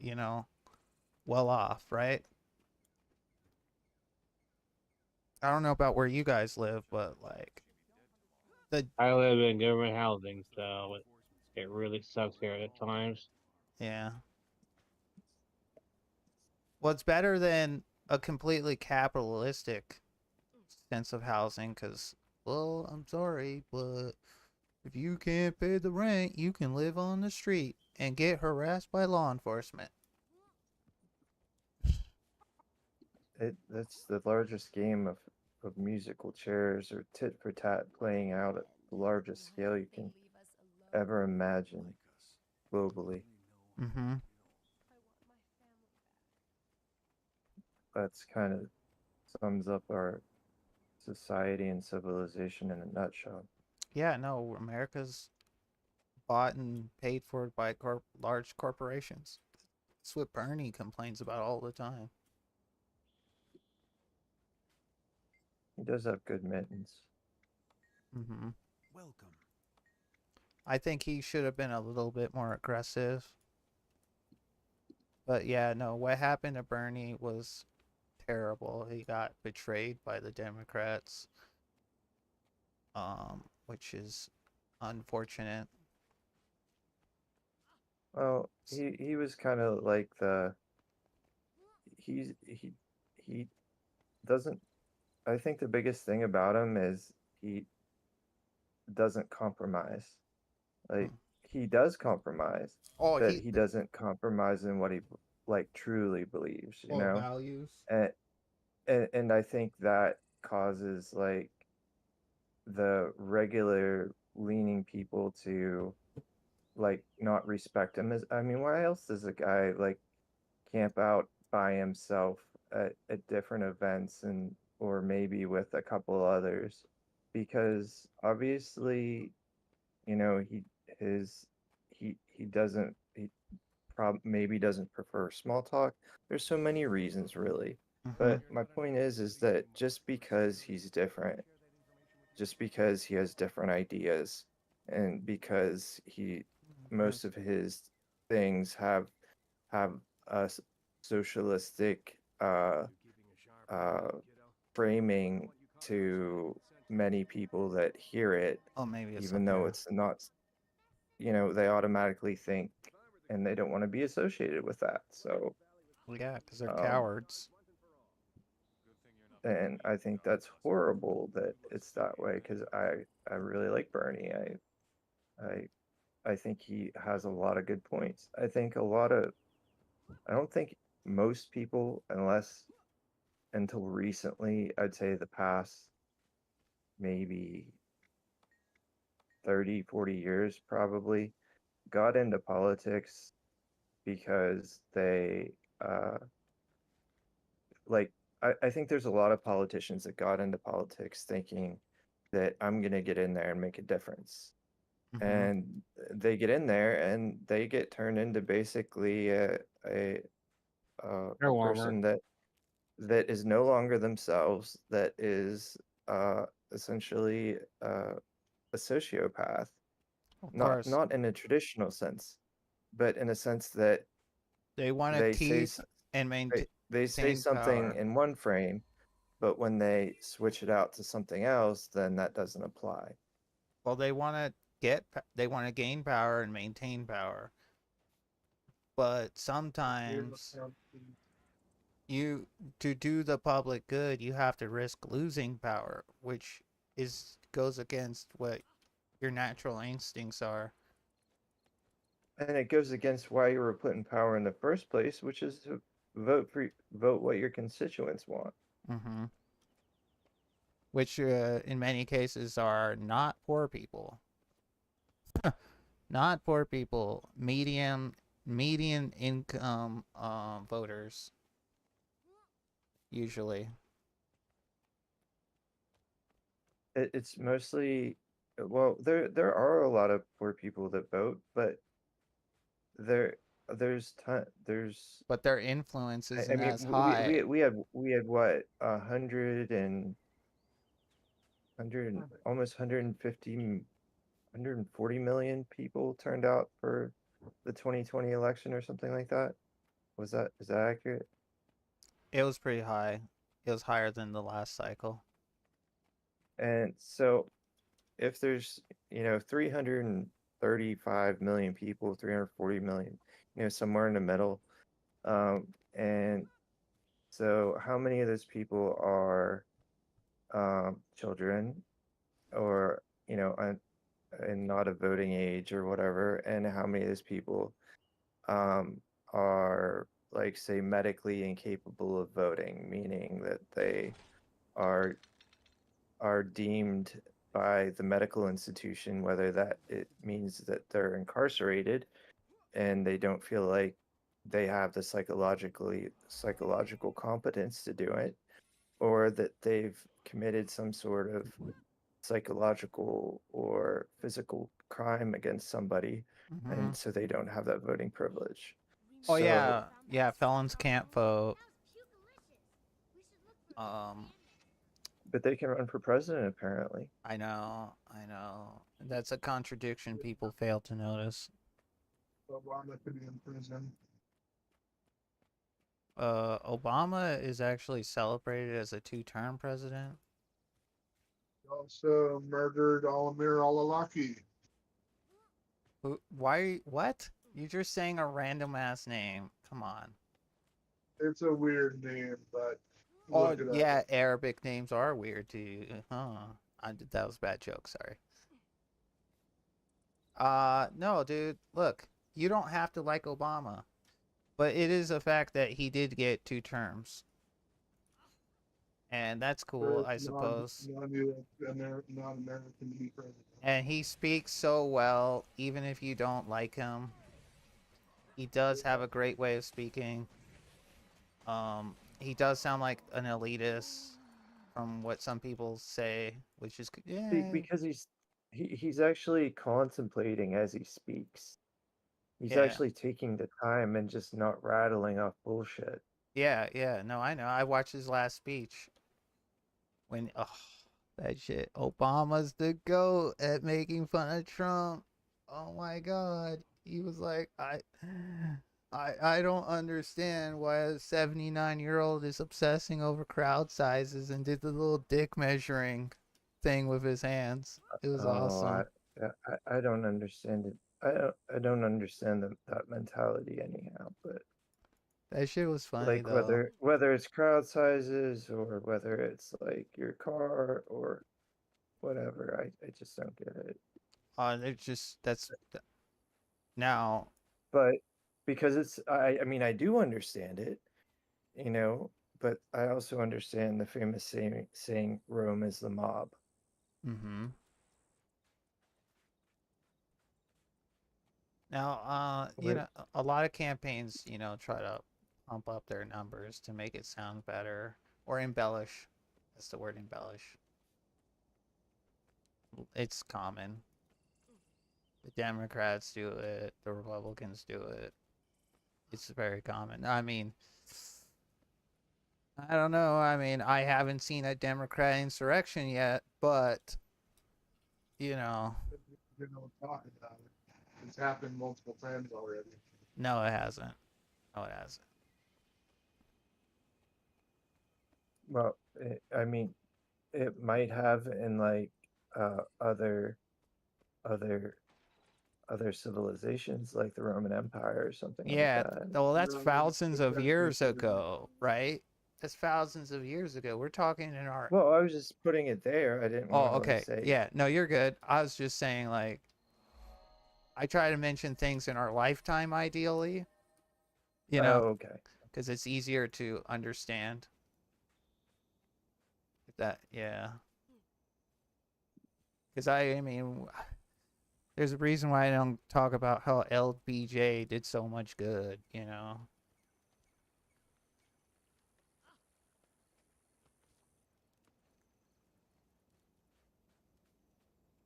well off, right? I don't know about where you guys live, but like the I live in government housing, so it really sucks here at times. yeah. Well, it's better than a completely capitalistic sense of housing because, well, I'm sorry, but if you can't pay the rent, you can live on the street and get harassed by law enforcement. That's the largest game of musical chairs or tit for tat playing out at the largest scale you can ever imagine globally. Mm-hmm. That's kind of sums up our society and civilization in a nutshell. Yeah, no, America's bought and paid for by large corporations. That's what Bernie complains about all the time. He does have good mittens. Mm-hmm. I think he should have been a little bit more aggressive. But yeah, no, what happened to Bernie was terrible. He got betrayed by the Democrats, which is unfortunate. Well, he was kind of like he's he doesn't. I think the biggest thing about him is he doesn't compromise. Like Hmm. he does compromise, Oh, but he doesn't compromise in what he like truly believes, you know? values. And and I think that causes like the regular leaning people to like not respect him as I mean, why else does a guy like camp out by himself at different events and or maybe with a couple others? Because obviously, you know, his he doesn't he maybe doesn't prefer small talk. There's so many reasons really. Mm-hmm. But my point is that just because he's different, just because he has different ideas and because he most of his things have a socialistic uh framing to many people that hear it, Oh, maybe it's even though yeah. it's not, you know, they automatically think and they don't want to be associated with that. So, Well, yeah, because they're um, cowards. and I think that's horrible that it's that way because I really like Bernie. I I think he has a lot of good points. I don't think most people, unless until recently, I'd say the past maybe 30, 40 years probably, got into politics because they like I think there's a lot of politicians that got into politics thinking that I'm gonna get in there and make a difference. Mm-hmm. And they get in there and they get turned into basically a, Hair a warmer. person that is no longer themselves, that is essentially a sociopath, Of not course, not in a traditional sense, but in a sense that they want to they say keep and they say maintain something power. in one frame, but when they switch it out to something else, then that doesn't apply. Well, they want to gain power and maintain power, but sometimes you to do the public good, you have to risk losing power, which goes against what your natural instincts are. And it goes against why you were put in power in the first place, which is to vote what your constituents want. Mm-hmm. Which, in many cases, are not poor people. Not poor people. Median income voters usually. It's mostly, well, there are a lot of poor people that vote, but there there's But their influence I isn't mean as high. we had what 100 almost 140 million people turned out for the 2020 election or something like that. Is that accurate? It was pretty high. It was higher than the last cycle. And so if there's 335 million people, 340 million, somewhere in the middle, and so how many of those people are children or and not of voting age or whatever, and how many of those people are, like, say, medically incapable of voting, meaning that they are deemed by the medical institution, whether that it means that they're incarcerated and they don't feel like they have the psychological competence to do it, or that they've committed some sort of psychological or physical crime against somebody, Mm-hmm. and so they don't have that voting privilege. Oh So, yeah. Felons can't vote. Um, but they can run for president apparently. I know. That's a contradiction people fail to notice. Obama could be in prison. Obama is actually celebrated as a two-term president. He also murdered Alamir Alalaki. Why? What? You're just saying a random ass name. Come on. It's a weird name, but Oh look it up. yeah, Arabic names are weird to you, huh? That was a bad joke. Sorry. No, dude. Look, you don't have to like Obama, but it is a fact that he did get two terms, and that's cool, I suppose. Non-American to be president. And he speaks so well, even if you don't like him. He does have a great way of speaking. He does sound like an elitist, from what some people say, which is Because he's actually contemplating as he speaks. He's yeah, actually taking the time and just not rattling off bullshit. yeah. No, I know. I watched his last speech when that shit. Obama's the GOAT at making fun of Trump. Oh my god. He was like, I don't understand why a 79-year-old is obsessing over crowd sizes, and did the little dick measuring thing with his hands. It was awesome. I don't understand it. I don't understand that mentality anyhow, but That shit was funny like though. whether it's crowd sizes or whether it's like your car or whatever, I just don't get it. It's just now. But because I mean I do understand it, but I also understand the famous saying Rome is the mob. Mm-hmm. Now, a lot of campaigns, try to pump up their numbers to make it sound better or embellish. That's the word, embellish. It's common. The Democrats do it, the Republicans do it. It's very common. I mean, I don't know. I mean, I haven't seen a Democrat insurrection yet, but You know, talking about it. It's happened multiple times already. no, it hasn't. No, it hasn't. Well, I mean, it might have in like other other other civilizations like the Roman Empire or something like Yeah, that. well, that's No, that's thousands of exactly years what it is. ago, right? That's thousands of years ago. We're talking in our. Well, I was just putting it there. I didn't want Oh, to like okay. say, Yeah, no, you're good. I was just saying, like, I try to mention things in our lifetime, ideally, you know, oh, okay. because it's easier to understand. That, yeah. Because I mean, there's a reason why I don't talk about how LBJ did so much good, you know.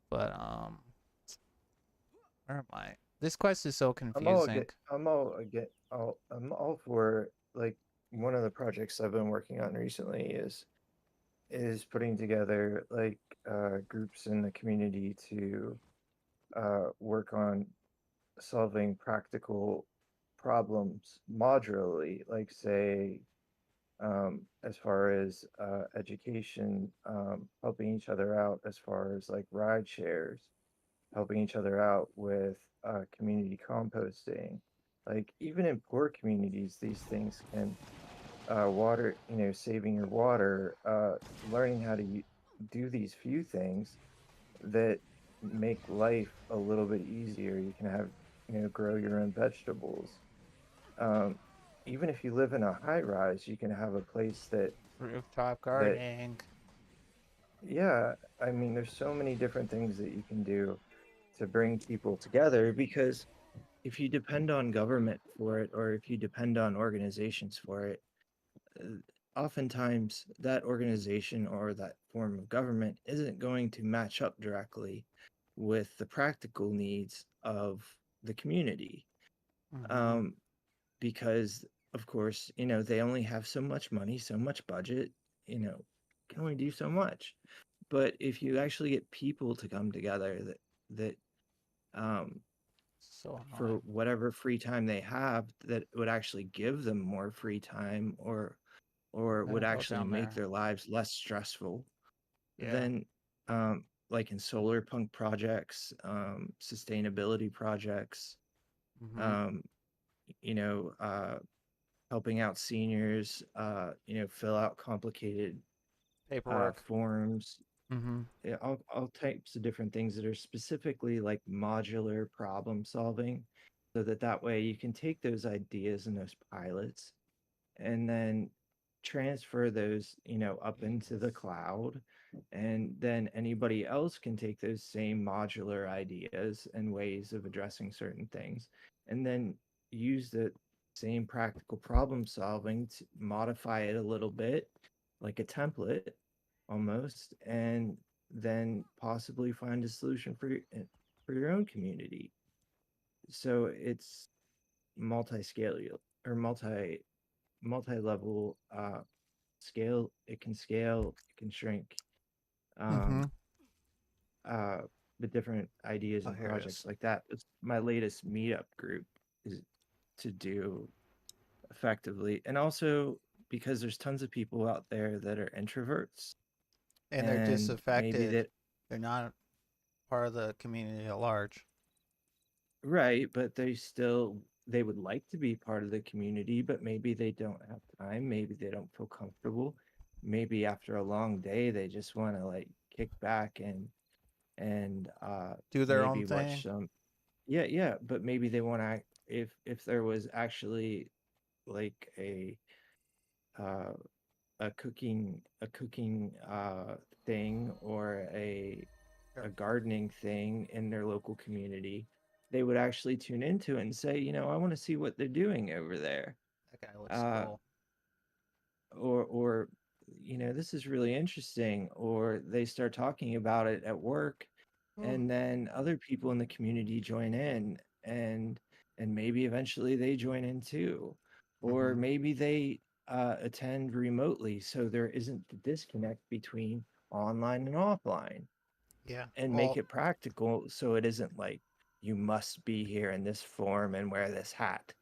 But where am I? This quest is so confusing. I'm all for like one of the projects I've been working on recently is putting together like groups in the community to work on solving practical problems modularly, like say as far as education, helping each other out as far as like ride shares, helping each other out with community composting. Like even in poor communities, these things can water, saving your water, learning how to do these few things that make life a little bit easier. You can have, grow your own vegetables. Um, Even if you live in a high rise, you can have a place Rooftop that gardening. yeah, I mean, there's so many different things that you can do to bring people together because if you depend on government for it or if you depend on organizations for it, uh, oftentimes that organization or that form of government isn't going to match up directly with the practical needs of the community. Mm-hmm. Um, because, of course, they only have so much money, so much budget, can only do so much. But if you actually get people to come together that um, So for annoying. whatever free time they have, that would actually give them more free time or would Gonna go actually down make there. their lives less stressful, Yeah. then like in solar punk projects, sustainability projects, Mm-hmm. um, you know, uh, helping out seniors, fill out complicated Paperwork. forms, Mm-hmm. yeah, all types of different things that are specifically like modular problem solving, so that way you can take those ideas and those pilots and then transfer those, up into the cloud. And then anybody else can take those same modular ideas and ways of addressing certain things and then use the same practical problem solving to modify it a little bit, like a template almost, and then possibly find a solution for your own community. So it's multi-scale or multi-level scale. It can scale, it can shrink. Mm-hmm. um uh the different ideas Oh, and here it projects is. like that. It's my latest meetup group is to do effectively. And also because there's tons of people out there that are introverts And they're and maybe disaffected. that They're not part of the community at large. right, but they would like to be part of the community, but maybe they don't have time, maybe they don't feel comfortable. Maybe after a long day they just want to like kick back and Do their own maybe watch thing. some. Yeah, but maybe they want to, if there was actually like uh a cooking thing or a Here. gardening thing in their local community, they would actually tune into it and say, I want to see what they're doing over there. That guy looks Uh cool. or this is really interesting, or they start talking about it at work, and then other people in the community join in, and maybe eventually they join in too, or Mm-hmm. maybe they attend remotely so there isn't the disconnect between online and offline, Yeah. and make Well, it practical so it isn't like you must be here in this form and wear this hat.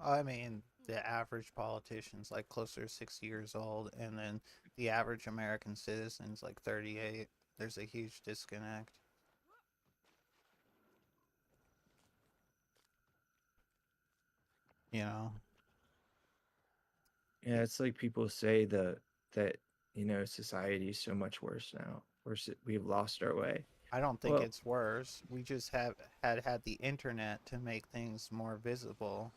I mean, the average politician's like closer to 60 years old, and then the average American citizen's like 38. There's a huge disconnect. You know, Yeah, it's like people say that society is so much worse now. We've lost our way. I don't think Well, it's worse. We just have had the internet to make things more visible.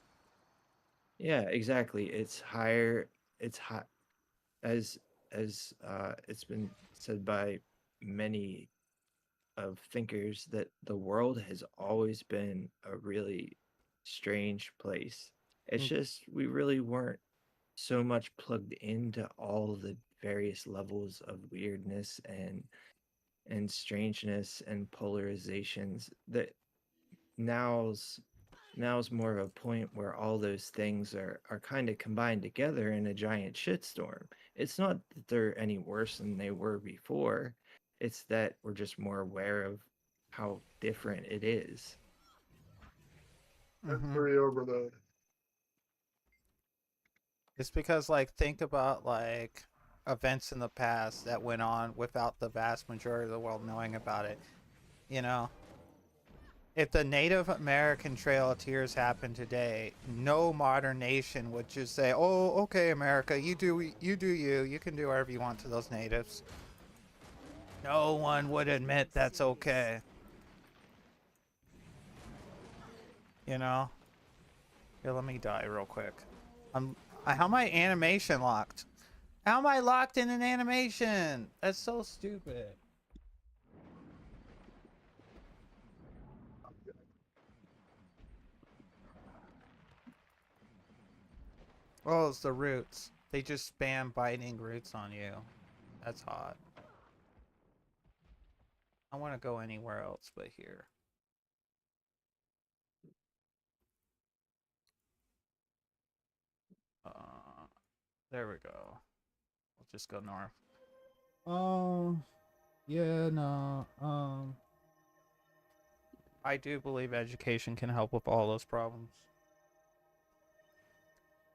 yeah, exactly. It's higher. It's high as it's been said by many of thinkers that the world has always been a really strange place. It's Mm. just we really weren't so much plugged into all the various levels of weirdness and strangeness and polarizations that now's now's more of a point where all those things are kind of combined together in a giant shitstorm. It's not that they're any worse than they were before. It's that we're just more aware of how different it is. Mm-hmm. Sensory overload. It's because, like, think about like events in the past that went on without the vast majority of the world knowing about it. You know, if the Native American Trail of Tears happened today, no modern nation would just say, "Oh, okay, America, you do you. You can do whatever you want to those natives." No one would admit that's okay. You know. Here, let me die real quick. I'm. How am I animation locked? How am I locked in an animation? That's so stupid. Oh, it's the roots. They just spam biting roots on you. That's hot. I want to go anywhere else but here. Uh, there we go. We'll just go north. Yeah, no. I do believe education can help with all those problems.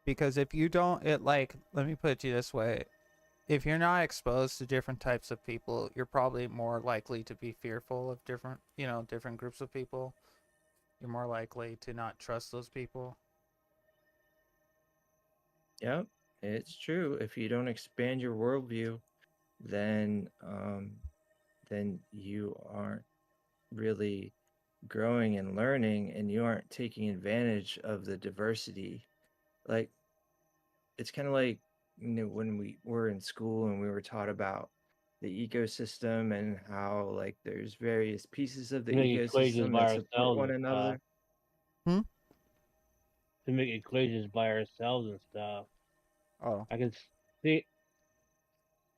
Because if you don't, it like, let me put it to you this way. If you're not exposed to different types of people, you're probably more likely to be fearful of different, different groups of people. You're more likely to not trust those people. Yep, it's true. If you don't expand your worldview, then then you aren't really growing and learning, and you aren't taking advantage of the diversity. Like it's kind of like when we were in school and we were taught about the ecosystem and how like there's various pieces of the To make equations ecosystem that by support ourselves one and stuff. another. Hmm? To make equations by ourselves and stuff. Oh. I can see,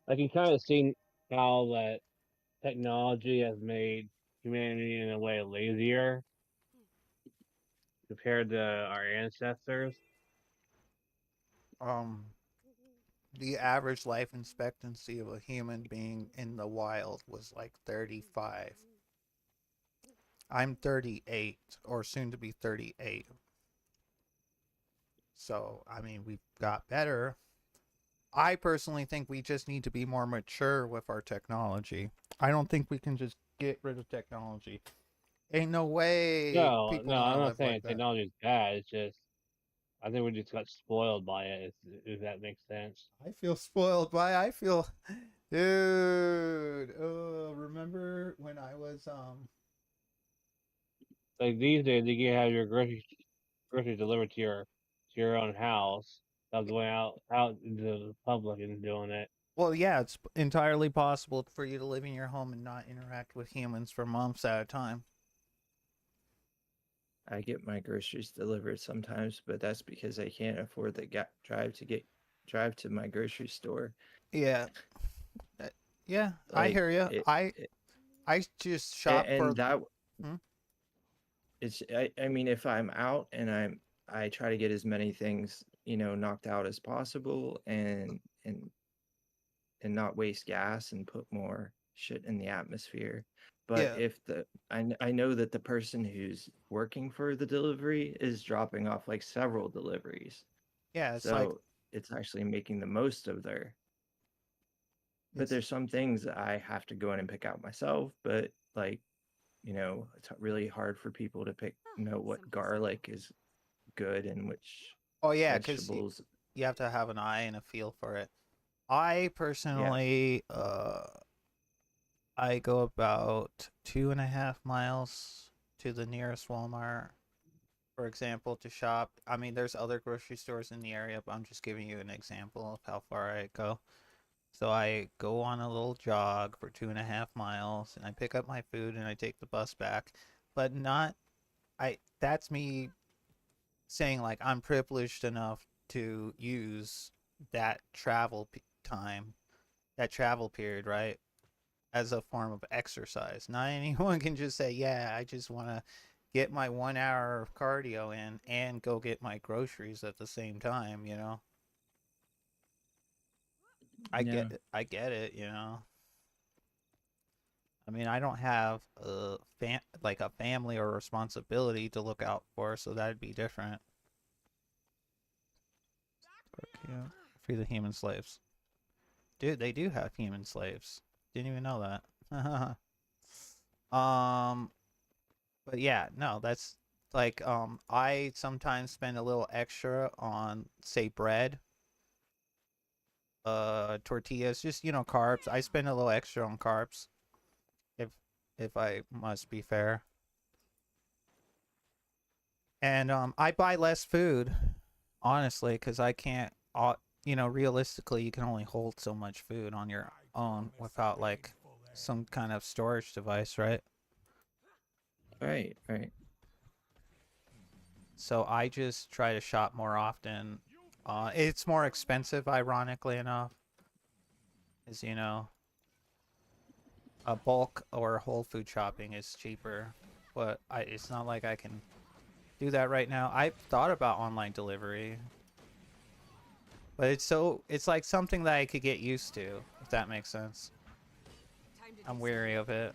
I can kind of see how that technology has made humanity in a way lazier compared to our ancestors. Um, the average life expectancy of a human being in the wild was like 35. I'm 38, or soon to be 38. So, I mean, we've got better. I personally think we just need to be more mature with our technology. I don't think we can just get rid of technology. Ain't no way No, people no, want I'm to not live like saying that. technology is bad. It's just I think we just got spoiled by it. If that makes sense. I feel spoiled by. I feel, dude. Remember when I was Like these days, you can have your groceries delivered to your own house without going out into the public and doing it. Well, yeah, it's entirely possible for you to live in your home and not interact with humans for months at a time. I get my groceries delivered sometimes, but that's because I can't afford the drive to my grocery store. Yeah, uh, yeah, I Like hear you. it, it I just a- shop for. and that Hmm? it's I mean if I'm out and I try to get as many things, knocked out as possible and not waste gas and put more shit in the atmosphere. But Yeah, if I know that the person who's working for the delivery is dropping off like several deliveries. Yeah, it's so like it's actually making the most of their. But it's there's some things I have to go in and pick out myself. But like, it's really hard for people to know what garlic is good and which oh yeah, because vegetables. you have to have an eye and a feel for it. I Yeah. personally, I go about 2.5 miles to the nearest Walmart, for example, to shop. I mean, there's other grocery stores in the area, but I'm just giving you an example of how far I go. So I go on a little jog for 2.5 miles, and I pick up my food, and I take the bus back. But not, that's me saying like I'm privileged enough to use that time, that travel period, right, as a form of exercise. Not anyone can just say, yeah, I just want to get my 1 hour of cardio in and go get my groceries at the same time, Yeah. I get it. I mean, I don't have like a family or responsibility to look out for, so that'd be different. Yeah. Free the human slaves. Dude, they do have human slaves. Didn't even know that. um, but yeah, no, that's like I sometimes spend a little extra on say bread, tortillas, just carbs. I spend a little extra on carbs if I must be fair. And I buy less food, honestly, because I can't. Realistically, you can only hold so much food on your own without like some kind of storage device, right? Right. Right. So I just try to shop more often. It's more expensive, ironically enough, as a bulk or whole food shopping is cheaper, but it's not like I can do that right now. I've thought about online delivery, but it's like something that I could get used to, if that makes sense. I'm weary of it.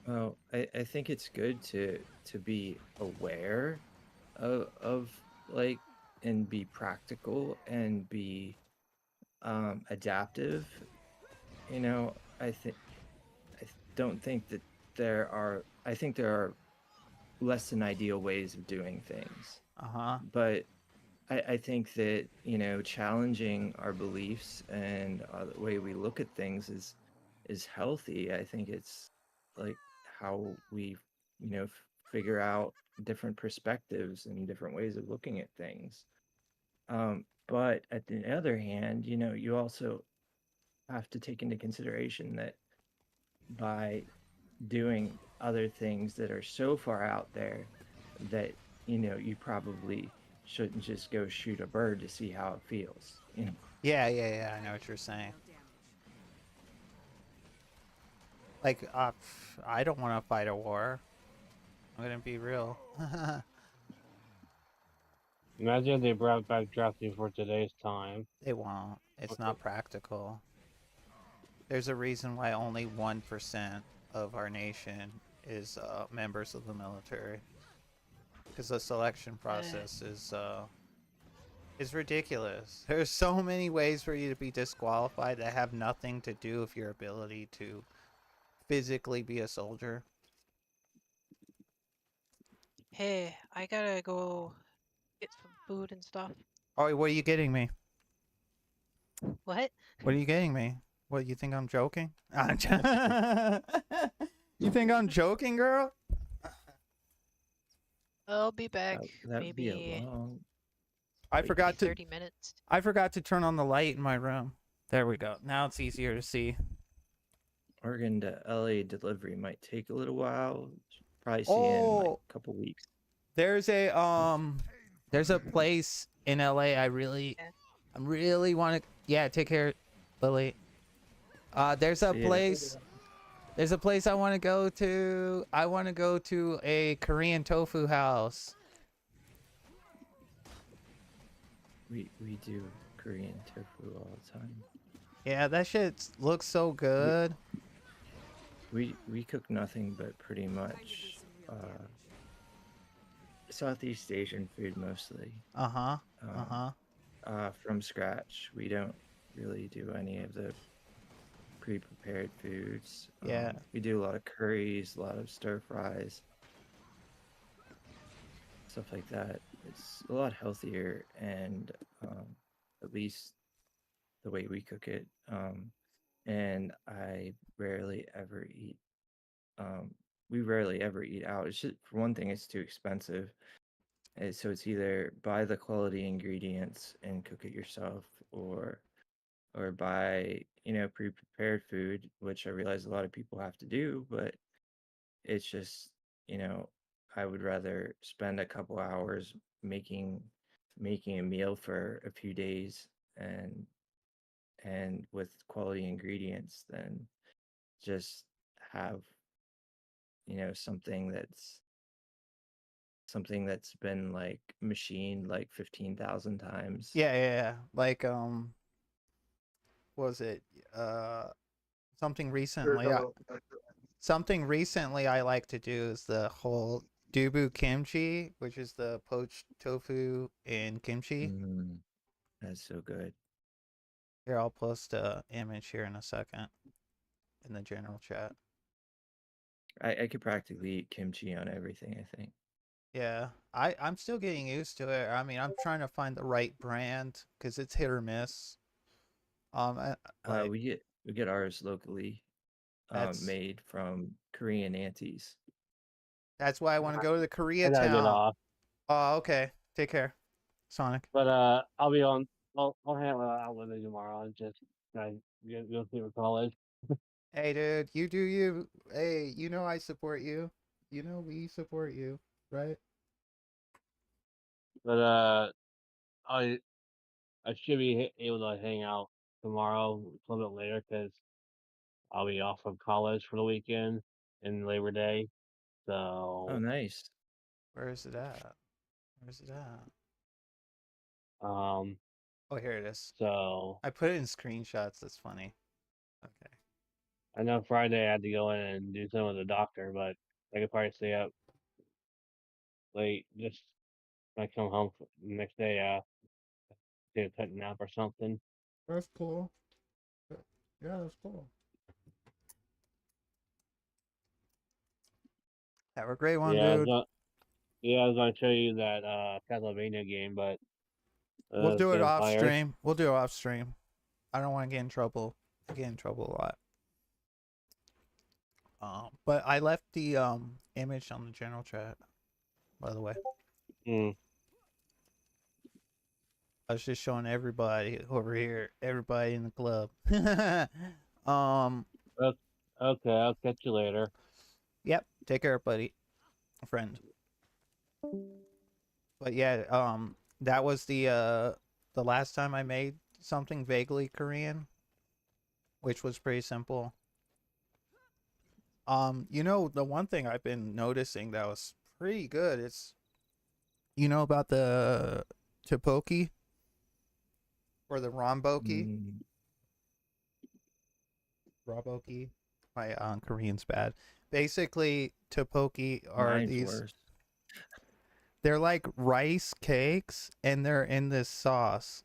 Well, I think it's good to be aware of like and be practical and be adaptive. I think don't think that I think there are less than ideal ways of doing things. Uh-huh. But I think that, challenging our beliefs and the way we look at things is healthy. I think it's like how we, figure out different perspectives and different ways of looking at things. But at the other hand, you also have to take into consideration that by doing other things that are so far out there that you probably shouldn't just go shoot a bird to see how it feels. Yeah, I know what you're saying. Like, I don't want to fight a war. I'm gonna be real. Imagine if they brought back drafting for today's time. They won't. It's Okay. not practical. There's a reason why only 1% of our nation is members of the military, because the selection process is ridiculous. There's so many ways for you to be disqualified that have nothing to do with your ability to physically be a soldier. Hey, I gotta go get some food and stuff. Oh, what are you getting me? What? What are you getting me? What, you think I'm joking? You think I'm joking, girl? I'll be back That would be a maybe long. I Wait. forgot to 30 minutes. I forgot to turn on the light in my room. There we go. Now it's easier to see. Oregon to LA delivery might take a little while. Probably see you in like Oh, a couple weeks. there's a place in LA I really want to. Yeah, take care, Lily. There's a See ya. place. There's a place I want to go to. I want to go to a Korean tofu house. We do Korean tofu all the time. Yeah, that shit looks so good. We cook nothing but pretty much Southeast Asian food mostly. Uh-huh. Um, Uh-huh. from scratch. We don't really do any of the pre-prepared foods. Yeah. We do a lot of curries, a lot of stir fries, stuff like that. It's a lot healthier and at least the way we cook it. And I rarely ever eat. Um, we rarely ever eat out. It's just, for one thing, it's too expensive. So it's either buy the quality ingredients and cook it yourself, or buy, pre-prepared food, which I realize a lot of people have to do, but it's just, you know, I would rather spend a couple hours making making a meal for a few days and with quality ingredients than just have, something that's been like machined like 15,000 times. Yeah, yeah, yeah. Like what was it? Something recently. Something recently I like to do is the whole dubu kimchi, which is the poached tofu and kimchi. Mm, that's so good. Here, I'll post a image here in a second in the general chat. I could practically eat kimchi on everything, I think. Yeah, I'm still getting used to it. I mean, I'm trying to find the right brand because it's hit or miss. Like We get ours locally, that's made from Korean aunties. that's why I want to go to the I gotta get Koreatown. off. Oh, okay. Take care, Sonic. But I'll be on. I'll hang out with you tomorrow and just go see what college. Hey, dude, you do you. Hey, you know I support you. You know we support you, right? But I I should be able to hang out tomorrow a little bit later because I'll be off from college for the weekend and Labor Day. Oh, So nice. Where is it at? Where's it at? um Oh, here it is. so I put it in screenshots. That's funny. Okay. I know Friday I had to go in and do something with the doctor, but I could probably stay up late just when I come home the next day. Take a pet nap or something. That's cool. Yeah, that's cool. Have a great one, Yeah, dude. I was gonna show you that Castlevania game, but We'll this do it game's off hilarious. stream. We'll do it off stream. I don't want to get in trouble. I get in trouble a lot. But I left the image on the general chat, by the way. Mm. I was just showing everybody over here, everybody in the club. Okay, I'll catch you later. Yep. Take care, buddy, friend. But yeah, that was the last time I made something vaguely Korean, which was pretty simple. The one thing I've been noticing that was pretty good is about the tteokbokki or the ramboki. Mm, Raboki. My Korean's bad. Basically, tteokbokki are mine's these. worse. They're like rice cakes, and they're in this sauce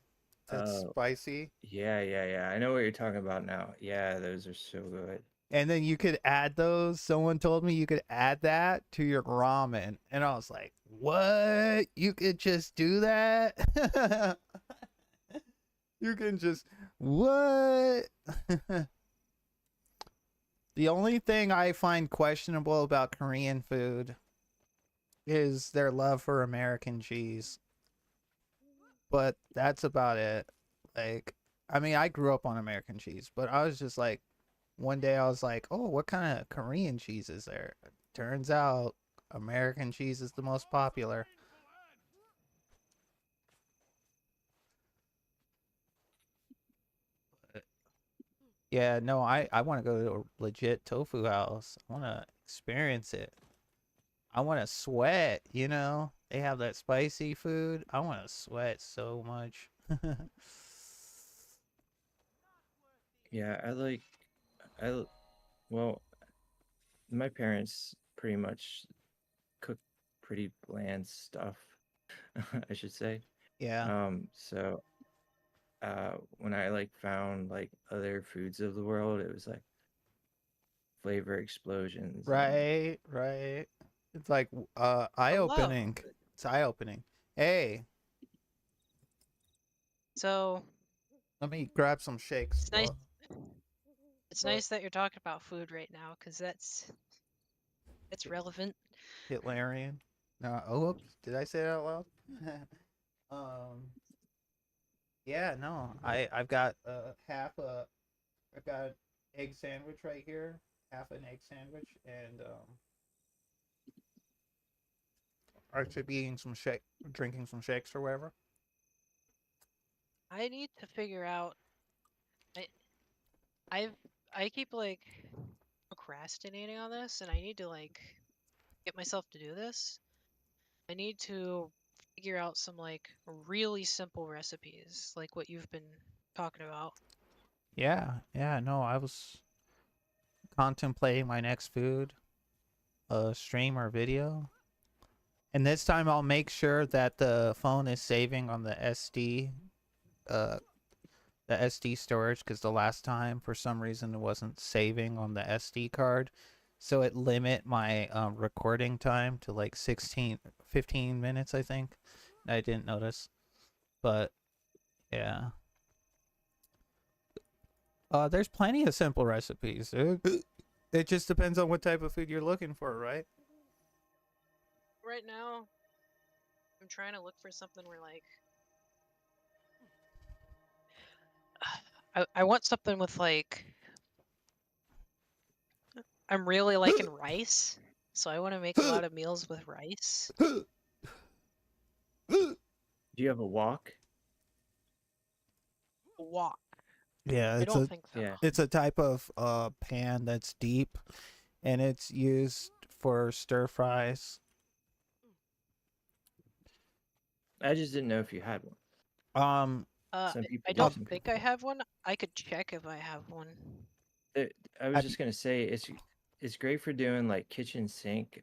that's Oh, spicy. yeah. I know what you're talking about now. Yeah, those are so good. And then you could add those. Someone told me you could add that to your ramen, and I was like, "What? You could just do that? You can just what?" The only thing I find questionable about Korean food is their love for American cheese. But that's about it. Like, I mean, I grew up on American cheese, but I was just like, one day I was like, oh, what kind of Korean cheese is there? Turns out American cheese is the most popular. Yeah, no, I want to go to a legit tofu house. I want to experience it. I want to sweat, They have that spicy food. I want to sweat so much. Yeah, well, my parents pretty much cook pretty bland stuff, I should say. Yeah. So when I like found like other foods of the world, it was like flavor explosions and Right, right. It's like Oh wow. eye-opening. It's eye-opening. Hey, So let me grab some shakes. it's nice. Well, It's nice that you're talking about food right now, because that's relevant. Hitlerian. No, oh, oops, did I say that out loud? um, yeah, no, I've got I've got an egg sandwich right here, half an egg sandwich, and I should be eating some shake, drinking some shakes or whatever. I need to figure out. I I've I keep like procrastinating on this, and I need to like get myself to do this. I need to figure out some like really simple recipes, like what you've been talking about. Yeah, yeah, no, I was contemplating my next food, stream or video. And this time I'll make sure that the phone is saving on uh, the SD storage, because the last time for some reason it wasn't saving on the SD card. So it limit my recording time to like 15 minutes, I think. I didn't notice. But yeah. There's plenty of simple recipes. It just depends on what type of food you're looking for, right? Right now, I'm trying to look for something where like I want something with like I'm really liking rice, so I want to make a lot of meals with rice. do you have a wok? Wok. Yeah, I don't think so. Yeah. it's a type of pan that's deep, and it's used for stir fries. I just didn't know if you had one. Um, Some I people do, don't some think people I don't. have one. I could check if I have one. I was have just gonna say it's great for doing like kitchen sink.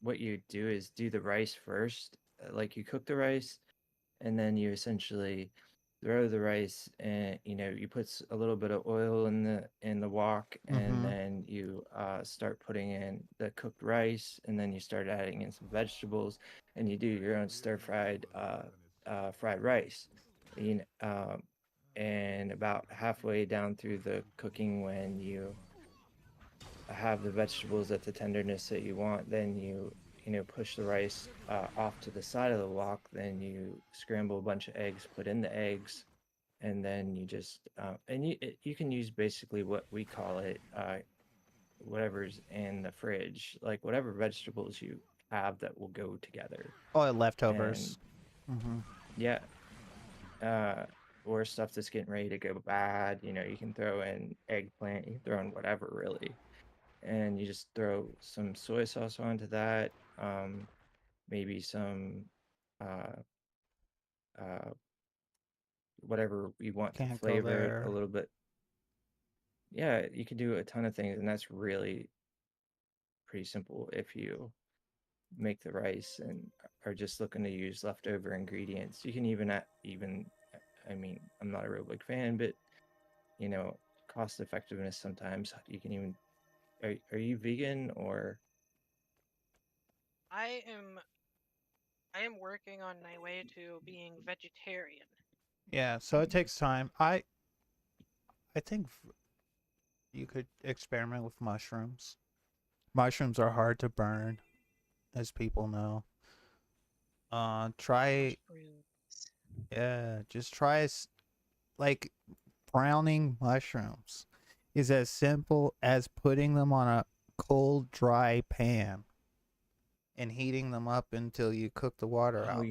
What you do is do the rice first. Like you cook the rice, and then you essentially throw the rice, and you put a little bit of oil in the wok, and mm-hmm. then you start putting in the cooked rice, and then you start adding in some vegetables, and you do your own stir fried fried rice. You know, and about halfway down through the cooking, when you have the vegetables at the tenderness that you want, then you push the rice off to the side of the wok. Then you scramble a bunch of eggs, put in the eggs, and then you just you can use basically what we call it, whatever's in the fridge, like whatever vegetables you have that will go together. Oh, And leftovers. Mm-hmm. yeah, uh, or stuff that's getting ready to go bad. You can throw in eggplant, you can throw in whatever really, and you just throw some soy sauce onto that. Maybe some uh, uh, whatever you want to Can't go flavor it a there. little bit. Yeah, you can do a ton of things, and that's really pretty simple if you make the rice and are just looking to use leftover ingredients. You can even, I mean, I'm not a real big fan, but you know, cost effectiveness sometimes you can even. Are you vegan or? I am working on my way to being vegetarian. Yeah, so it takes time. I think you could experiment with mushrooms. Mushrooms are hard to burn, as people know. Try Mushrooms. Yeah, just try like browning mushrooms is as simple as putting them on a cold, dry pan and heating them up until you cook the water Oh, out.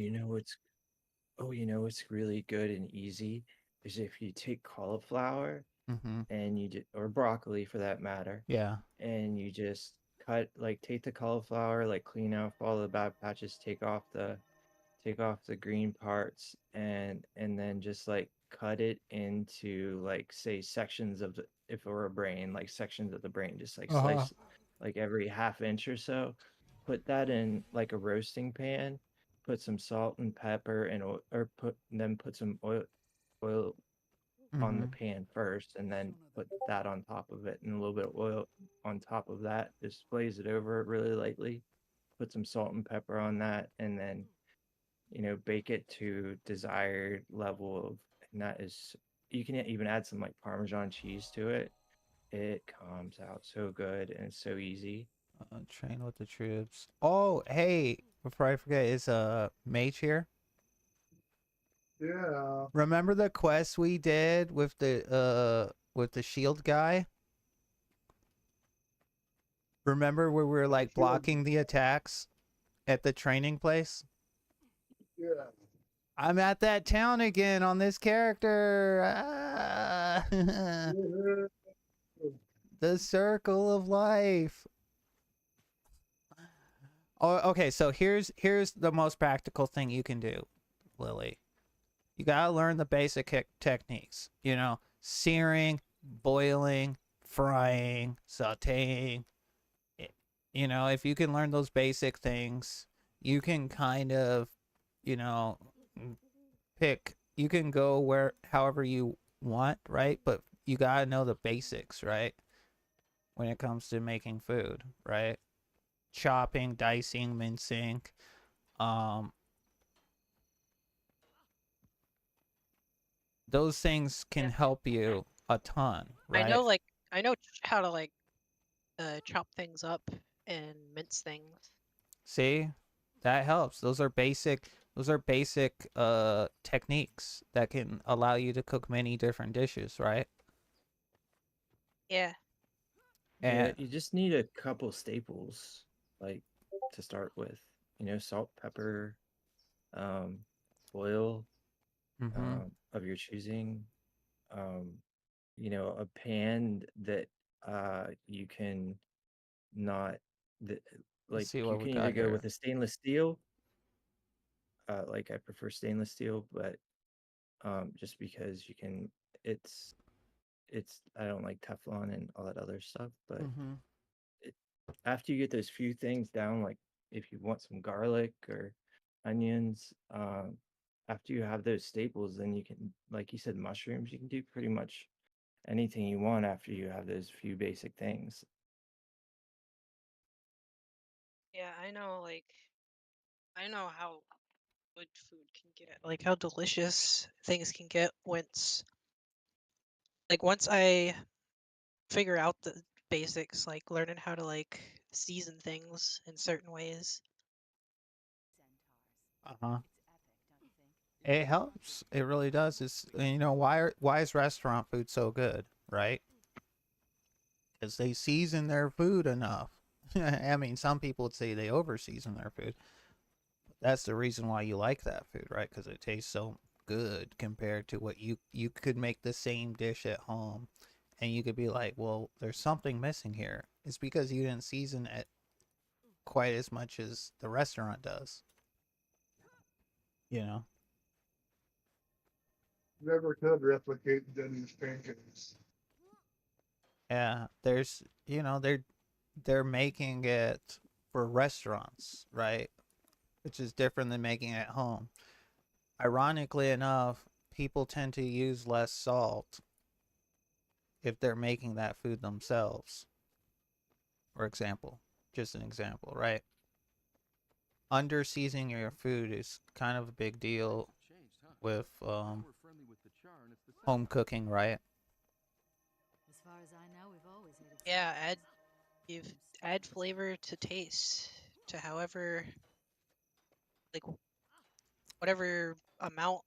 it's really good and easy is if you take cauliflower Mm-hmm. and or broccoli for that matter, Yeah. and you just take the cauliflower, like clean off all the bad patches, take off the green parts, and then just like cut it into, like, say sections of the, if it were a brain, like sections of the brain, just like Uh huh. slice like every half inch or so, put that in like a roasting pan, put some salt and pepper and oil, or put some oil on the Mm-hmm. pan first, and then put that on top of it, and a little bit of oil on top of that. Just glaze it over really lightly. Put some salt and pepper on that, and then bake it to desired level of. And that is, you can even add some like Parmesan cheese to it. It comes out so good and it's so easy. Train with the troops. Oh, hey, before I forget, is Mage here? Yeah. Remember the quest we did with the shield guy? Remember where we were like blocking the attacks at the training place? Yeah. I'm at that town again on this character. The circle of life. Oh, okay. So here's the most practical thing you can do, Lily. You gotta learn the basic techniques. Searing, boiling, frying, sautéing. If you can learn those basic things, you can kind of, you know, pick. You can go however you want, right? But you gotta know the basics, right? When it comes to making food, right? Chopping, dicing, mincing. Um, those things can Yeah. help you a ton, right? I know how to like chop things up and mince things. See, that helps. Those are basic techniques that can allow you to cook many different dishes, right? Yeah. Yeah, And you just need a couple staples, like to start with. Salt, pepper, um, oil, mm-hmm. of your choosing. Um, a pan that you can not that Let's like see you what we can either got go here. with a stainless steel. Like I prefer stainless steel, but just because you can, it's I don't like Teflon and all that other stuff, but Mm-hmm. it, after you get those few things down, like if you want some garlic or onions, after you have those staples, then you can, like you said, mushrooms, you can do pretty much anything you want after you have those few basic things. Yeah, I know how good food can get. Like how delicious things can get once I figure out the basics, like learning how to like season things in certain ways. Uh-huh. It helps. It really does. It's why is restaurant food so good, right? Because they season their food enough. I mean, some people would say they over season their food. That's the reason why you like that food, right? Because it tastes so good compared to what you could make the same dish at home, and you could be like, well, there's something missing here. It's because you didn't season it quite as much as the restaurant does. You know. Never could replicate Denny's pancakes. Yeah, they're making it for restaurants, right? Which is different than making it at home. Ironically enough, people tend to use less salt if they're making that food themselves. For example, just an example, right? Under seasoning your food is kind of a big deal with home cooking, right? As far as I know, we've always hated Yeah, salt. you've add flavor to taste to however like whatever amount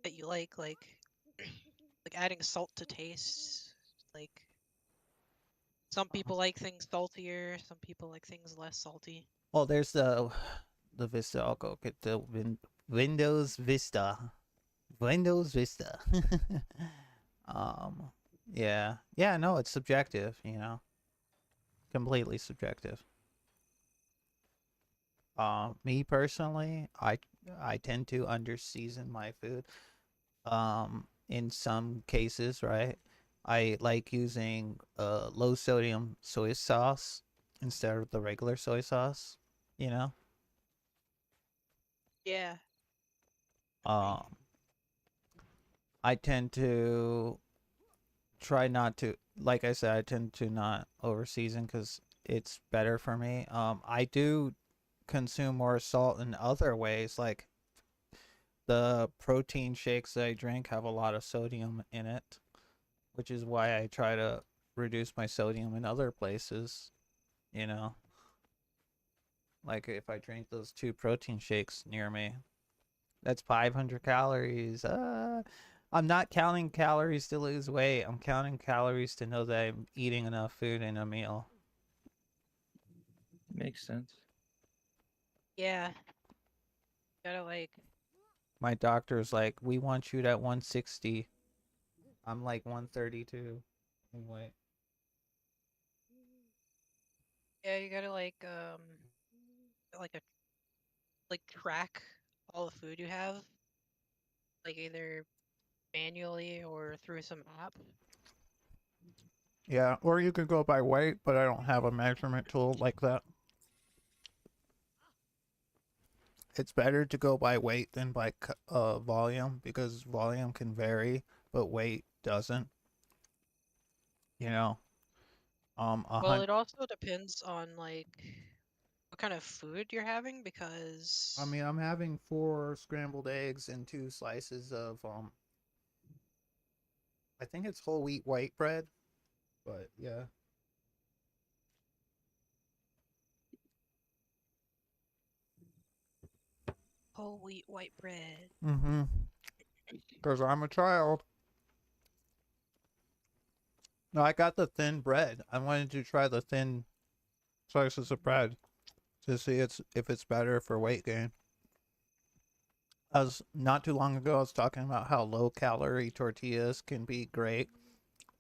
that you like adding salt to taste. Like some people like things saltier, some people like things less salty. Well, there's the Vista. I'll go get the Windows Vista. Windows Vista. um, yeah. No, it's subjective. Completely subjective. Me personally, I tend to underseason my food. In some cases, right? I like using low sodium soy sauce instead of the regular soy sauce. you know. Yeah. I tend to try not to, like I said, I tend to not overseason because it's better for me. I do consume more salt in other ways, like the protein shakes that I drink have a lot of sodium in it, which is why I try to reduce my sodium in other places, you know. Like if I drink those 2 protein shakes near me, that's 500 calories. I'm not counting calories to lose weight. I'm counting calories to know that I'm eating enough food in a meal. Makes sense. Yeah. Gotta like. My doctor's like, we want you at 160. I'm like 132 in weight. Yeah, you gotta like a like track all the food you have, like either manually or through some app. Yeah, or you could go by weight, but I don't have a measurement tool like that. It's better to go by weight than by volume because volume can vary, but weight doesn't. You know, a Well, hunt. it also depends on like what kind of food you're having I because mean, I'm having 4 scrambled eggs and 2 slices of I think it's whole wheat white bread, but yeah. whole wheat white bread. Mm-hmm. Because I'm a child. No, I got the thin bread. I wanted to try the thin slices of bread to see if it's better for weight gain. I was not too long ago. I was talking about how low calorie tortillas can be great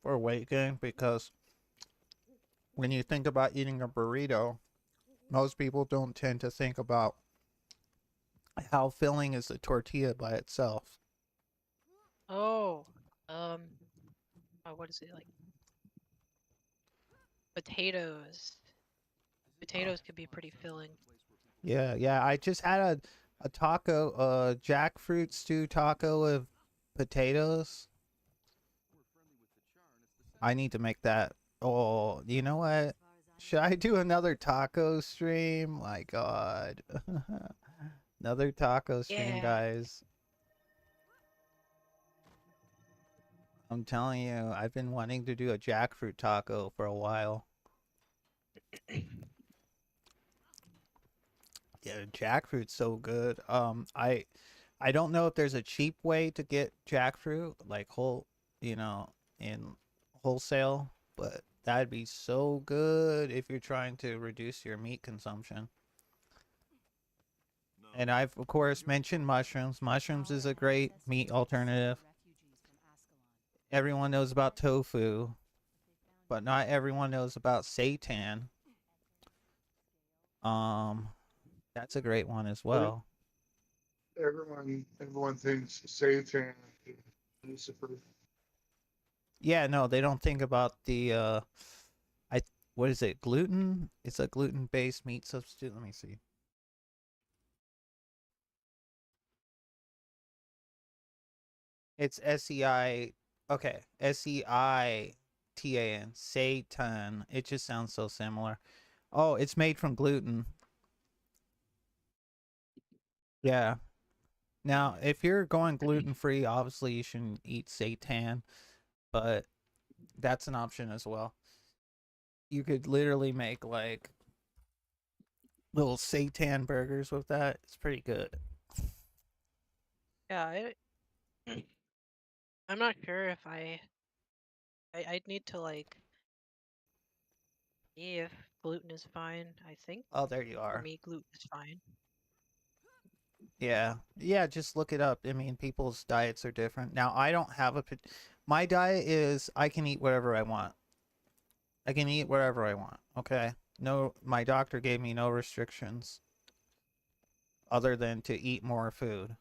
for weight gain because when you think about eating a burrito, most people don't tend to think about how filling is the tortilla by itself. Oh, what is it like? Potatoes. Potatoes can be pretty filling. Yeah, yeah. I just had a taco, jackfruit stew taco with potatoes. I need to make that. Oh, you know what? Should I do another taco stream? My God. Another taco stream, Yeah. guys. I'm telling you, I've been wanting to do a jackfruit taco for a while. Yeah, jackfruit's so good. I don't know if there's a cheap way to get jackfruit, like you know, in wholesale, but that'd be so good if you're trying to reduce your meat consumption. And I've, of course, mentioned mushrooms. Mushrooms is a great meat alternative. Everyone knows about tofu, but not everyone knows about seitan. Um, that's a great one as But well. everyone thinks Satan is Lucifer. Yeah, no, they don't think about the I what is it? Gluten? It's a gluten-based meat substitute. Let me see. It's SEI. Okay, SEITAN. Seitan. It just sounds so similar. Oh, it's made from gluten. Yeah. Now, if you're going gluten-free, obviously you shouldn't eat seitan, but that's an option as well. You could literally make like little seitan burgers with that. It's pretty good. Yeah, I'm not sure if I'd need to like see if gluten is fine. I think Oh, there you for are. me gluten is fine. Yeah. Yeah, just look it up. I mean, people's diets are different. Now, I don't have my diet is I can eat whatever I want. I can eat whatever I want. Okay? No, my doctor gave me no restrictions other than to eat more food,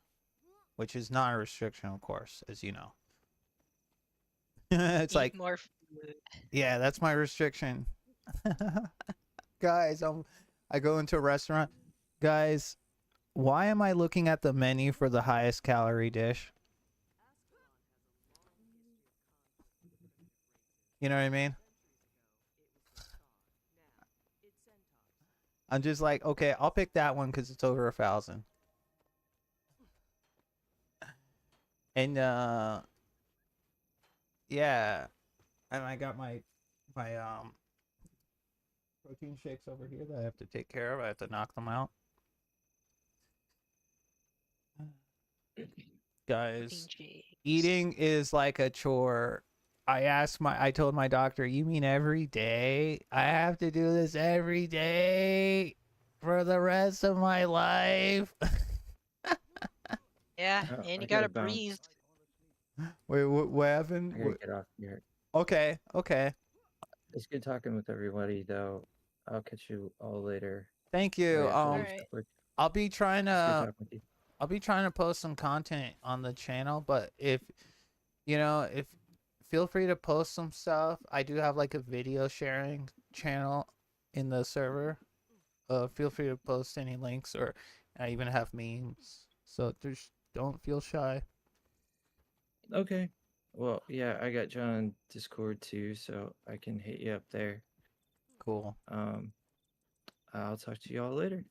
which is not a restriction, of course, as you know. It's Eat like, more food. yeah, that's my restriction. Guys, I go into a restaurant. Guys, why am I looking at the menu for the highest calorie dish? You know what I mean? I'm just like, okay, I'll pick that one because it's over 1,000. And yeah, and I got my protein shakes over here that I have to take care of. I have to knock them out. Protein Guys, shakes. eating is like a chore. I told my doctor, you mean every day? I have to do this every day for the rest of my life. Yeah, Oh, and I you gotta gotta breathe. bounce. Wait, what happened? I gotta get off here. Okay, okay. It's good talking with everybody, though. I'll catch you all later. Thank Oh, you. yeah, All right. I'll be trying It's good to talking with you. post some content on the channel, but if feel free to post some stuff. I do have like a video sharing channel in the server. Feel free to post any links, or I even have memes. So just don't feel shy. Okay. Well, yeah, I got John on Discord too, so I can hit you up there. Cool. I'll talk to you all later.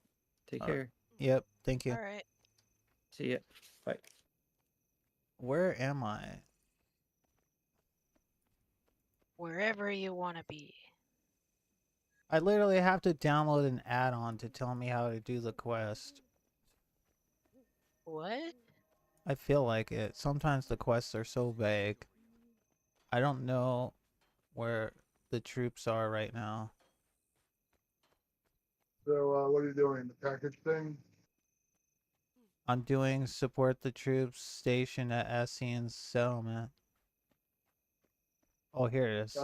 Take All right. care. Yep. Thank you. All right. See ya. Bye. Where am I? Wherever you want to be. I literally have to download an add-on to tell me how to do the quest. What? I feel like it. Sometimes the quests are so vague. I don't know where the troops are right now. So, what are you doing? The package thing? I'm doing support the troops stationed at Essien settlement. Oh, here it is. Pick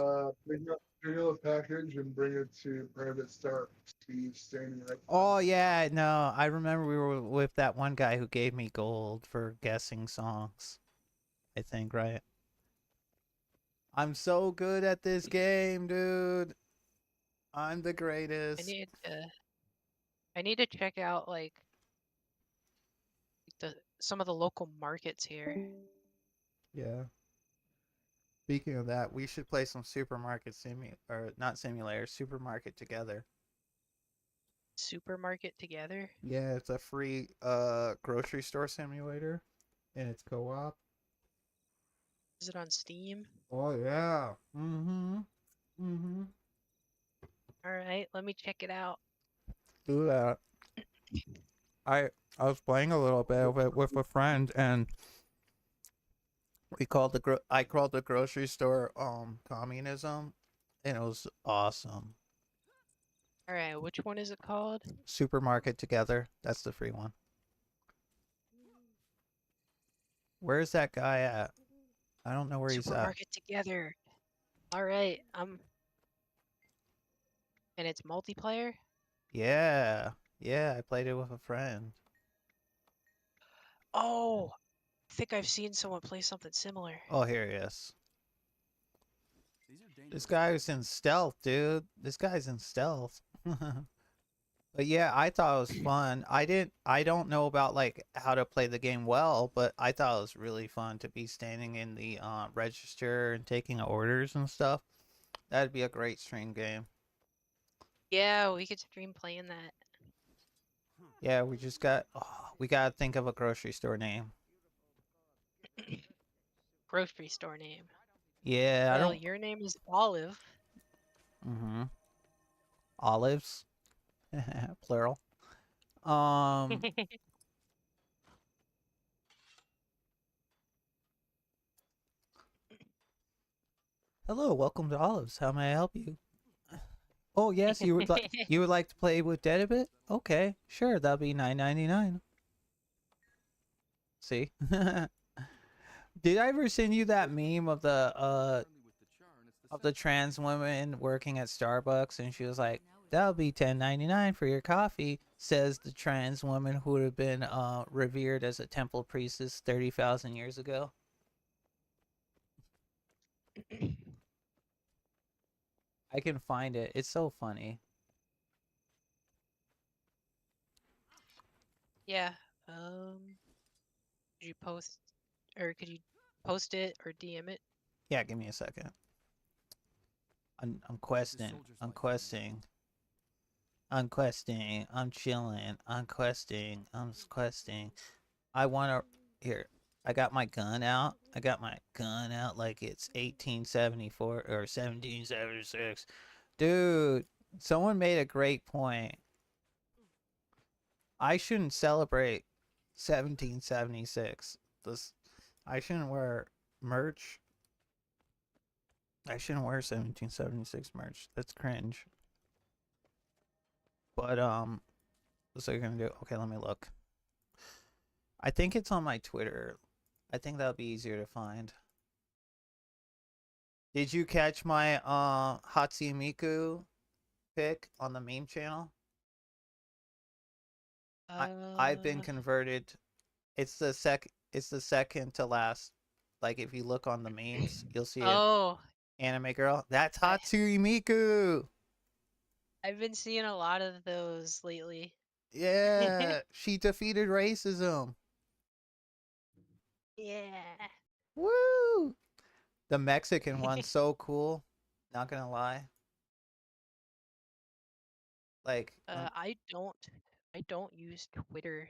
up the package and bring it to Private Star Steve standing right. Oh yeah, no, I remember we were with that one guy who gave me gold for guessing songs. I think, right? I'm so good at this game, dude. I'm the I greatest. need to check out like some of the local markets here. Yeah. Speaking of that, we should play some supermarket or not simulator, supermarket together. Supermarket together. Yeah, it's a free grocery store simulator, and it's co-op. Is it on Steam? Oh yeah. Mm-hmm. Mm-hmm. All right, let me check it out. Do that. I I was playing a little bit of it with a friend, and I called the grocery store communism, and it was awesome. All right, which one is it called? Supermarket together. That's the free one. Where's that guy at? I don't know where he's at. Supermarket together. All right, and it's multiplayer. Yeah. Yeah, I played it with a friend. Oh, I think I've seen someone play something similar. Oh, here he is. This guy's in stealth, dude. This guy's in stealth. But yeah, I thought it was fun. I don't know about like how to play the game well, but I thought it was really fun to be standing in the register and taking orders and stuff. That'd be a great stream game. Yeah, we could stream playing that. Yeah, we gotta think of a grocery store name. Grocery store name. Yeah, I Well, don't. your name is Olive. Mm-hmm. Olives, plural. Um. Hello, welcome to Olives. How may I help you? Oh yes, you would like to play with Dead a bit? Okay, sure. That'll be $9.99. See? Did I ever send you that meme of the trans woman working at Starbucks, and she was like, "That'll be $10.99 for your coffee," says the trans woman who would have been revered as a temple priestess 30,000 years ago. I can find it. It's so funny. Yeah. Could you post, or could you post it or DM it? Yeah, give me a second. I'm questing. I'm questing. I'm questing. I'm chilling. I'm questing. I'm questing. I want to. Here. I got my gun out. I got my gun out like it's 1874 or 1776. Dude, someone made a great point. I shouldn't celebrate 1776. This, I shouldn't wear merch. I shouldn't wear 1776 merch. That's cringe. But what's I gonna do? Okay, let me look. I think it's on my Twitter. I think that'll be easier to find. Did you catch my Hatsune Miku pic on the meme channel? I've been converted. It's the second to last. Like if you look on the memes, you'll see it. Oh, Anime girl. That's I- Hatsune Miku. I've been seeing a lot of those lately. Yeah, she defeated racism. Yeah. Woo! The Mexican one's so cool. Not gonna lie. Like, I don't use Twitter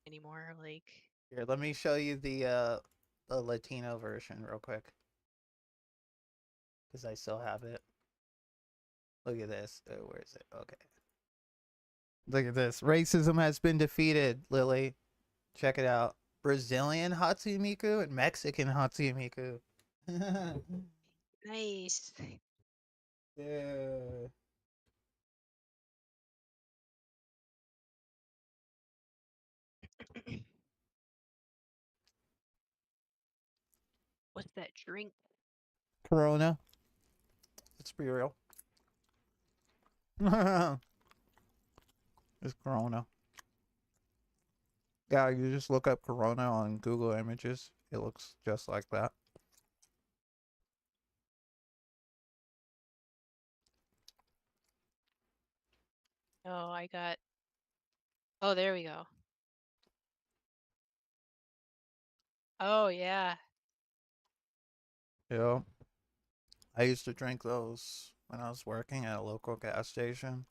anymore. Like, here, let me show you the Latino version real quick, because I still have it. Look at this. Where is it? Okay. Look at this. Racism has been defeated, Lily. Check it out. Brazilian Hatsune Miku and Mexican Hatsune Miku. nice. Yeah. What's that drink? Corona. Let's be real. It's Corona. Yeah, you just look up Corona on Google Images. It looks just like that. Oh, I got. Oh, there we go. Oh, yeah. Yeah. I used to drink those when I was working at a local gas station.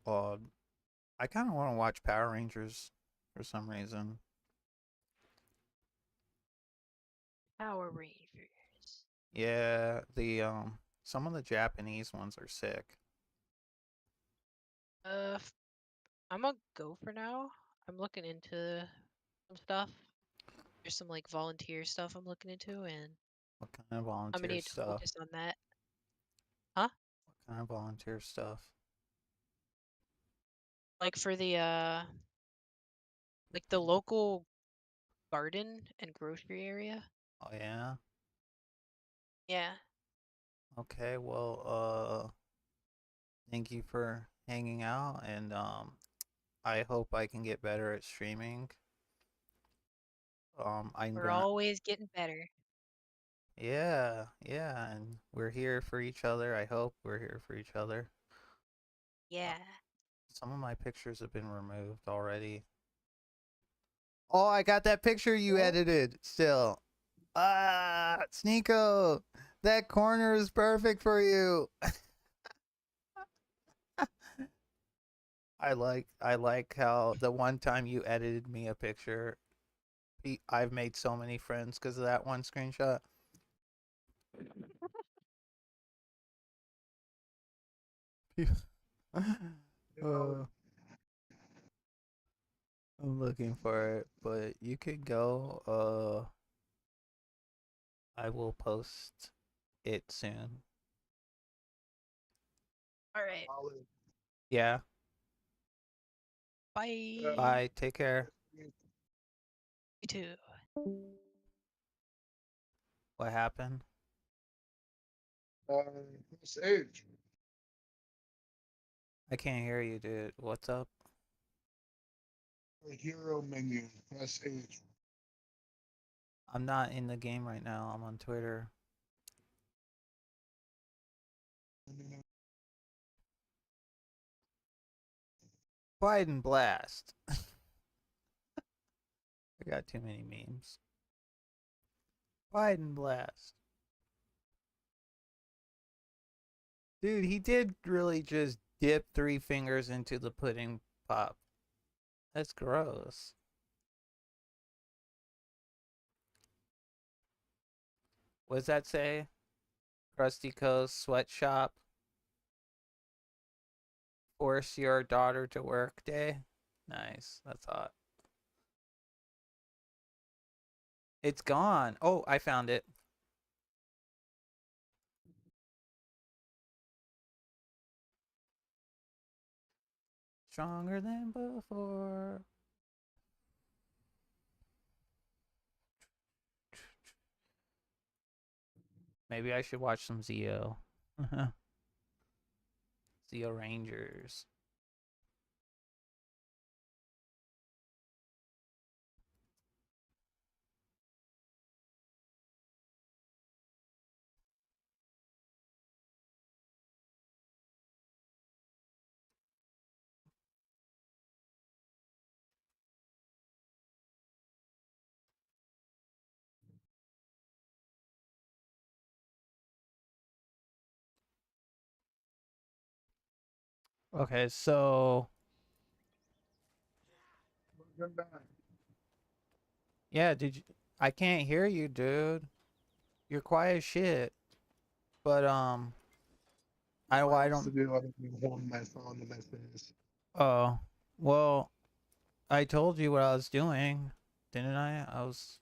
I kind of want to watch Power Rangers for some reason. Power Rangers. Yeah, the some of the Japanese ones are sick. I'm gonna go for now. I'm looking into some stuff. There's some like volunteer stuff I'm looking into, and What kind of I'm gonna volunteer need to stuff? focus on that. Huh? What kind of volunteer stuff? Like for the like the local garden and grocery area. Oh yeah. Yeah. Okay, well, thank you for hanging out, and I hope I can get better at streaming. I'm We're gonna, always getting better. yeah, yeah, and we're here for each other. I hope we're here for each other. Yeah. Some of my pictures have been removed already. Oh, I got that picture you Oh. edited still. Ah, Sneeko, that corner is perfect for you. I like how the one time you edited me a picture, I've made so many friends because of that one screenshot. know, I'm looking for it, but you can go. I will post it soon. All right. solid. Yeah. Bye. Bye. Take care. You too. What happened? Press H. I can't hear you, dude. What's up? The hero menu. Press H. I'm not in the game right now. I'm on Twitter. Let me know Biden blast. I got too many memes. Biden blast. Dude, he did really just dip 3 fingers into the pudding pop. That's gross. What does that say? Krusty Co's sweatshop. Force your daughter to work day. Nice. That's hot. It's gone. Oh, I found it. Stronger than before. Maybe I should watch some Zeo. Zeo Rangers. Okay, so Welcome back. yeah, I can't hear you, dude. You're quiet as shit. But I What else to don't. do other than holding my phone to my face? Oh, well, I told you what I was doing, didn't I? I was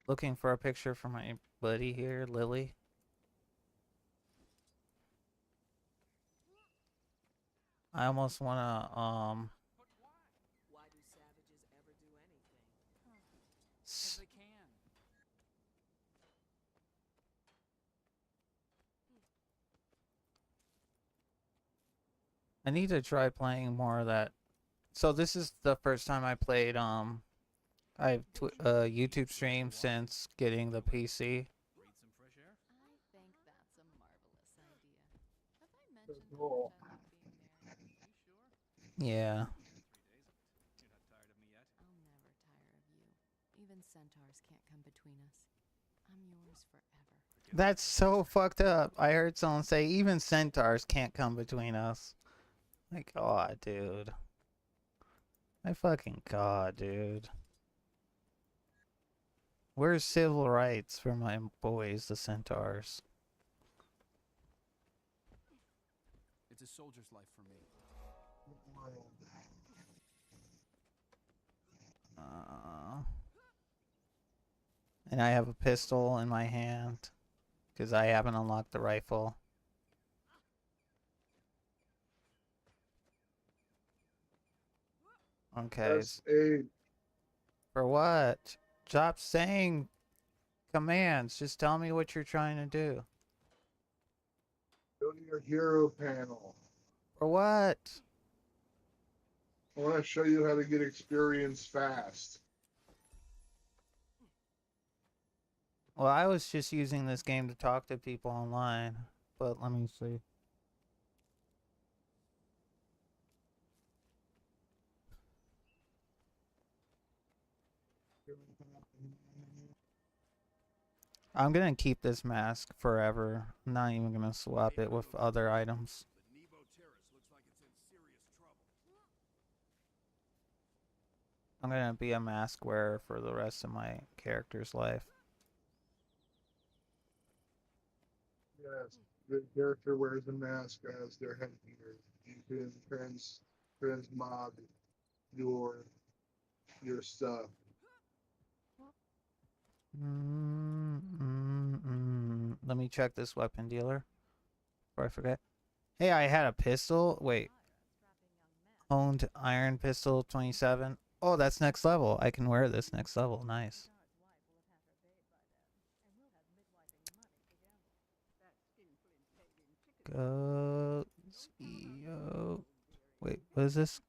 looking for a picture for my buddy here, Lily. I almost wanna Why do savages ever do anything? s- They can. I need to try playing more of that. So this is the first time I played I've YouTube streamed since getting the PC. Breathe some fresh air? I think that's a marvelous idea. Have I mentioned how Cool. much I love being there? You sure? Yeah. 3 days of it. You're not tired of me yet? I'll never tire of you. Even centaurs can't come between us. I'm yours forever. That's so fucked up. I heard someone say even centaurs can't come between us. My god, dude. My fucking god, dude. Where's civil rights for my boys, the centaurs? It's a soldier's life for me. Uh, and I have a pistol in my hand because I haven't unlocked the rifle. Okay. S8. For what? Stop saying commands. Just tell me what you're trying to do. Go to your hero panel. For what? I want to show you how to get experience fast. Well, I was just using this game to talk to people online, but let me see. I'm gonna keep this mask forever. I'm not even gonna swap it with other items. I'm gonna be a mask wearer for the rest of my character's life. Yes, the character wears a mask as their headgear. You can transmog your stuff. Let me check this weapon dealer before I forget. Hey, I had a pistol. Wait. Honed iron pistol 27. Oh, that's next level. I can wear this next level. Nice. Go. CEO. Wait, what is this?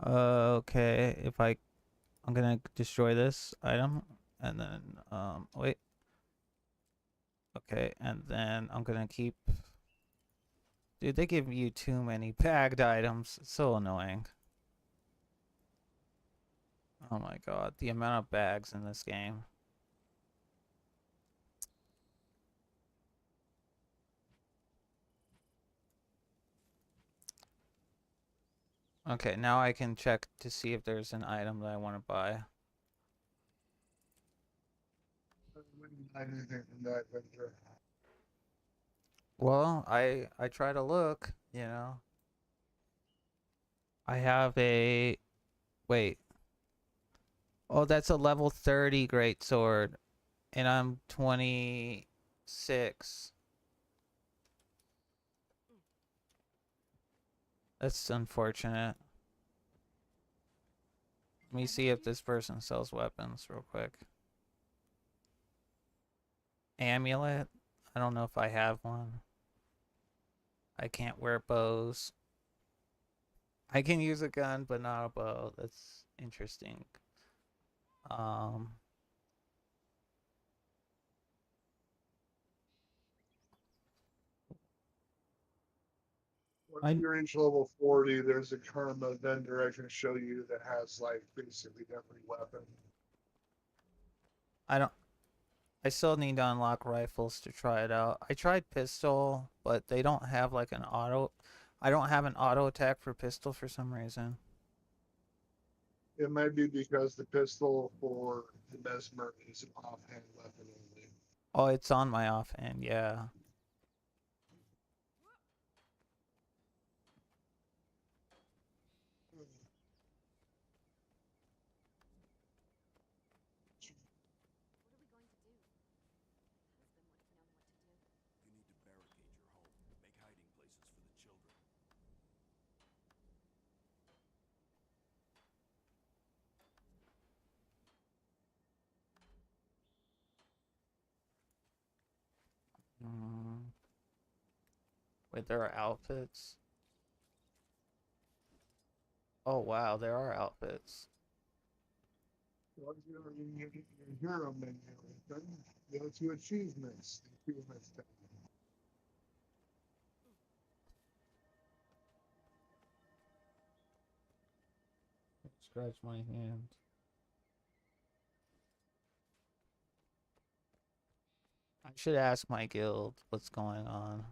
Okay, I'm gonna destroy this item and then wait. Okay, and then I'm gonna keep. Dude, they give you too many bagged items. It's so annoying. Oh my god, the amount of bags in this game. Okay, now I can check to see if there's an item that I want to buy. I wouldn't buy anything from that vendor. Well, I try to look, you know. I have a wait. Oh, that's a level 30 great sword, and I'm 26. That's unfortunate. Let me see if this person sells weapons real quick. Amulet? I don't know if I have one. I can't wear bows. I can use a gun, but not a bow. That's interesting. Um, Once I you reach level 40, there's a karma vendor I can show you that has like basically every weapon. I don't. I still need to unlock rifles to try it out. I tried pistol, but they don't have like an auto. I don't have an auto attack for pistol for some reason. It might be because the pistol for the mesmer is an offhand weapon only. Oh, it's on my offhand, yeah. You need to barricade your home. Make hiding places for the children. Mm. Wait, there are outfits? Oh wow, there are outfits. Once you're in your hero menu, then go to achievements. Achievements tab. Scratch my hand. I should ask my guild what's going on.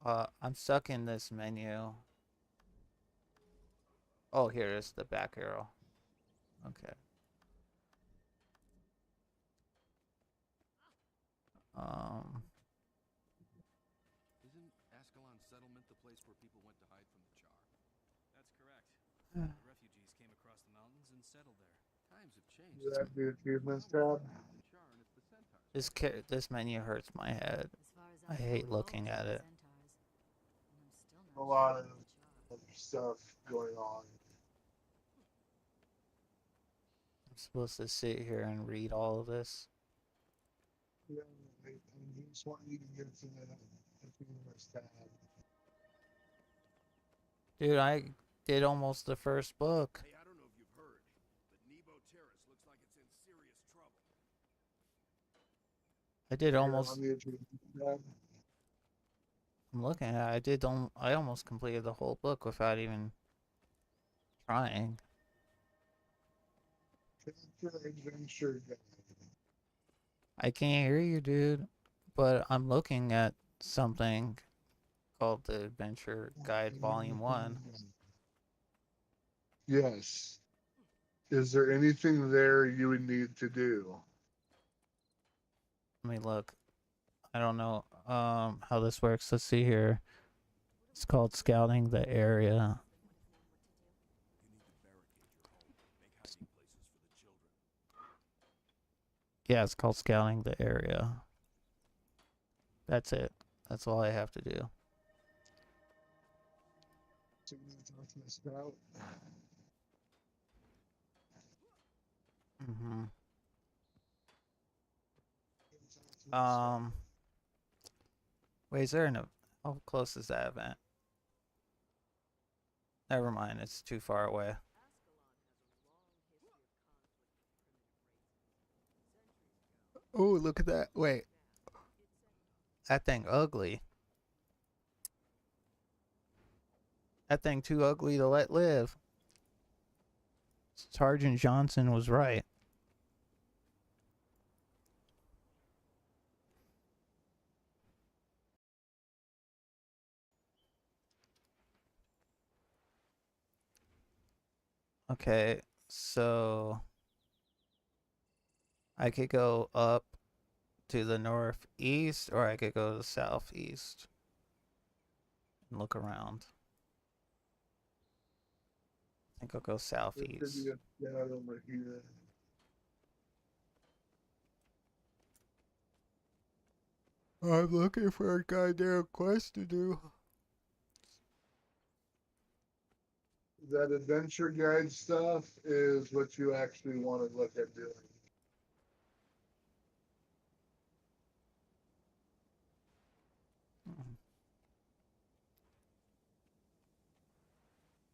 I'm stuck in this menu. Oh, here is the back arrow. Okay. Um, Isn't Ascalon settlement the place where people went to hide from the Char? That's correct. The refugees came across the mountains and settled there. Times have changed. Do that the achievements Now we're tab. fighting the Char, and it's the Centaurs. this menu hurts my head. As far as I I hate know, looking at it. Centaurs. And I'm still A not lot sure of about the Char. stuff going on. I'm supposed to sit here and read all of this. Yeah, I just want you to get to the achievements tab. Dude, I did almost the first book. Hey, I don't know if you've heard, but Nebo Terrace looks like it's in serious trouble. I did Here almost. on the achievements tab. I'm looking at it. I almost completed the whole book without even trying. Chapter adventure guide. I can't hear you, dude. But I'm looking at something called the Adventure Guide Volume 1. Yes. Is there anything there you would need to do? Let me look. I don't know how this works. Let's see here. It's called Scouting the Area. You need to barricade your home. Make hiding places for the children. Yeah, it's called Scouting the Area. That's it. That's all I have to do. So you need to talk to the scout. Mm-hmm. Talk to the scout. Wait, is there an... How close is that event? Never mind, it's too far away. Oh, look at that. Wait. That thing ugly. That thing too ugly to let live. Sergeant Johnson was right. Okay, so I could go up to the northeast, or I could go to the southeast and look around. I think I'll go There should southeast. be a scout over here. I'm looking for a goddamn quest to do. That adventure guide stuff is what you actually want to look at doing.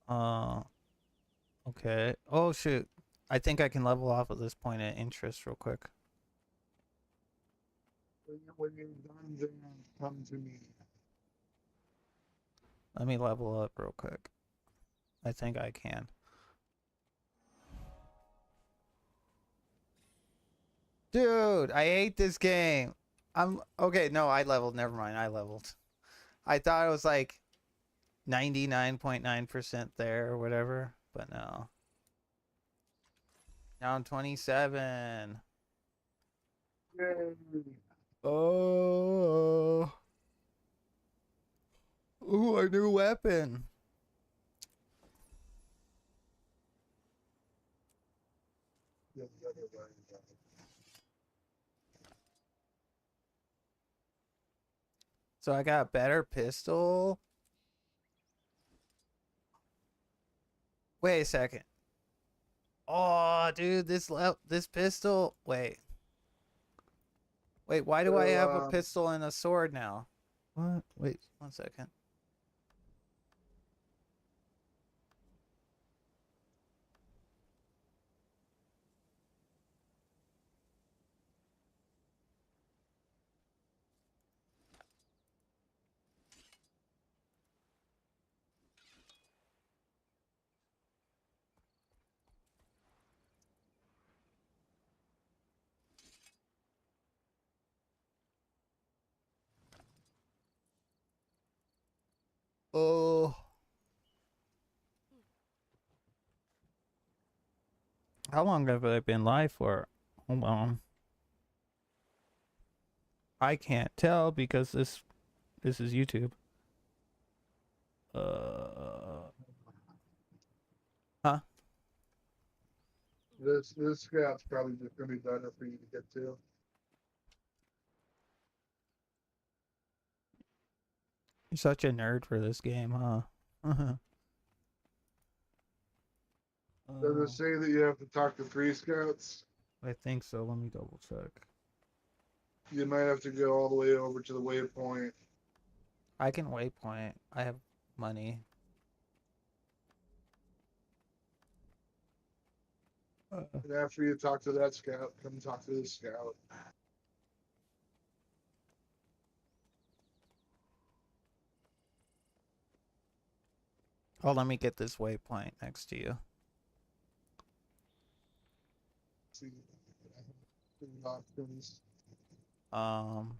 Uh, okay. Oh shoot. I think I can level off at this point at interest real quick. When you're done there, come to me. Let me level up real quick. I think I can. Dude, I hate this game. I'm okay. No, I leveled. Never mind. I leveled. I thought it was like 99.9% there or whatever, but no. Down 27. Yay. Oh. Ooh, a new weapon. Yeah, the other way. So I got a better pistol. Wait a second. Oh, dude, this pistol. Wait. Wait, why do I have a So, pistol and a sword now? What? Wait, 1 second. Oh. How long have I been live for? Hold on. I can't tell because this is YouTube. Huh? this scout's probably just gonna be better for you to get to. You're such a nerd for this game, huh? Does it say that you have to talk to 3 scouts? I think so. Let me double check. You might have to go all the way over to the waypoint. I can waypoint. I have money. And after you talk to that scout, come talk to this scout. Oh, let me get this waypoint next to you. See options. Um.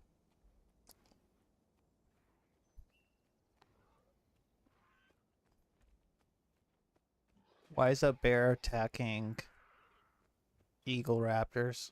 Why is a bear attacking eagle raptors?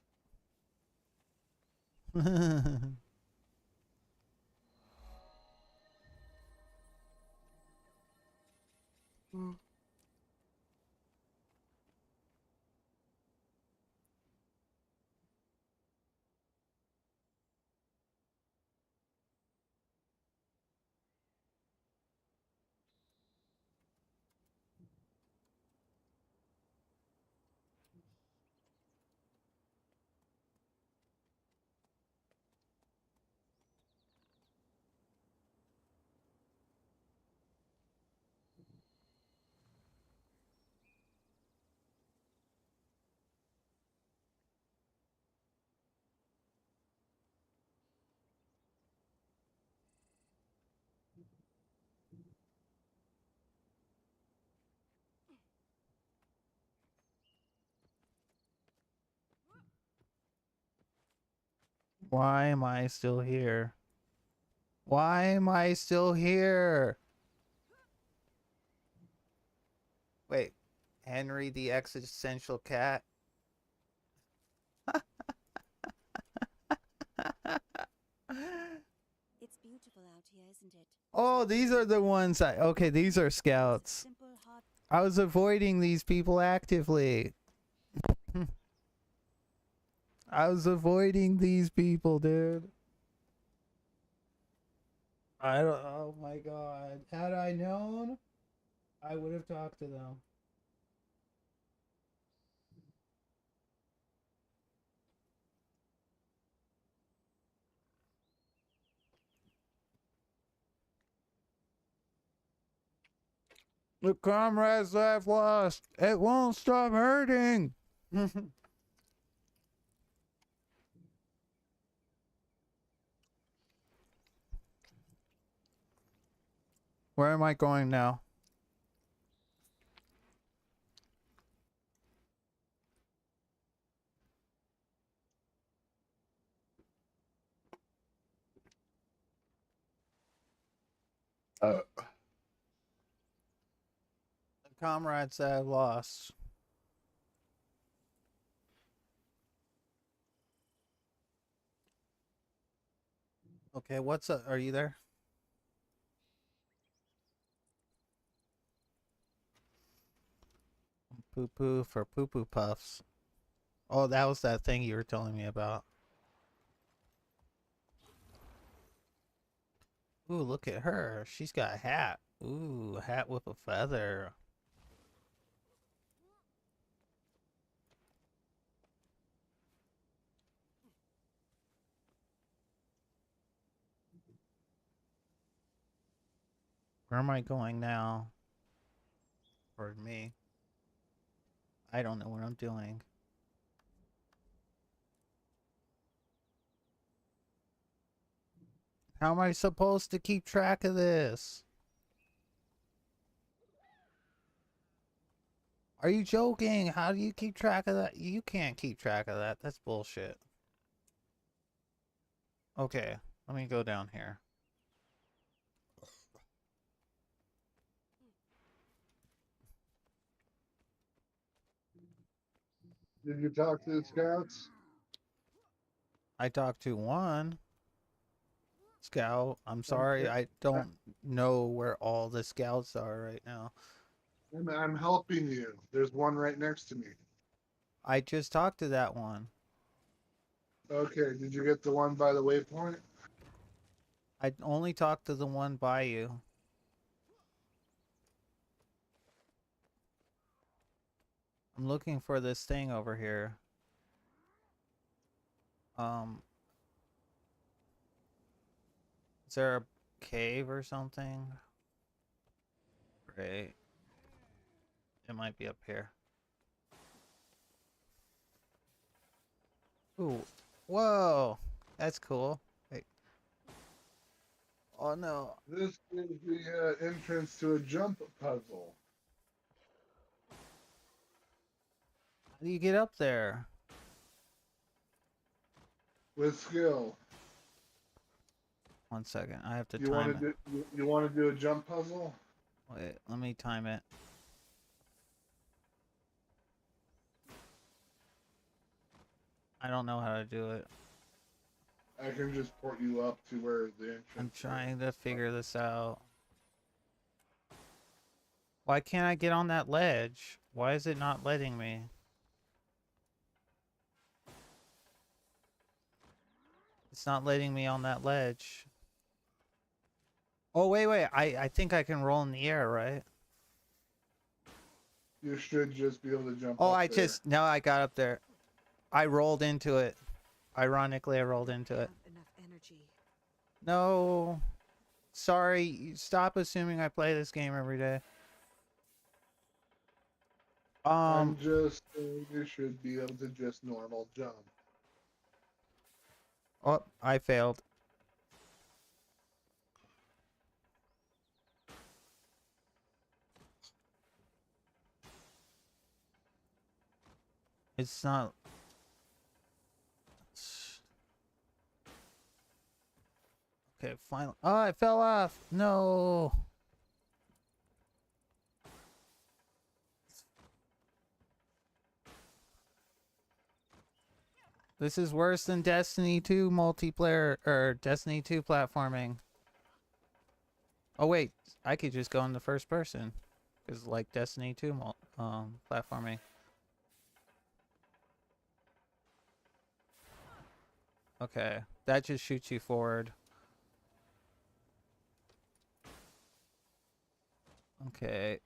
Why am I still here? Why am I still here? Wait, Henry the existential cat? It's beautiful out here, isn't it? Oh, these are the ones okay, these are scouts. Simple, hard. I was avoiding these people actively. I was avoiding these people, dude. I don't. Oh my god. Had I known, I would have talked to them. The comrades I've lost, it won't stop hurting. Where am I going now? The comrades that I've lost. Okay, what's up? Are you there? Poo poo for poo poo puffs. Oh, that was that thing you were telling me about. Ooh, look at her. She's got a hat. Ooh, a hat with a feather. Where am I going now? Pardon me. I don't know what I'm doing. How am I supposed to keep track of this? Are you joking? How do you keep track of that? You can't keep track of that. That's bullshit. Okay, let me go down here. Did you talk to the scouts? I talked to one scout. I'm sorry, Okay. I don't know where all the scouts are right now. I'm helping you. There's one right next to me. I just talked to that one. Okay, did you get the one by the waypoint? I only talked to the one by you. I'm looking for this thing over here. Is there a cave or something? Great. It might be up here. Ooh. Whoa. That's cool. Wait. Oh no. This is the entrance to a jump puzzle. How do you get up there? With skill. 1 second. I have to You time want to it. do? You want to do a jump puzzle? Wait, let me time it. I don't know how to do it. I can just port you up to where the entrance. I'm trying to figure this out. Why can't I get on that ledge? Why is it not letting me? It's not letting me on that ledge. Oh, wait. I think I can roll in the air, right? You should just be able to jump. Oh, up I there. just... No, I got up there. I rolled into it. Ironically, I rolled into it. Enough energy. No. Sorry. Stop assuming I play this game every day. I'm just saying you should be able to just normal jump. Oh, I failed. It's not... Okay, finally. Oh, it fell off. No. This is worse than Destiny 2 multiplayer or Destiny 2 platforming. Oh wait, I could just go in the first person, because like Destiny 2 platforming. Okay, that just shoots you forward. Okay.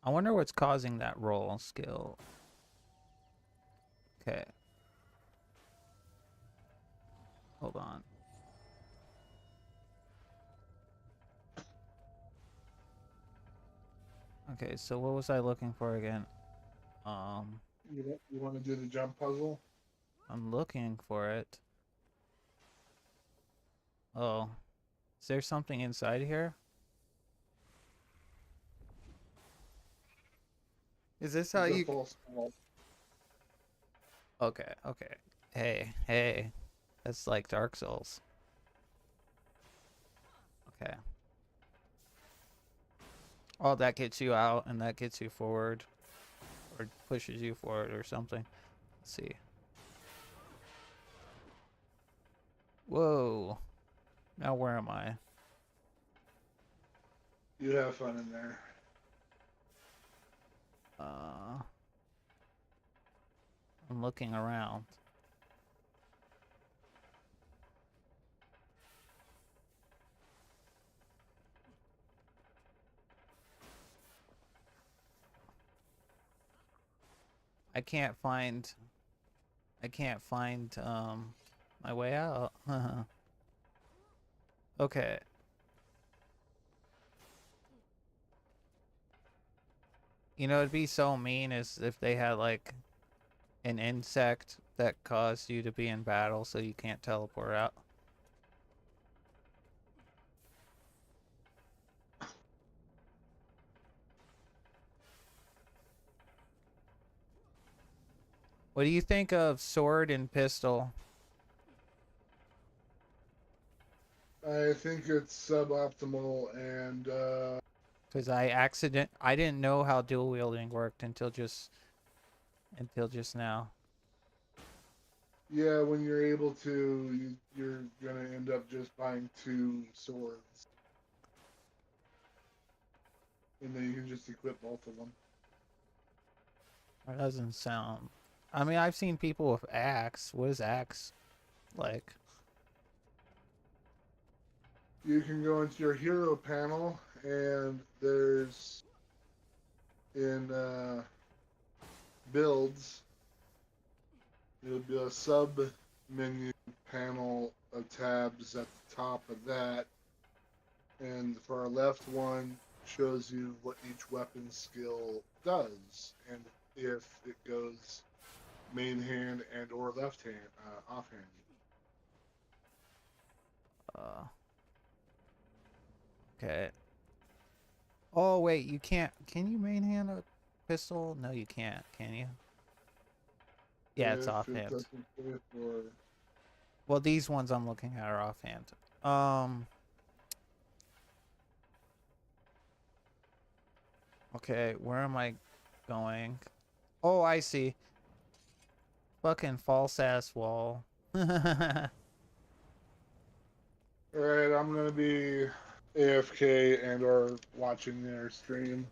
I wonder what's causing that roll skill. Okay. Hold on. Okay, so what was I looking for again? You want to do the jump puzzle? I'm looking for it. Oh. Is there something inside here? Is this how It's a you... false wall. Okay, okay. Hey. That's like Dark Souls. Okay. Oh, that gets you out and that gets you forward. Or pushes you forward or something. Let's see. Whoa. Now where am I? You have fun in there. I'm looking around. I can't find my way out. Okay. You know, it'd be so mean as if they had like an insect that caused you to be in battle so you can't teleport out. What do you think of sword and pistol? I think it's suboptimal, and Because I didn't know how dual wielding worked until just now. yeah, when you're able to, you're gonna end up just buying 2 swords, and then you can just equip both of them. That doesn't sound... I mean, I've seen people with axe. What is axe like? You can go into your hero panel, and there's in builds, it'll be a sub menu panel of tabs at the top of that, and for our left one shows you what each weapon skill does, and if it goes main hand and or left hand, offhand. Okay. Oh wait, you can't. Can you main hand a pistol? No, you can't. Can you? Yeah, it's If it offhand. doesn't fit or Well, these ones I'm looking at are offhand. Um. Okay, where am I going? Oh, I see. Fucking false ass wall. Alright, I'm gonna be AFK and or watching their stream.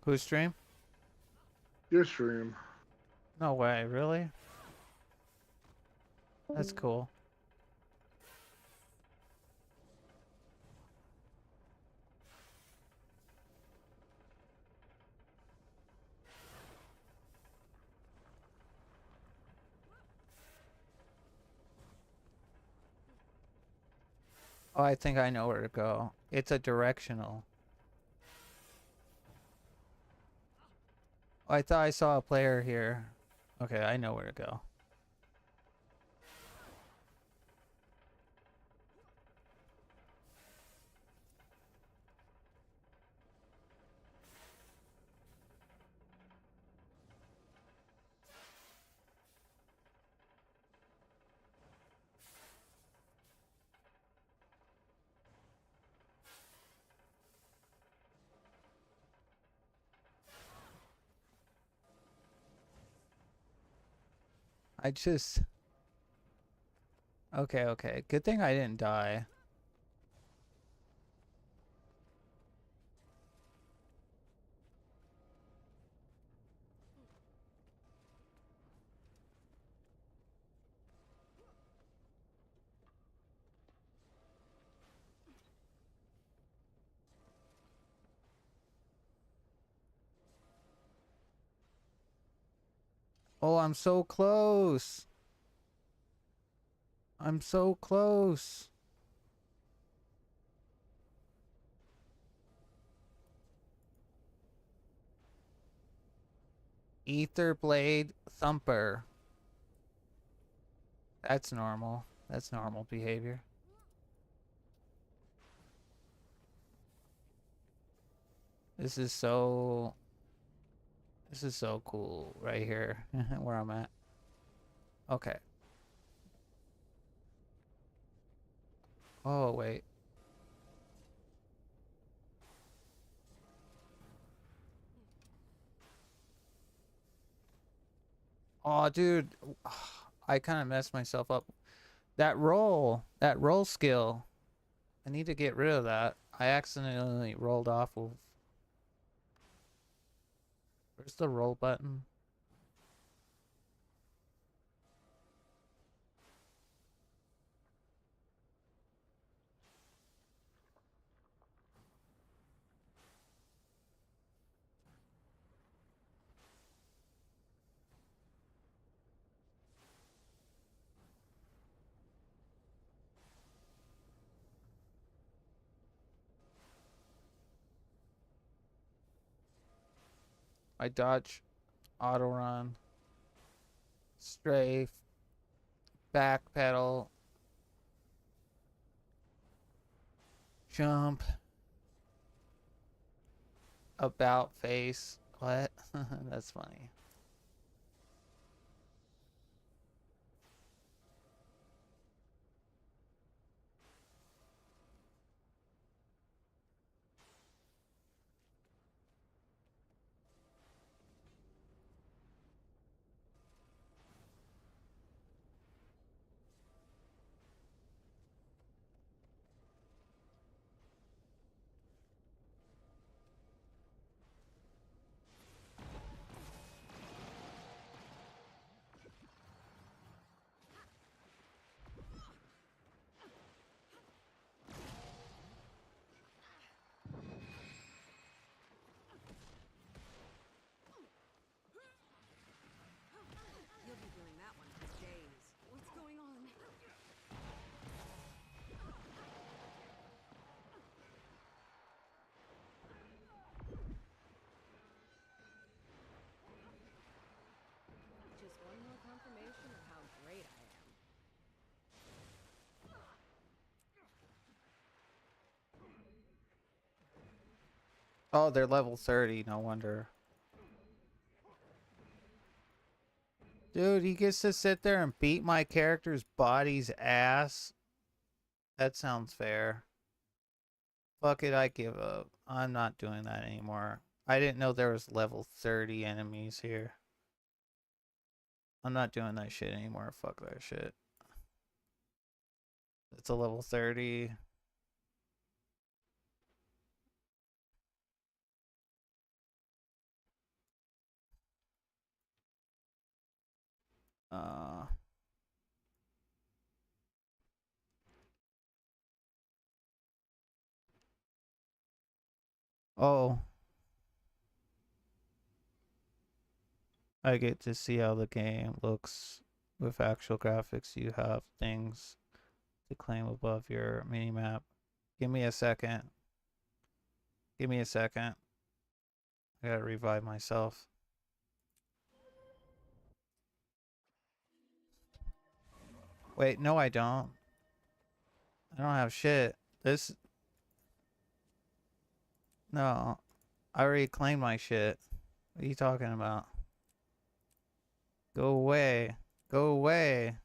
Whose stream? Your stream. No way, really? That's cool. Oh, I think I know where to go. It's a directional. Oh, I thought I saw a player here. Okay, I know where to go. I just... Okay, okay. Good thing I didn't die. Oh, I'm so close. I'm so close. Ether Blade Thumper. That's normal. That's normal behavior. This is so cool right here where I'm at. Okay. Oh, wait. Oh, dude. I kind of messed myself up. That roll skill. I need to get rid of that. I accidentally rolled off of... Where's the roll button? I dodge, auto run, strafe, back pedal, jump, about face. What? That's funny. You'll be doing that one for days. What's going on? Just one more confirmation of how great I am. Oh, they're level 30. No wonder. Dude, he gets to sit there and beat my character's body's ass. That sounds fair. Fuck it, I give up. I'm not doing that anymore. I didn't know there was level 30 enemies here. I'm not doing that shit anymore. Fuck that shit. It's a level 30. Oh. I get to see how the game looks with actual graphics. You have things to claim above your minimap. Give me a second. Give me a second. I gotta revive myself. Wait, no I don't. I don't have shit. This... No. I already claimed my shit. What are you talking about? Go away. Go away.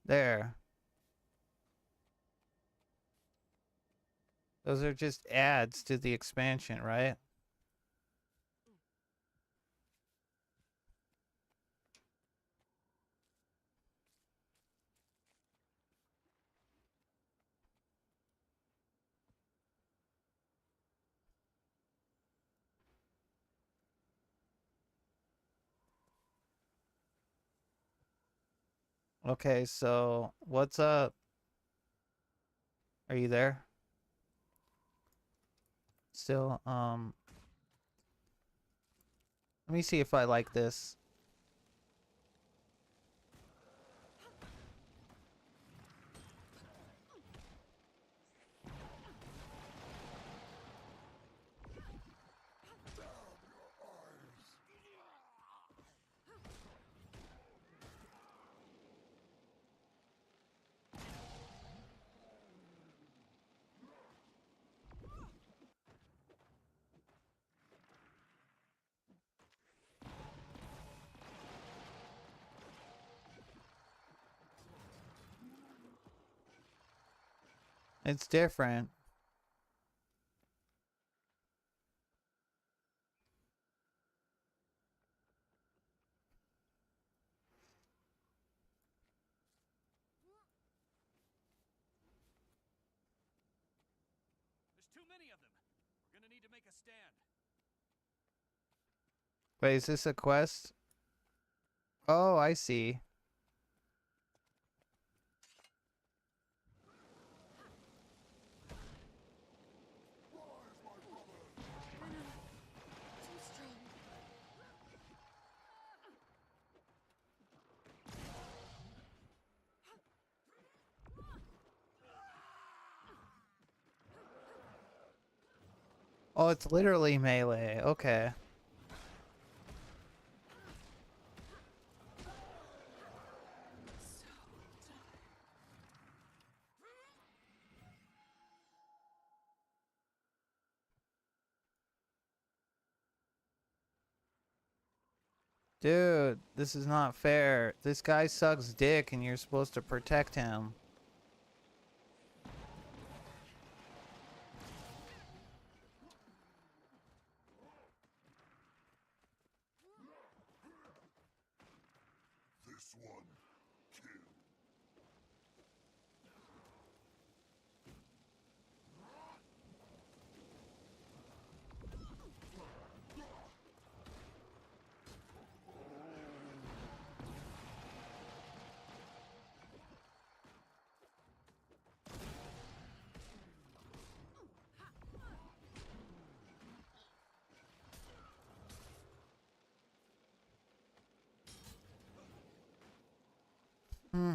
There. Those are just ads to the expansion, right? Okay, so what's up? Are you there? Still, let me see if I like this. It's different. There's too many of them. We're gonna need to make a stand. Wait, is this a quest? Oh, I see. Too strong. Oh, it's literally melee. Okay. Dude, this is not fair. This guy sucks dick and you're supposed to protect him. This one, kill. Hmm.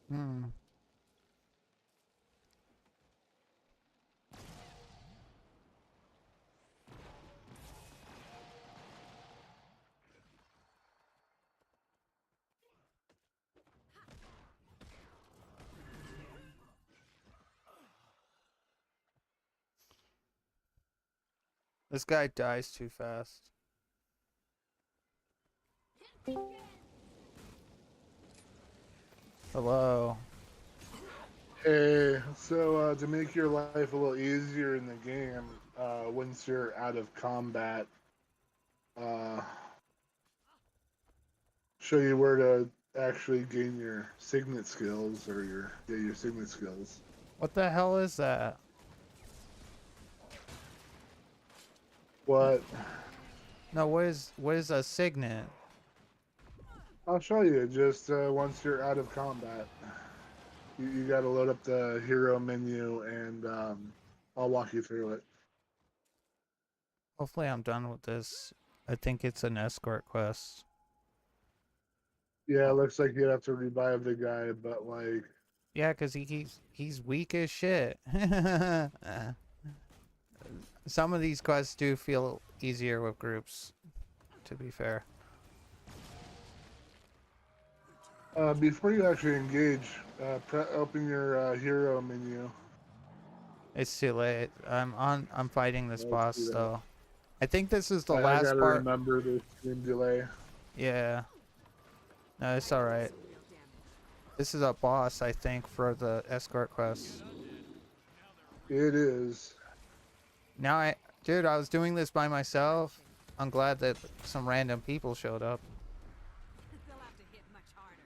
Hmm. This guy dies too fast. Hello. Hey, so to make your life a little easier in the game, once you're out of combat, uh, show you where to actually gain your signet skills or your signet skills. What the hell is that? What? No, what is a signet? I'll show you. Just once you're out of combat, you got to load up the hero menu, and I'll walk you through it. Hopefully I'm done with this. I think it's an escort quest. Yeah, it looks like you'd have to revive the guy, but like, Yeah, cause he's weak as shit. Some of these quests do feel easier with groups, to be fair. Before you actually engage, open your hero menu. It's too late. I'm fighting this Let's boss do that. though. I think this is the I last gotta part. remember the stream delay. Yeah. No, it's alright. This is a boss, I think, for the escort quest. It is. Now dude, I was doing this by myself. I'm glad that some random people showed up. They'll have to hit much harder.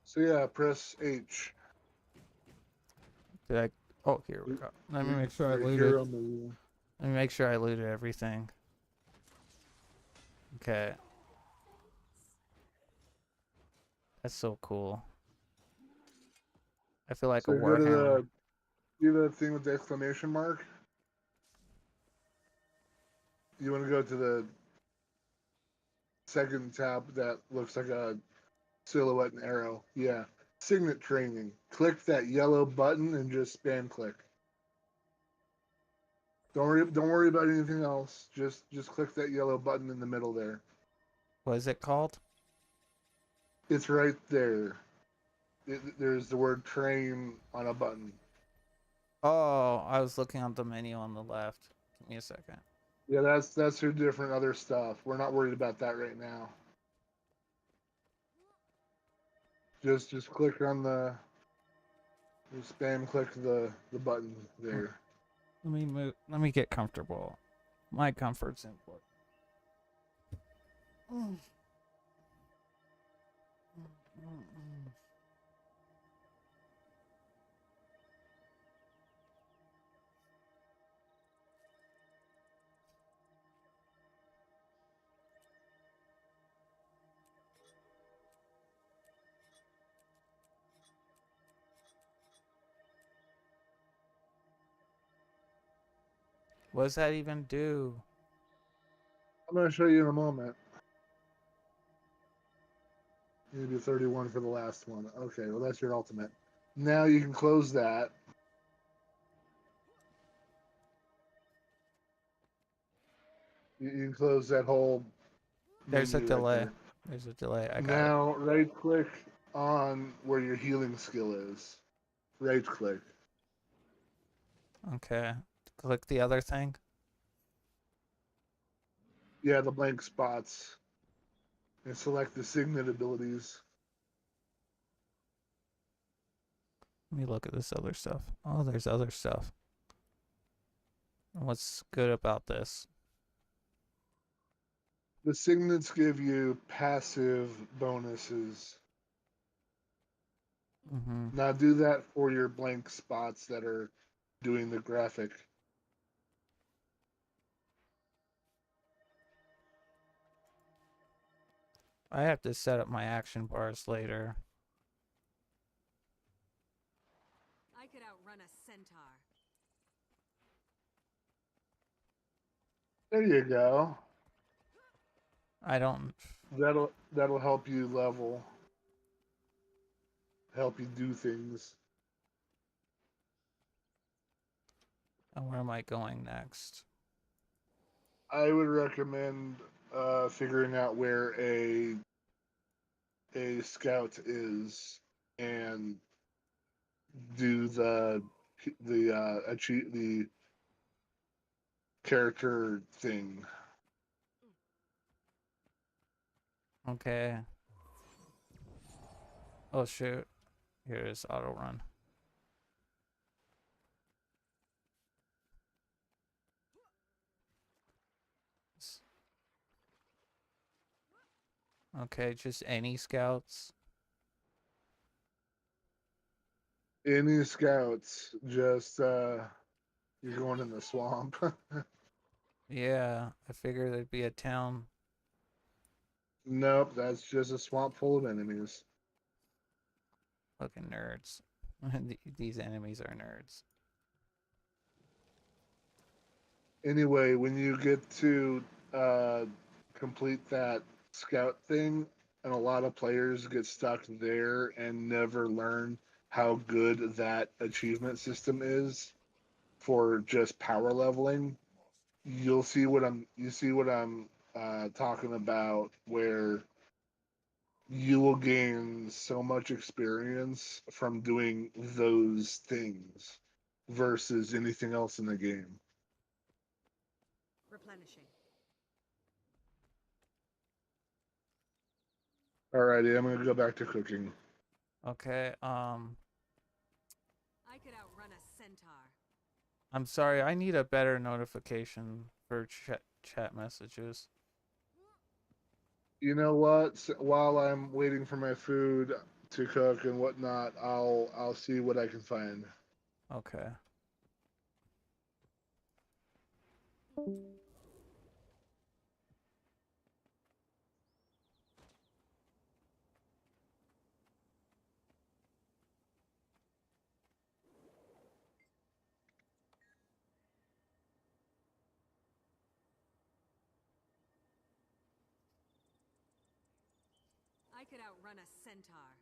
So yeah, press H. Did I? Oh, here we go. Let me make sure I Your looted. hero menu. Let me make sure I looted everything. Okay. That's so cool. I feel like So a go to Warhammer. see the thing with the exclamation mark. You want to go to the second tab that looks like a silhouette and arrow. Yeah. Signet training. Click that yellow button and just spam click. Don't worry about anything else. Just click that yellow button in the middle there. What is it called? It's right there. There's the word train on a button. Oh, I was looking at the menu on the left. Give me a second. Yeah, that's your different other stuff. We're not worried about that right now. Just click on the spam click the button there. Let me move. Let me get comfortable. My comfort's important. What does that even do? I'm gonna show you in a moment. You do 31 for the last one. Okay, well that's your ultimate. Now you can close that. You can close that whole There's a menu right delay. there. There's a delay. I got it. Now right click on where your healing skill is. Right click. Okay. Click the other thing. Yeah, the blank spots. And select the signet abilities. Let me look at this other stuff. Oh, there's other stuff. What's good about this? The signets give you passive bonuses. Mm-hmm. Now do that for your blank spots that are doing the graphic. I have to set up my action bars later. I could outrun a centaur. There you go. I don't. That'll help you level. Help you do things. And where am I going next? I would recommend figuring out where a scout is and do the character thing. Okay. Oh shoot. Here it is, auto run. Okay, just any scouts. Any scouts, just you're going in the swamp. Yeah, I figured there'd be a town. Nope, that's just a swamp full of enemies. Fucking nerds. These enemies are nerds. Anyway, when you get to uh, complete that scout thing, and a lot of players get stuck there and never learn how good that achievement system is. for just power leveling, you see what I'm talking about, where you will gain so much experience from doing those things versus anything else in the game. Replenishing. Alrighty, I'm gonna go back to cooking. Okay. I could outrun a centaur. I'm sorry. I need a better notification for chat messages. You know what? While I'm waiting for my food to cook and whatnot, I'll see what I can find. Okay. I could outrun a centaur.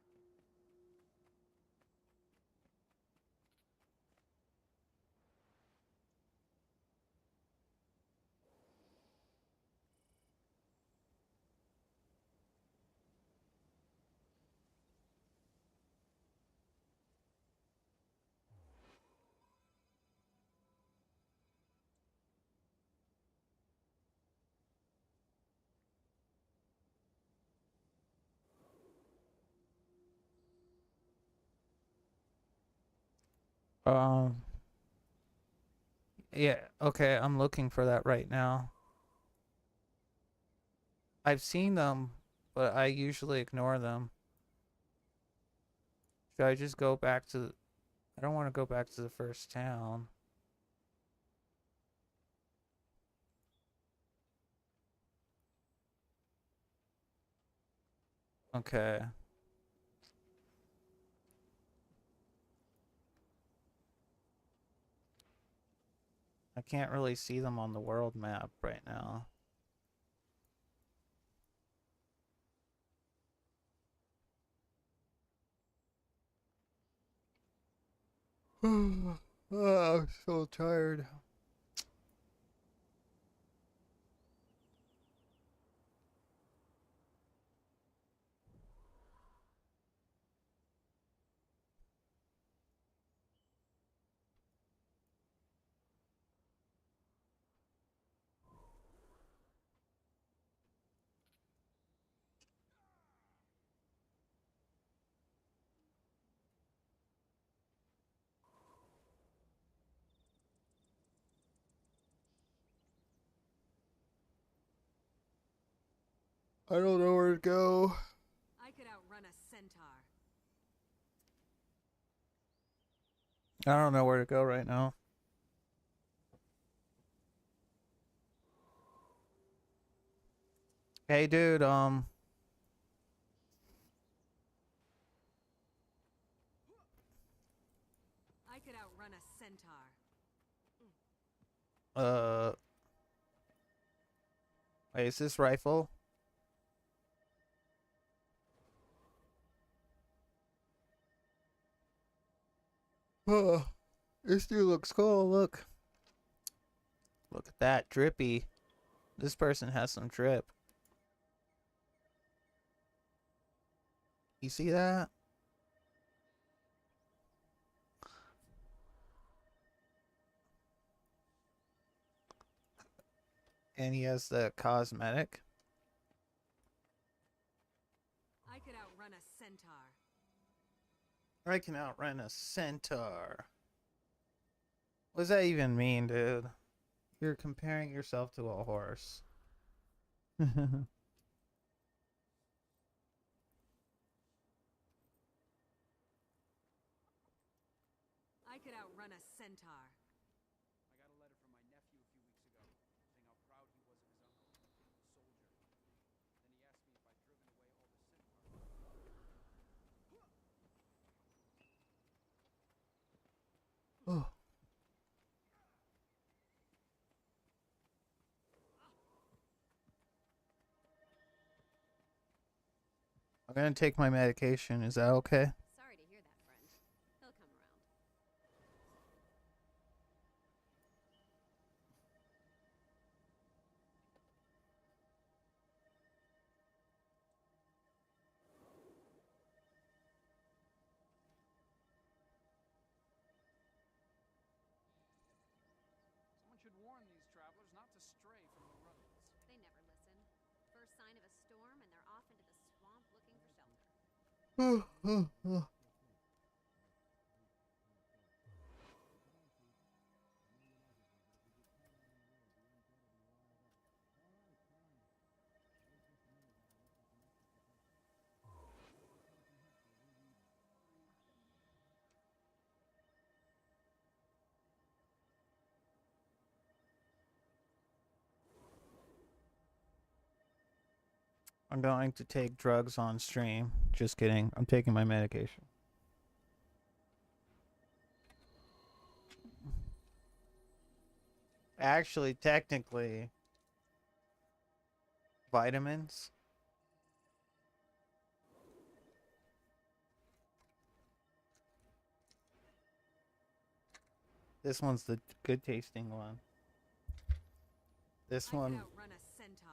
Um. Yeah. Okay. I'm looking for that right now. I've seen them, but I usually ignore them. Should I just go back to? I don't want to go back to the first town. Okay. I can't really see them on the world map right now. Oh, I'm so tired. I don't know where to go. I could outrun a centaur. I don't know where to go right now. Hey, dude, I could outrun a centaur. wait, is this rifle? Oh, this dude looks cool, look. Look at that, drippy. This person has some drip. You see that? And he has the cosmetic. I could outrun a centaur. I can outrun a centaur. What does that even mean, dude? You're comparing yourself to a horse. I could outrun a centaur. I got a letter from my nephew a few weeks ago, saying how proud he was of his uncle, a soldier. Then he asked me if I'd driven away all the centaurs. Oh. I'm gonna take my medication. Is that okay? Sorry to hear that, friend. He'll come around. I'm going to take drugs on stream. Just kidding. I'm taking my medication. Actually, technically, vitamins. This one's the good tasting one. This one, outrun a centaur.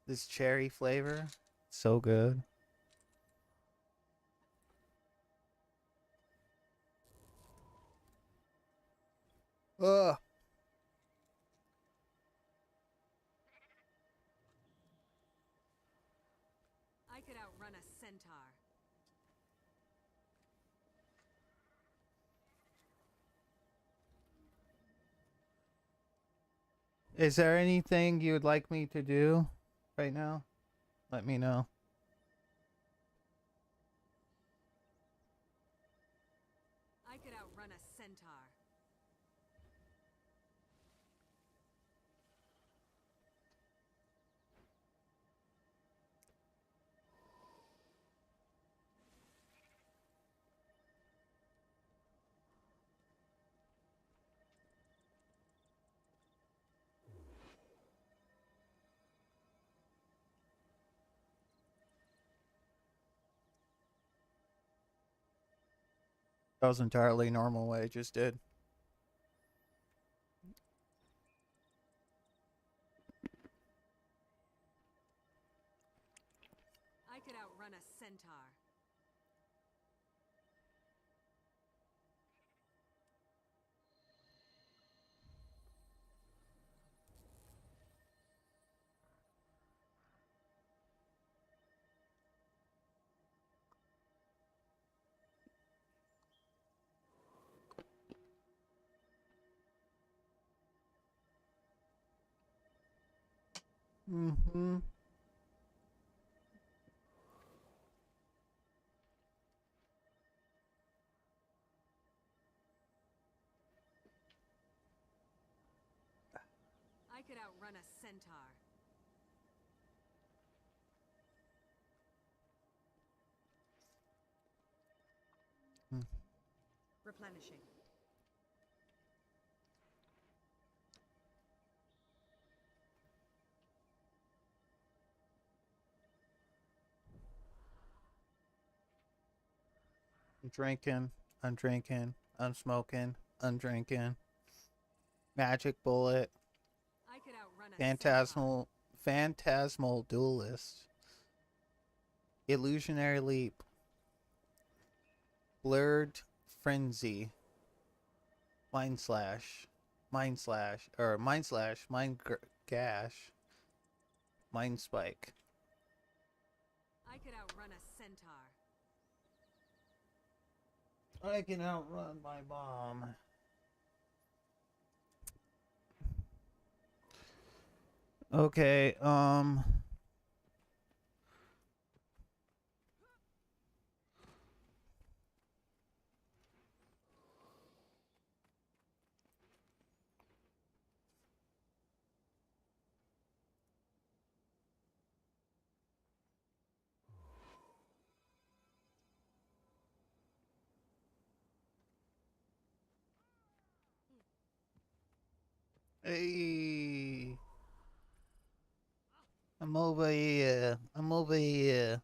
this cherry flavor, so good. Ugh. I could outrun a centaur. Is there anything you would like me to do right now? Let me know. I could outrun a centaur. That was entirely normal what I just did. I could outrun a centaur. Mm-hmm. I could outrun a centaur. Replenishing. I'm drinking. I'm drinking. I'm smoking. I'm drinking. Magic bullet. I could outrun a Phantasmal duelist. Illusionary leap. Blurred frenzy. Mind slash. Mind slash. Or mind slash. Gash. Mind spike. I could outrun a centaur. I can outrun my mom. Okay, hey. I'm over here. I'm over here.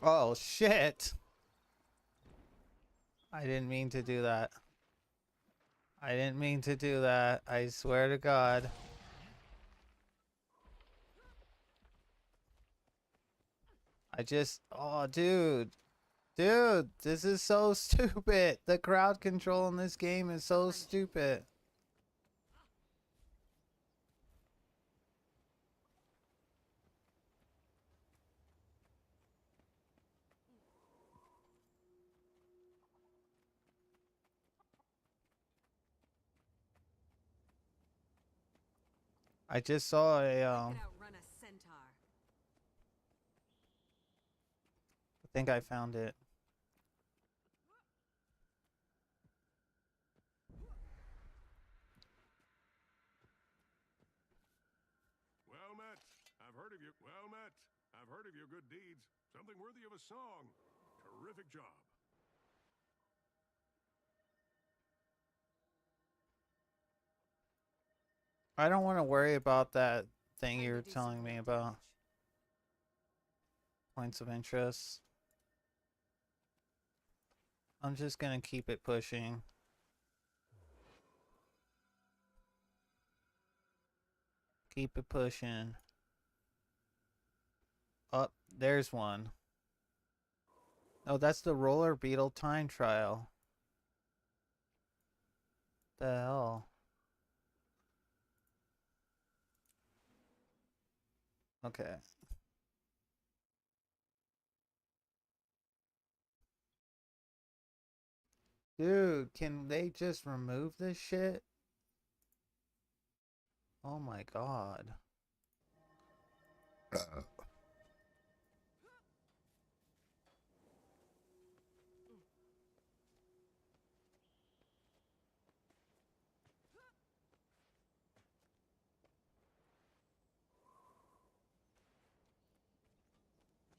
Oh, shit. I didn't mean to do that. I didn't mean to do that. I swear to God. I just... Oh, dude. Dude, this is so stupid. The crowd control in this game is so stupid. I just saw a I could outrun a centaur. I think I found it. Well met. I've heard of you. Well met. I've heard of your good deeds. Something worthy of a song. Terrific job. I don't want to worry about that thing Time you to were do some telling me real about. damage. Points of interest. I'm just gonna keep it pushing. Keep it pushing. Oh, there's one. Oh, that's the roller beetle time trial. The hell? Okay. Dude, can they just remove this shit? Oh my god.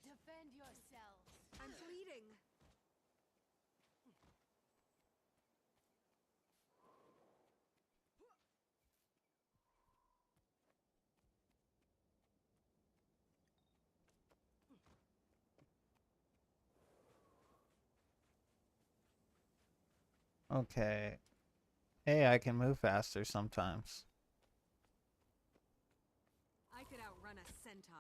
Defend yourselves. I'm bleeding. Okay. Hey, I can move faster sometimes. I could outrun a centaur.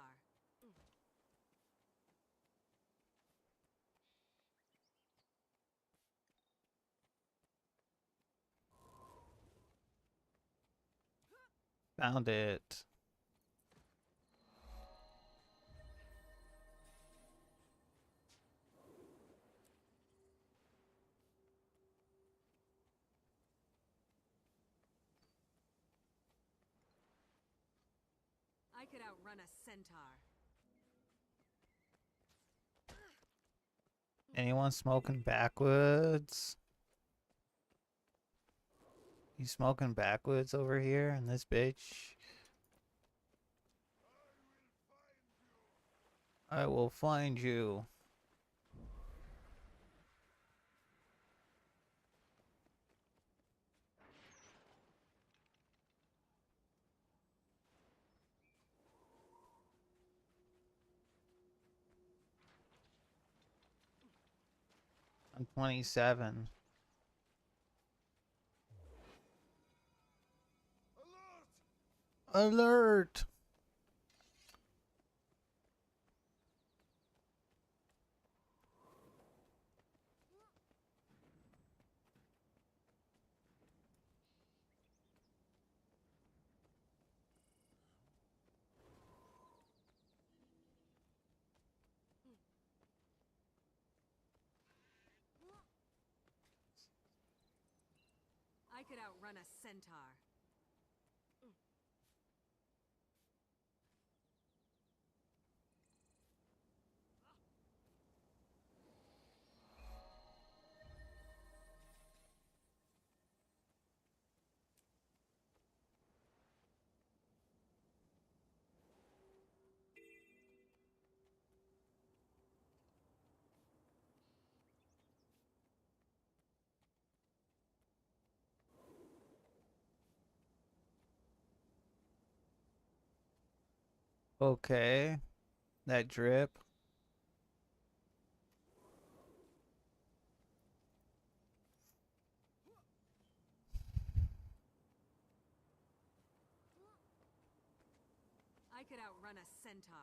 Found it. I could outrun a centaur. Anyone smoking backwoods? You smoking backwoods over here in this bitch? I will find you. I'm 27. Alert! I could outrun a centaur. Okay. That drip. I could outrun a centaur.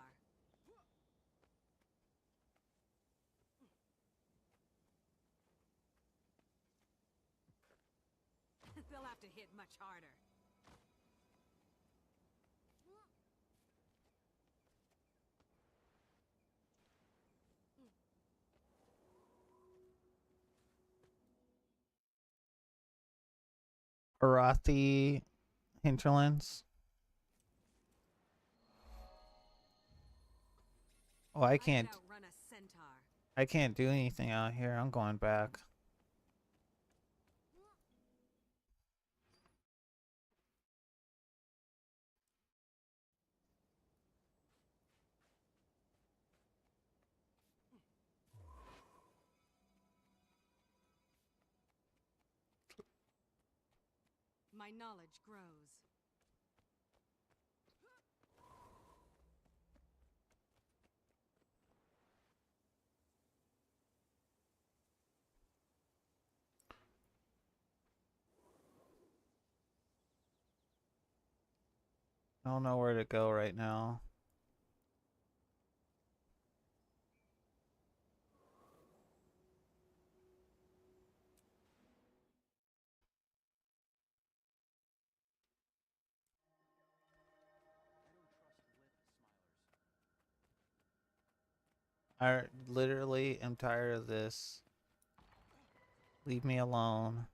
they'll have to hit much harder. Arathi hinterlands. Oh, I can't. could outrun a centaur. I can't do anything out here. I'm going back. My knowledge grows. I don't know where to go right now. I literally am tired of this. Leave me alone.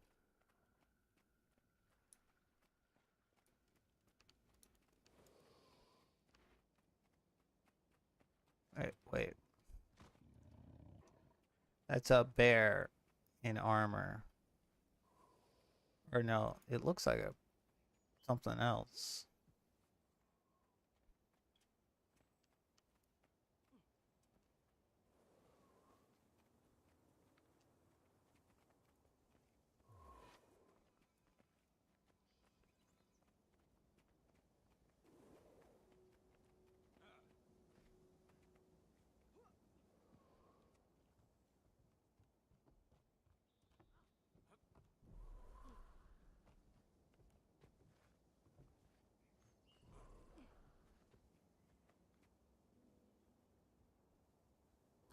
Wait. That's a bear in armor. Or no, it looks like something else.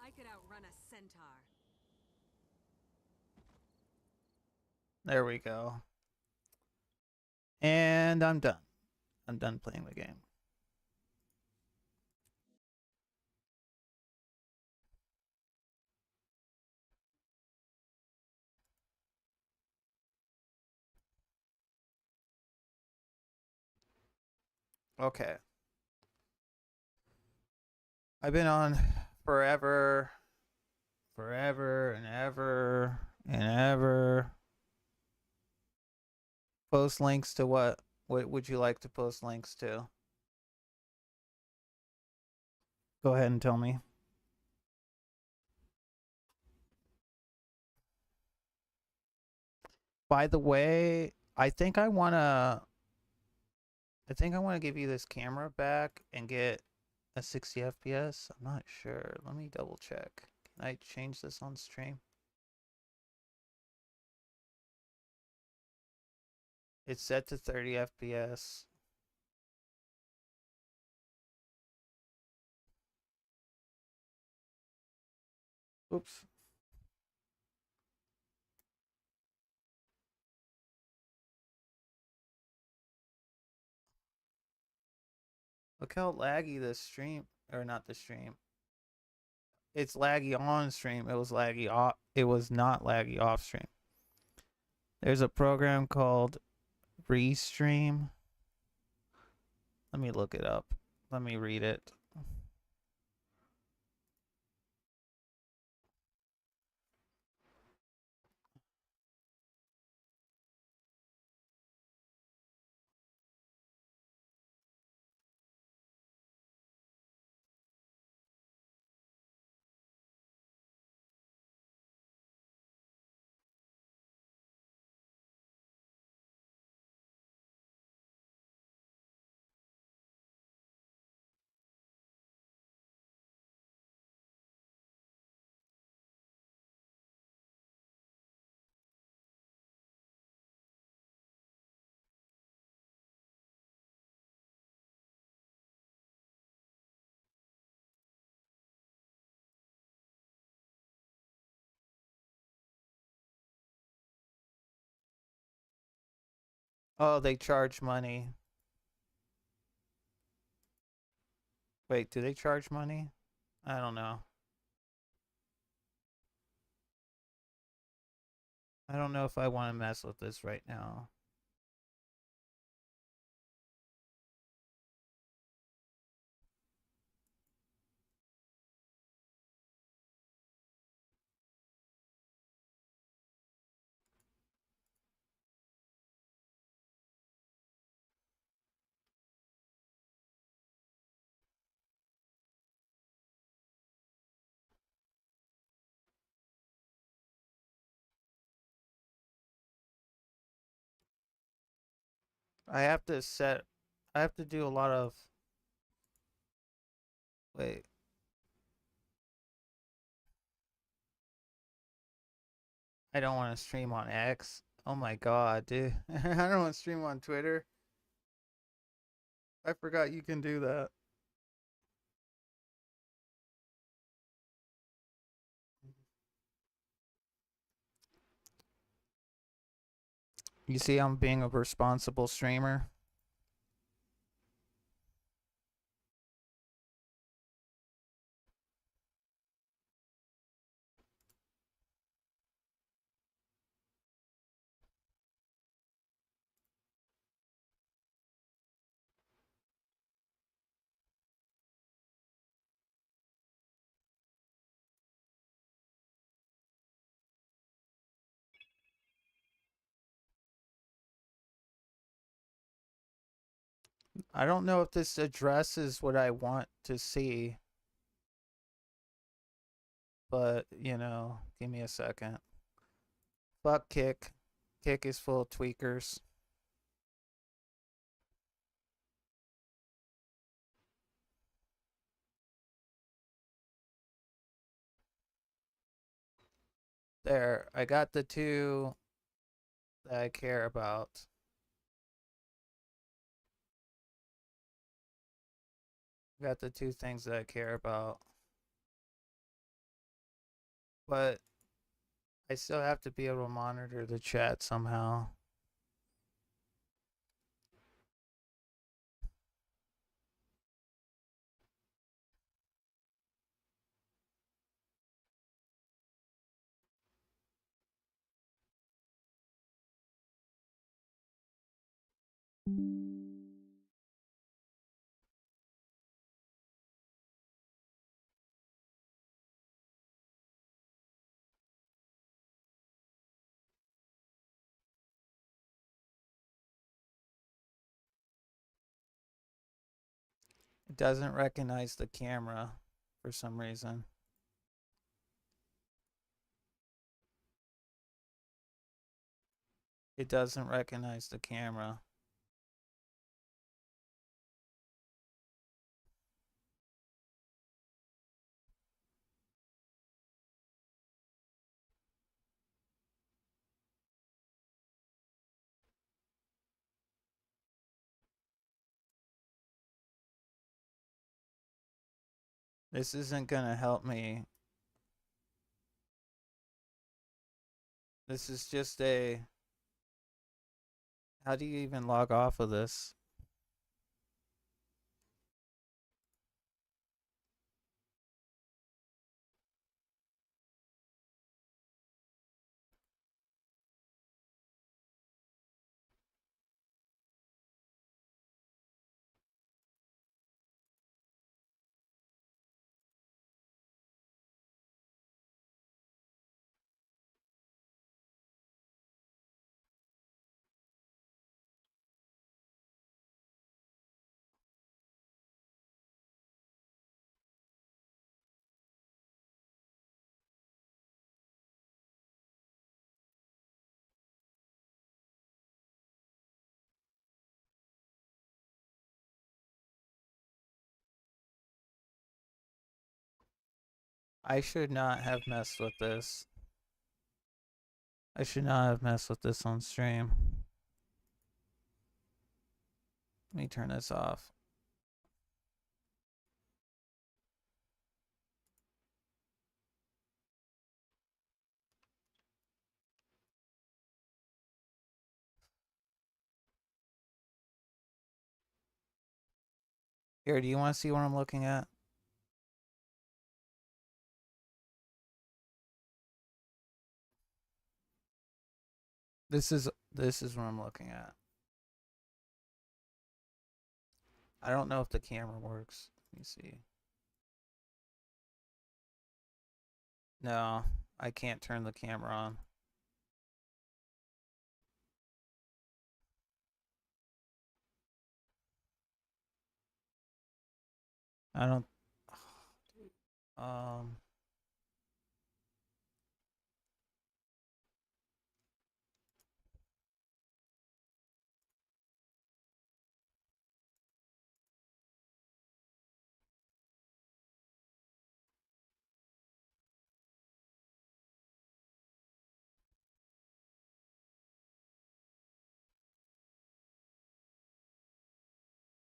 I could outrun a centaur. There we go. And I'm done. I'm done playing the game. Okay. I've been on forever and ever and ever. Post links to what? What would you like to post links to? Go ahead and tell me. By the way, I think I want to give you this camera back and get a 60 FPS. I'm not sure. Let me double check. Can I change this on stream? It's set to 30 FPS. Oops. Look how laggy this stream, or not the stream. It's laggy on stream. It was laggy off. It was not laggy off stream. There's a program called Restream. Let me look it up. Let me read it. Oh, they charge money. Wait, do they charge money? I don't know. I don't know if I want to mess with this right now. I have to set. I have to do a lot of. Wait. I don't want to stream on X. Oh my god, dude. I don't want to stream on Twitter. I forgot you can do that. You see, I'm being a responsible streamer. I don't know if this addresses what I want to see, but you know, give me a second. Fuck Kick. Kick is full of tweakers. There, I got the two that I care about. Got the two things that I care about. But I still have to be able to monitor the chat somehow. It doesn't recognize the camera for some reason. It doesn't recognize the camera. This isn't gonna help me. This is just a... How do you even log off of this? I should not have messed with this. I should not have messed with this on stream. Let me turn this off. Here, do you want to see what I'm looking at? This is what I'm looking at. I don't know if the camera works. Let me see. No, I can't turn the camera on. I don't. Um.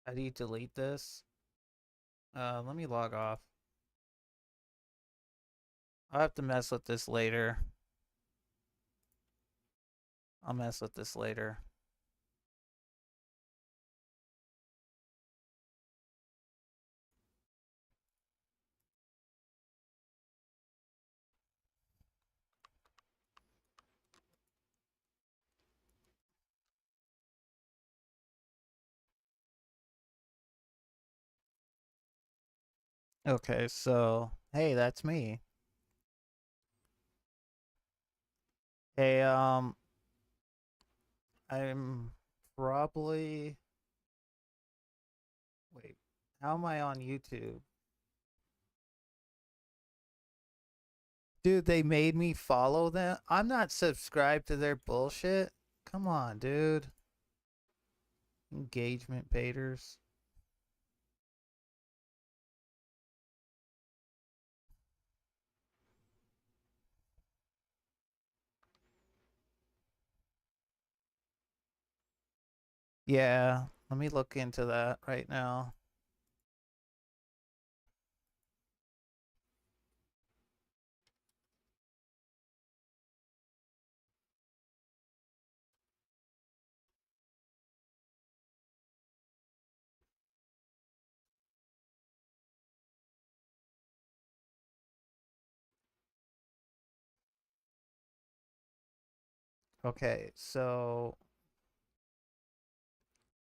How do you delete this? Let me log off. I'll have to mess with this later. I'll mess with this later. Okay, so hey, that's me. Hey, I'm probably. Wait, how am I on YouTube? Dude, they made me follow them. I'm not subscribed to their bullshit. Come on, dude. Engagement baiters. Yeah, let me look into that right now. Okay, so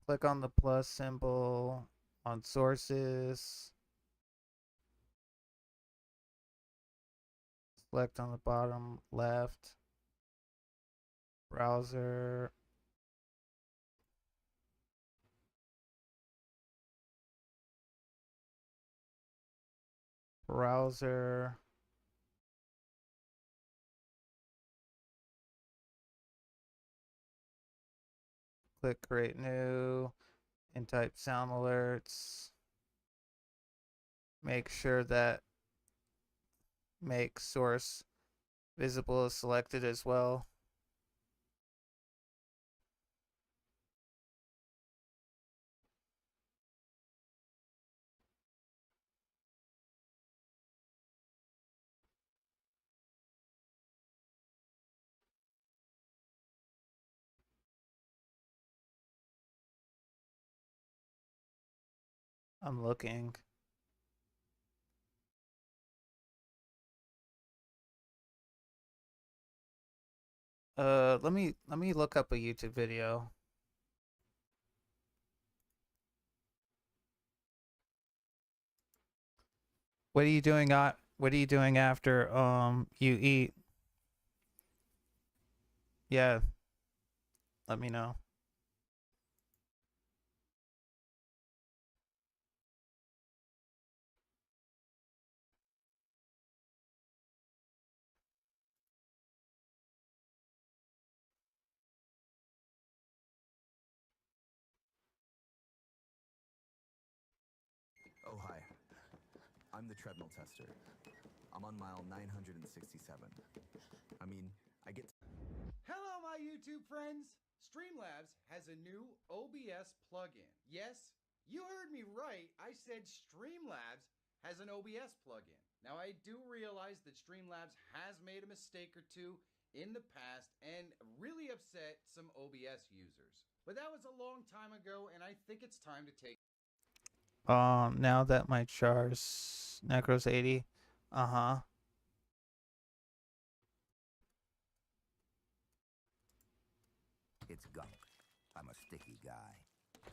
click on the plus symbol on sources. Select on the bottom left. Browser. Browser. Click create new and type sound alerts. Make sure that make source visible is selected as well. I'm looking. Let me look up a YouTube video. What are you doing what are you doing after you eat? Yeah. Let me know. Oh, hi. I'm the treadmill tester. I'm on mile 967. I mean, I get... Hello, my YouTube friends! Streamlabs has a new OBS plugin. Yes, you heard me right. I said Streamlabs has an OBS plugin. Now, I do realize that Streamlabs has made a mistake or two in the past and really upset some OBS users. But that was a long time ago, and I think it's time to take... Now that my char's Necro's 80. Uh-huh. It's gunk. I'm a sticky guy.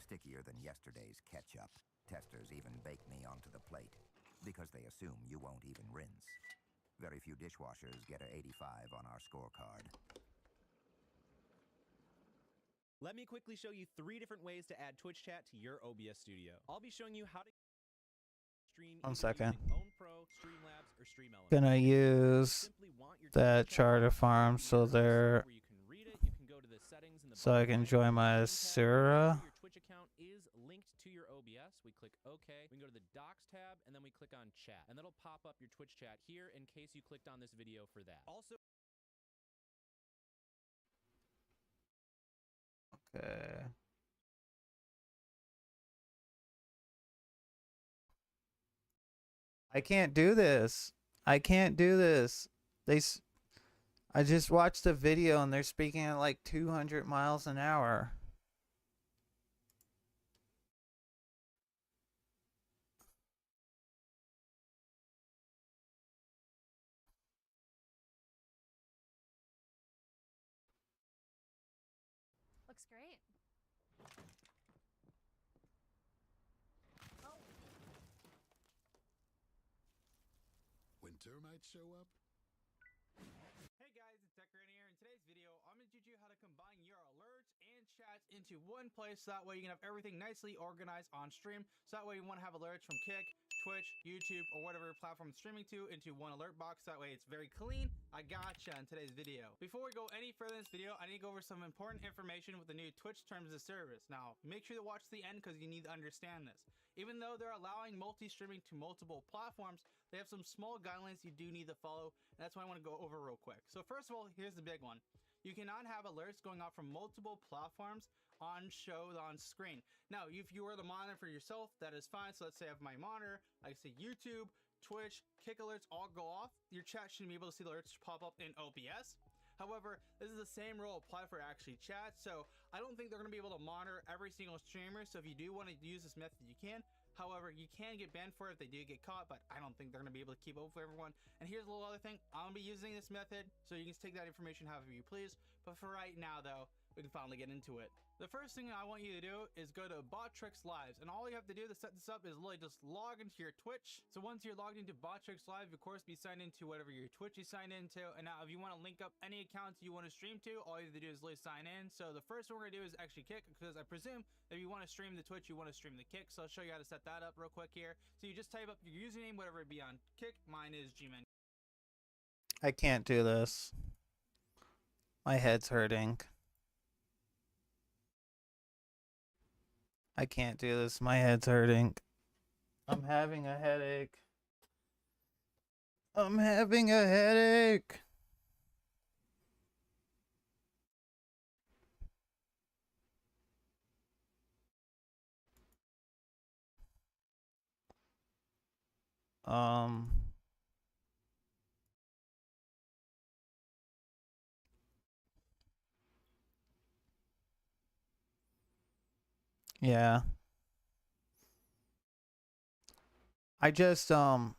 Stickier than yesterday's ketchup. Testers even bake me onto the plate because they assume you won't even rinse. Very few dishwashers get an 85 on our scorecard. Let me quickly show you 3 different ways to add Twitch chat to your OBS studio. I'll be showing you how to stream 1 either second. using Own Pro, Streamlabs, or StreamElements. Gonna You use simply want your that Twitch chat char to box farm to so mirror the site they're where you can read it. You can go to the settings in the so I bottom can right, join click my Name tab, Sura. make sure your Twitch account is linked to your OBS. We click OK. We can go to the Docs tab, and then we click on Chat. And that'll pop up your Twitch chat here in case you clicked on this video for that. Also, Okay. I can't do this. I can't do this. I just watched a video and they're speaking at like 200 miles an hour. Looks great. Oh. When termites show up, Hey guys, it's Decorator here. In today's video, I'm going to teach you how to combine your alerts and chats into one place. So that way you can have everything nicely organized on stream. So that way you want to have alerts from Kick, Twitch, YouTube, or whatever platform it's streaming to into one alert box. That way it's very clean. I gotcha in today's video. Before we go any further in this video, I need to go over some important information with the new Twitch terms of service. Now, make sure to watch the end because you need to understand this. Even though they're allowing multi-streaming to multiple platforms, they have some small guidelines you do need to follow, and that's what I want to go over real quick. So first of all, here's the big one. You cannot have alerts going off from multiple platforms on screen. Now, if you are the monitor for yourself, that is fine. So let's say I have my monitor, I say YouTube, Twitch, Kick alerts all go off. Your chat shouldn't be able to see the alerts pop up in OBS. However, this is the same rule apply for actually chat, so I don't think they're going to be able to monitor every single streamer, so if you do want to use this method, you can. However, you can get banned for it if they do get caught, but I don't think they're going to be able to keep up with everyone. And here's a little other thing. I'm going to be using this method, so you can take that information however you please. But for right now, though, we can finally get into it. The first thing I want you to do is go to Botrix Lives, and all you have to do to set this up is literally just log into your Twitch. So once you're logged into Botrix Live, of course, be signed into whatever your Twitch is signed into. And now if you want to link up any accounts you want to stream to, all you have to do is literally sign in. So the first one we're going to do is actually Kick, because I presume if you want to stream the Twitch, you want to stream the Kick. So I'll show you how to set that up real quick here. So you just type up your username, whatever it be on Kick. Mine is Gman. I can't do this. My head's hurting. I can't do this. My head's hurting. I'm having a headache. I'm having a headache. Yeah. I just I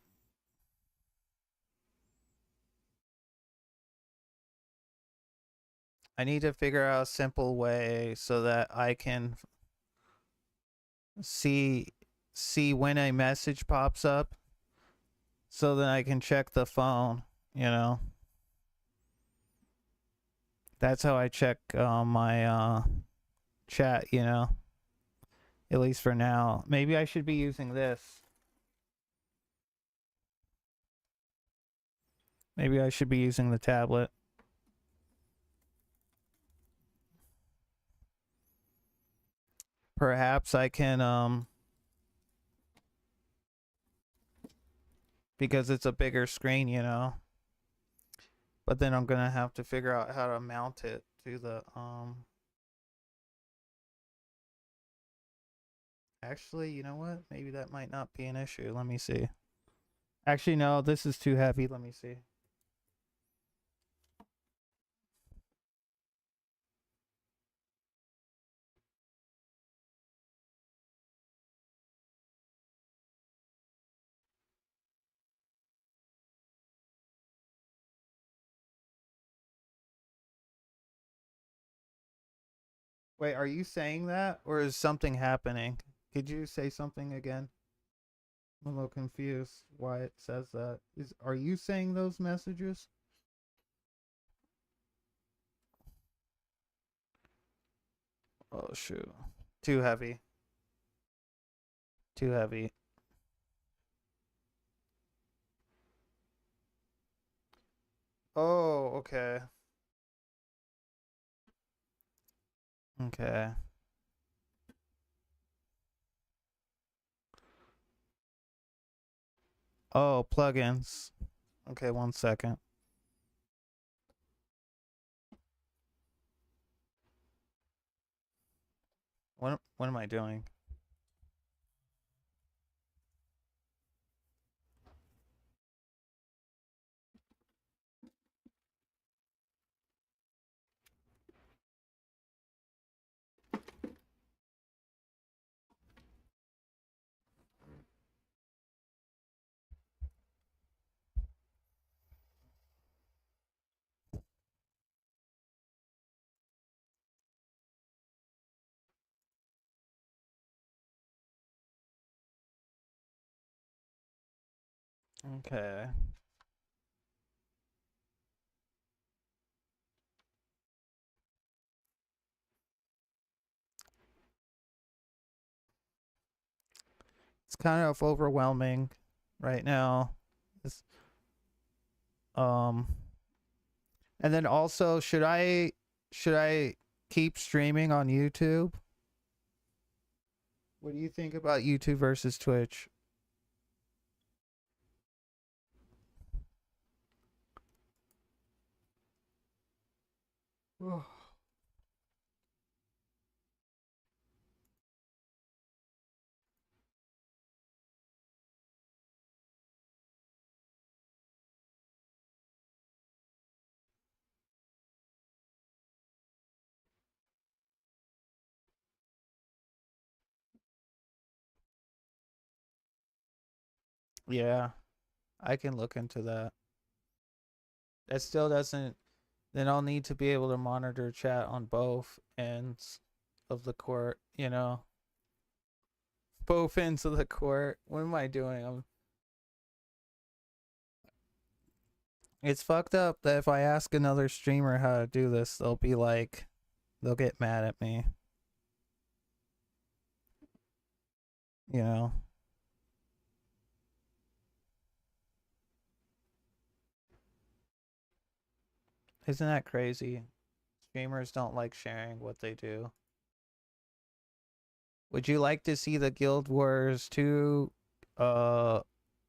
need to figure out a simple way so that I can see when a message pops up so that I can check the phone, you know. That's how I check my chat, you know. At least for now. Maybe I should be using this. Maybe I should be using the tablet. Perhaps I can because it's a bigger screen, you know. But then I'm gonna have to figure out how to mount it to the Actually, you know what? Maybe that might not be an issue. Let me see. Actually, no, this is too heavy. Let me see. Wait, are you saying that, or is something happening? Could you say something again? I'm a little confused why it says that. Are you saying those messages? Oh shoot. Too heavy. Too heavy. Oh, okay. Okay. Oh, plugins. Okay, 1 second. What am I doing? Okay. It's kind of overwhelming right now. It's, um and then also should I keep streaming on YouTube? What do you think about YouTube versus Twitch? Yeah, I can look into that. That still doesn't. Then I'll need to be able to monitor chat on both ends of the court, you know? Both ends of the court. What am I doing? It's fucked up that if I ask another streamer how to do this, they'll be like, they'll get mad at me. You know? Isn't that crazy? Streamers don't like sharing what they do. Would you like to see the Guild Wars 2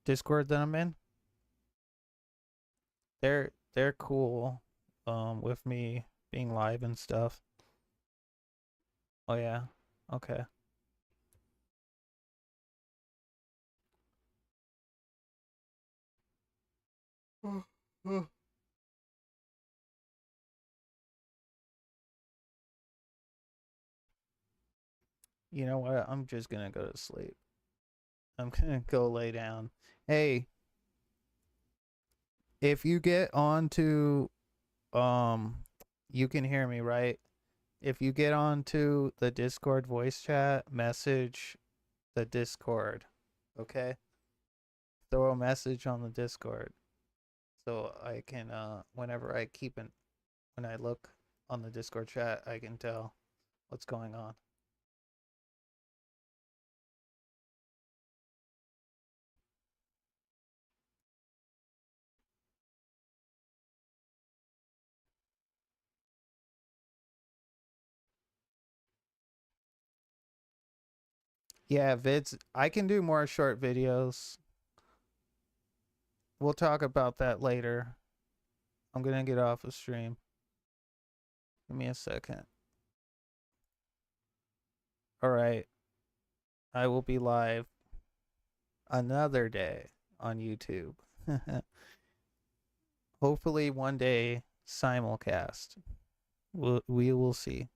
Discord that I'm in? They're cool with me being live and stuff. Oh yeah. Okay. You know what? I'm just gonna go to sleep. I'm gonna go lay down. Hey, if you get onto you can hear me, right? If you get onto the Discord voice chat, message the Discord. Okay? Throw a message on the Discord. So I can whenever I keep it when I look on the Discord chat, I can tell what's going on. Yeah, vids. I can do more short videos. We'll talk about that later. I'm gonna get off the stream. Give me a second. All right. I will be live another day on YouTube. Hopefully one day simulcast. We will see.